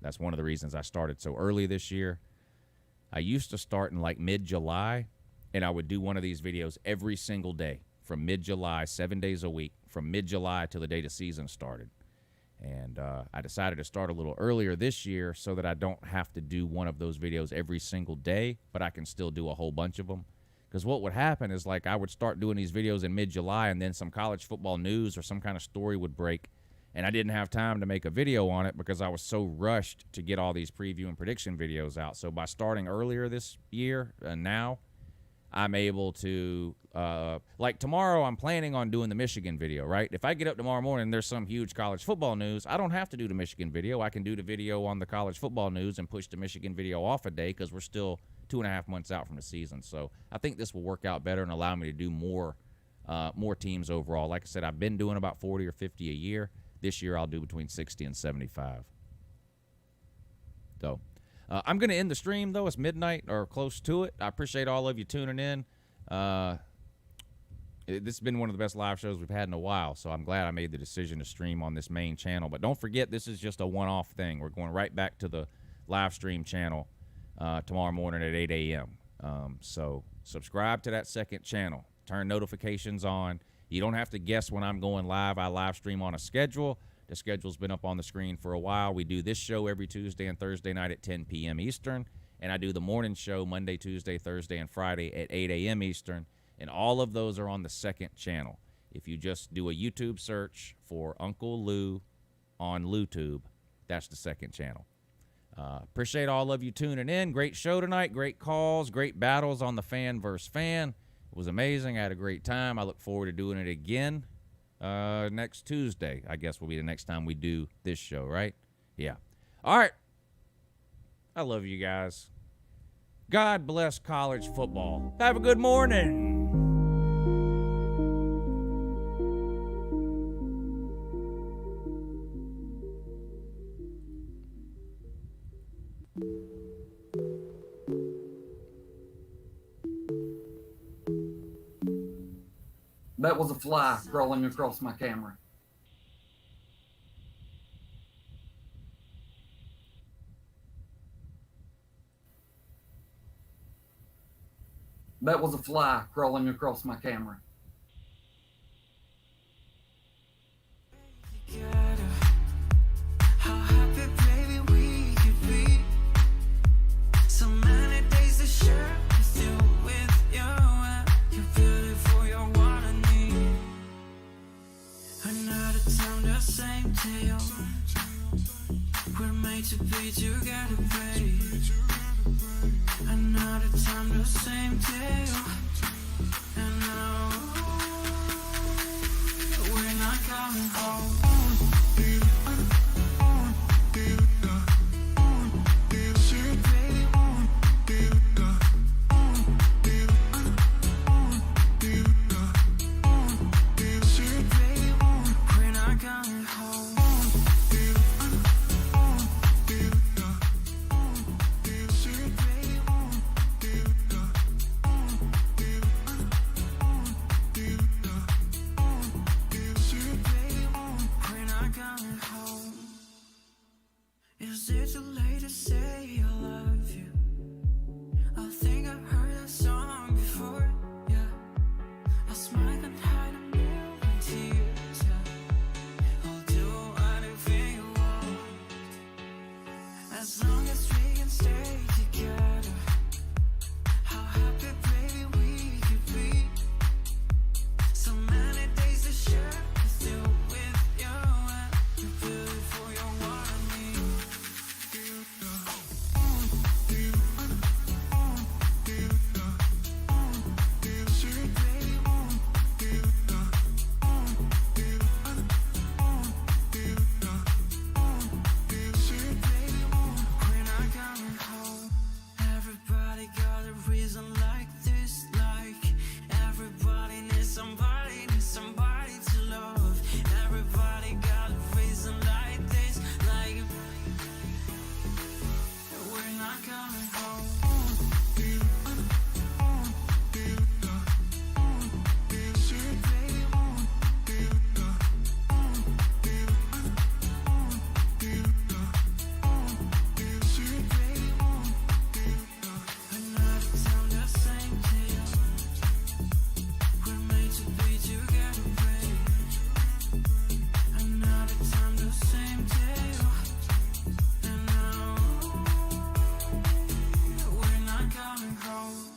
That's one of the reasons I started so early this year. I used to start in like mid-July, and I would do one of these videos every single day from mid-July, 7 days a week, from mid-July till the day the season started. And I decided to start a little earlier this year so that I don't have to do one of those videos every single day, but I can still do a whole bunch of them. Because what would happen is, like, I would start doing these videos in mid-July, and then some college football news or some kind of story would break, and I didn't have time to make a video on it because I was so rushed to get all these preview and prediction videos out. So by starting earlier this year, now, I'm able to, like tomorrow, I'm planning on doing the Michigan video, right? If I get up tomorrow morning and there's some huge college football news, I don't have to do the Michigan video. I can do the video on the college football news and push the Michigan video off a day because we're still 2.5 months out from the season. So I think this will work out better and allow me to do more teams overall. Like I said, I've been doing about 40 or 50 a year. This year I'll do between 60 and 75. So I'm going to end the stream, though. It's midnight or close to it. I appreciate all of you tuning in. This has been one of the best live shows we've had in a while, so I'm glad I made the decision to stream on this main channel. But don't forget, this is just a one-off thing. We're going right back to the live stream channel tomorrow morning at 8 a.m. So subscribe to that second channel. Turn notifications on. You don't have to guess when I'm going live. I live stream on a schedule. The schedule's been up on the screen for a while. We do this show every Tuesday and Thursday night at 10 p.m. Eastern, and I do the morning show Monday, Tuesday, Thursday, and Friday at 8 a.m. Eastern, and all of those are on the second channel. If you just do a YouTube search for Uncle Lou on LouTube, that's the second channel. Appreciate all of you tuning in. Great show tonight. Great calls. Great battles on the fan versus fan. It was amazing. I had a great time. I look forward to doing it again next Tuesday. I guess will be the next time we do this show, right? Yeah. All right. I love you guys. God bless college football. Have a good morning. That was a fly crawling across my camera. That was a fly crawling across my camera. How happy, baby, we could be. So many days to share with you, You're beautiful, you're what I need. Another time, the same tale. We're made to be together, babe. Another time, the same tale. And now we're not coming home. Is it too late to say I love you? I think I've heard that song before, yeah. I smile and hide a million tears, yeah. I'll do anything you want, as long as we can stay together. How happy, baby, we could be. So many days to share with you, You're beautiful, you're what I need. Everybody got a reason like this, like everybody needs somebody to love. Everybody got a reason like this, like we're not coming home. Another time, the same tale. We're made to be together, babe. Another time, the same tale. And now we're not coming home.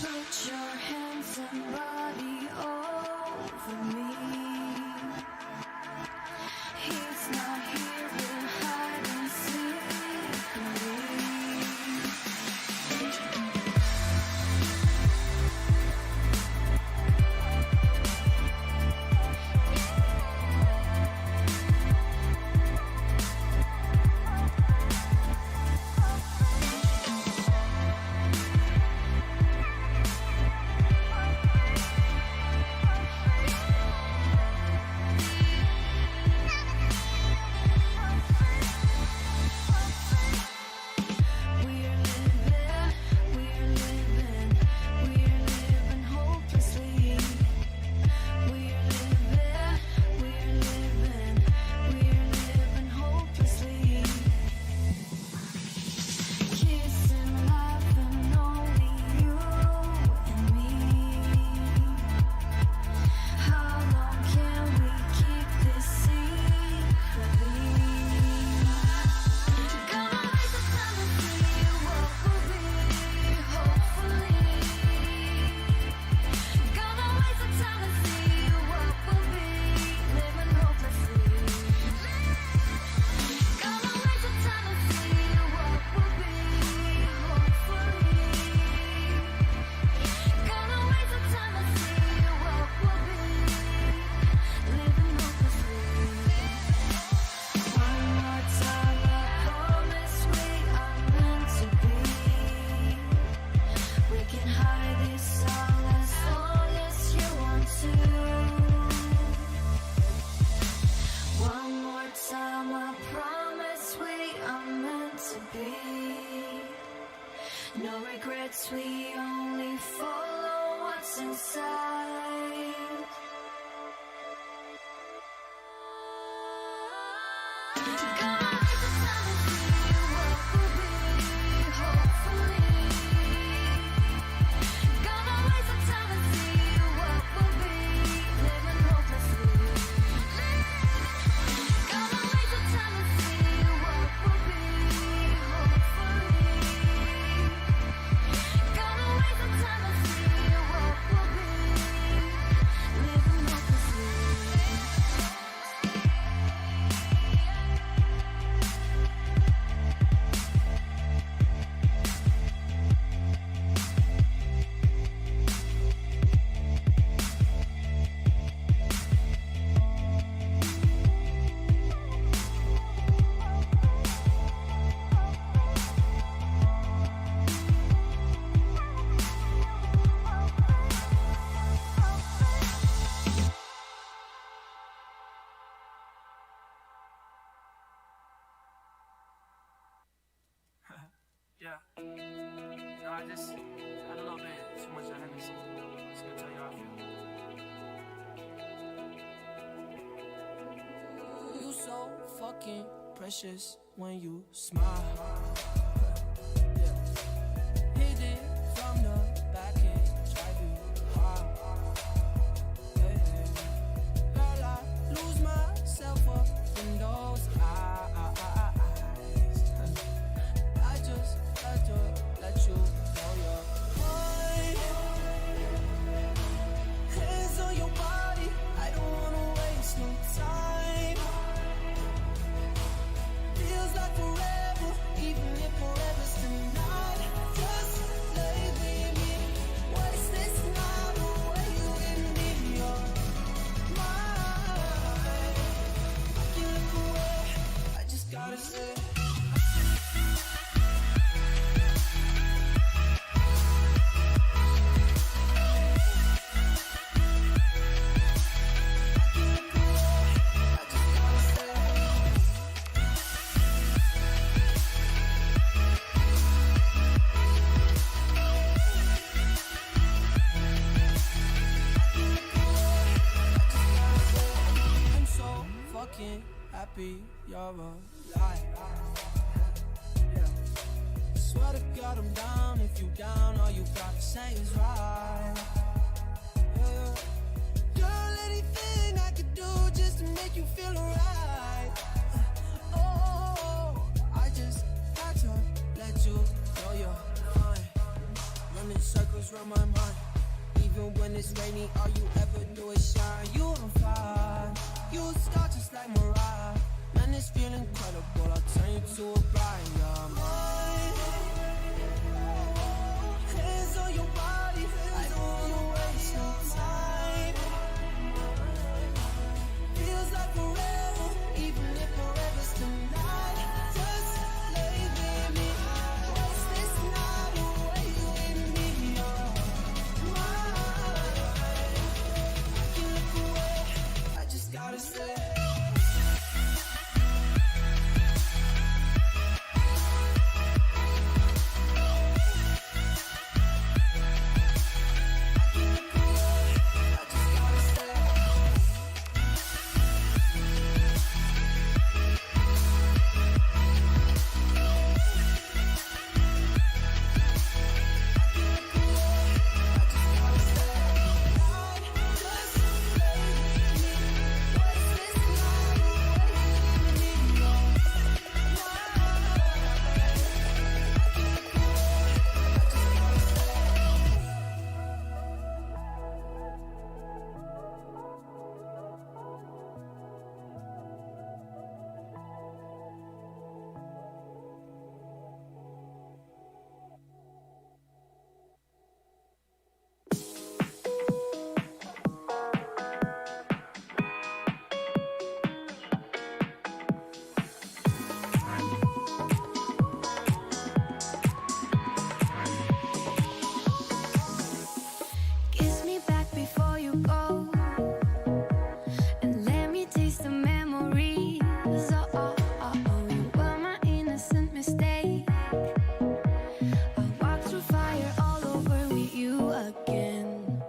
Put your hands and body over me. He's not here, we'll hide and seek. inside. Yeah. No, I had a little bit too much of Hennessy. Just gonna tell you how I feel. You so fucking precious when you smile. Yeah. Hit it from the back and drive you wild. Hey, hey. Girl, I lose myself up in those eyes. I just had to let you know you're mine. Hands on your body, I don't wanna waste no time. Feels like forever, even if forever's tonight. Just lay with me, waste this night away with me. You're mine. I can't look away, I just gotta say. I'm so fucking happy you're alive. Yeah. Swear to God I'm down. If you down, all you gotta say is right. Yeah. Girl, anything I could do just to make you feel alright. Oh, I just had to let you know you're fine. Running circles around my mind. Even when it's rainy, all you ever do is shine. You on fire, you a star just like Mariah. Man, this feel incredible, I'll turn you to a bride. You're mine. Hands on your body, I don't wanna waste no time. Feels like forever, even if forever's tonight. Just lay with me, waste this night away with me. You're mine. I can't look away, I just gotta say. Kiss me back before you go, and let me taste the memories. Oh, oh, oh, oh, you were my innocent mistake. I walked through fire all over with you again.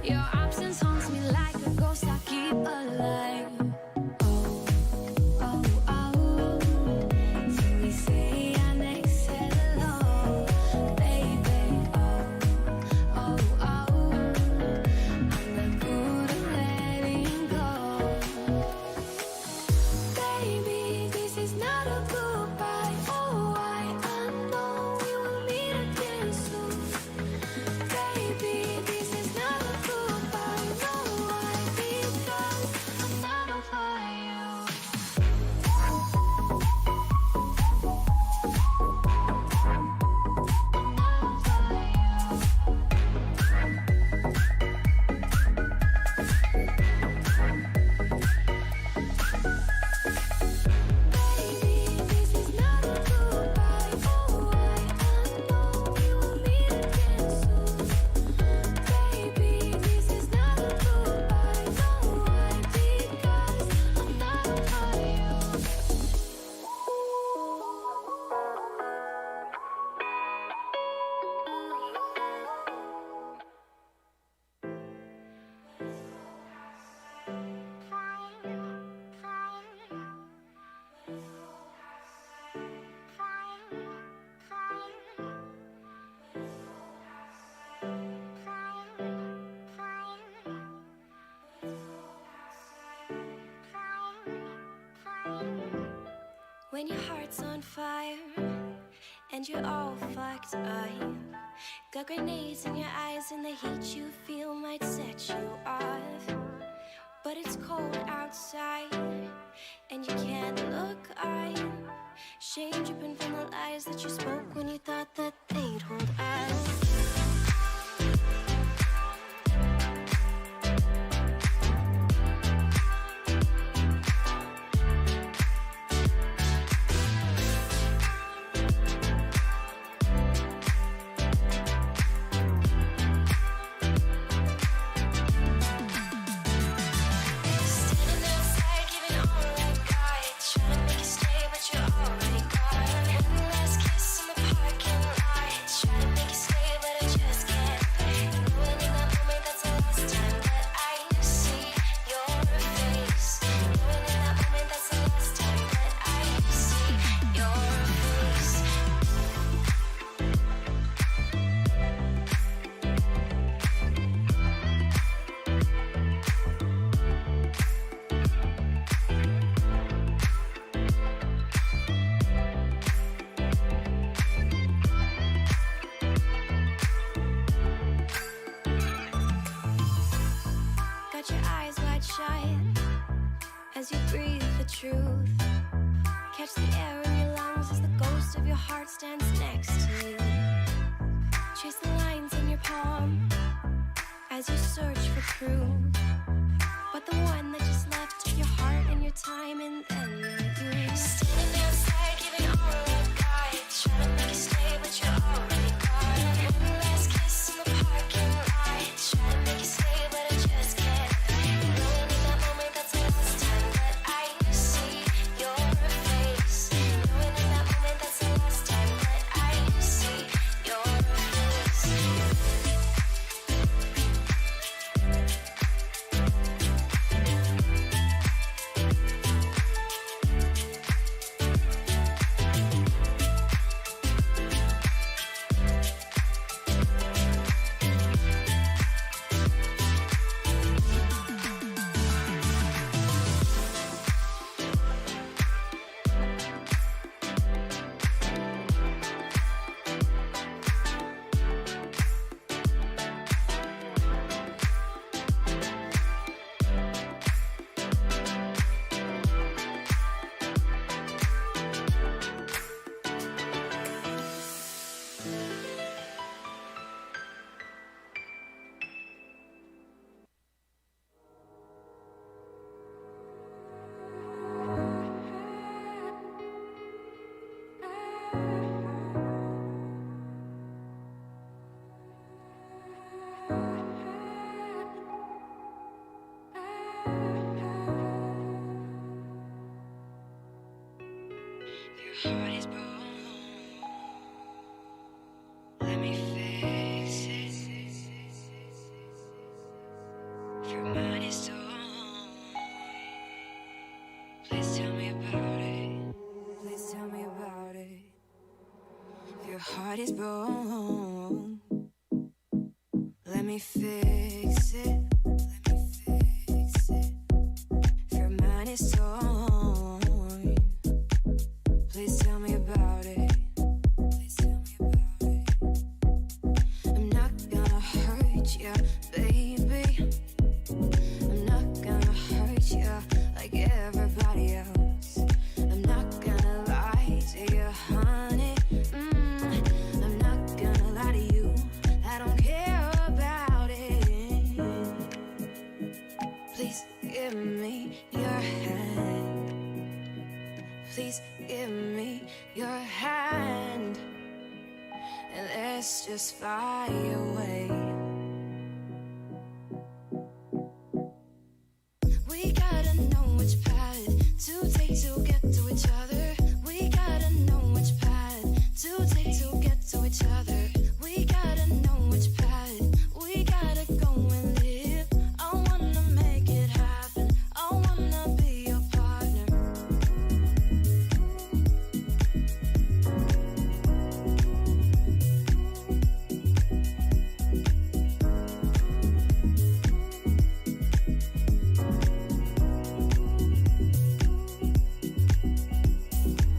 Your absence haunts me like a ghost I keep alive. When your heart's on fire and you're all fucked up, got grenades in your eyes and the heat you feel might set you off. But it's cold outside and you can't look up. Shame dripping from the lies that you spoke when you thought that they'd hold us. As you breathe the truth, catch the air in your lungs as the ghost of your heart stands next to you. Chase the lines in your palm as you search for truth, but the one that just left took your heart and your time and then you. Standing outside, giving all I've got, trying to make you stay, but you're already gone. One last kiss in the parking lot, trying to make you stay, but I just can't. Knowing in that moment that's the last time that I see your face. Knowing in that moment that's the last time that I see your face. Your mind is torn. Please tell me about it. Please tell me about it. If your heart is broken, let me fix it. Let me fix it. If your mind is torn, please tell me about it. Please tell me about it. I'm not gonna hurt you, baby. I'm not gonna hurt you like everybody else. I'm not gonna lie to you, honey. I'm not gonna lie to you. I don't care about it. Please give me your hand. Please give me your hand. And let's just fly away. We gotta know which path to take to get to each other. We gotta know which path to take to get to each other. We gotta know which path we gotta go and live. I wanna make it happen. I wanna be your partner.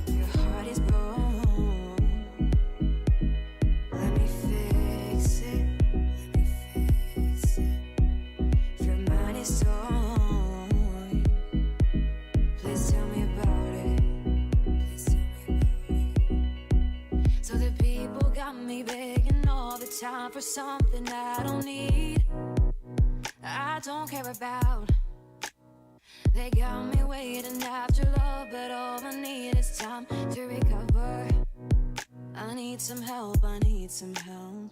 Your heart is broken. Let me fix it. Let me fix it. If your mind is torn, please tell me about it. Please tell me about it. So the people got me begging all the time for something I don't need, I don't care about. They got me waiting after love, but all I need is time to recover. I need some help, I need some help.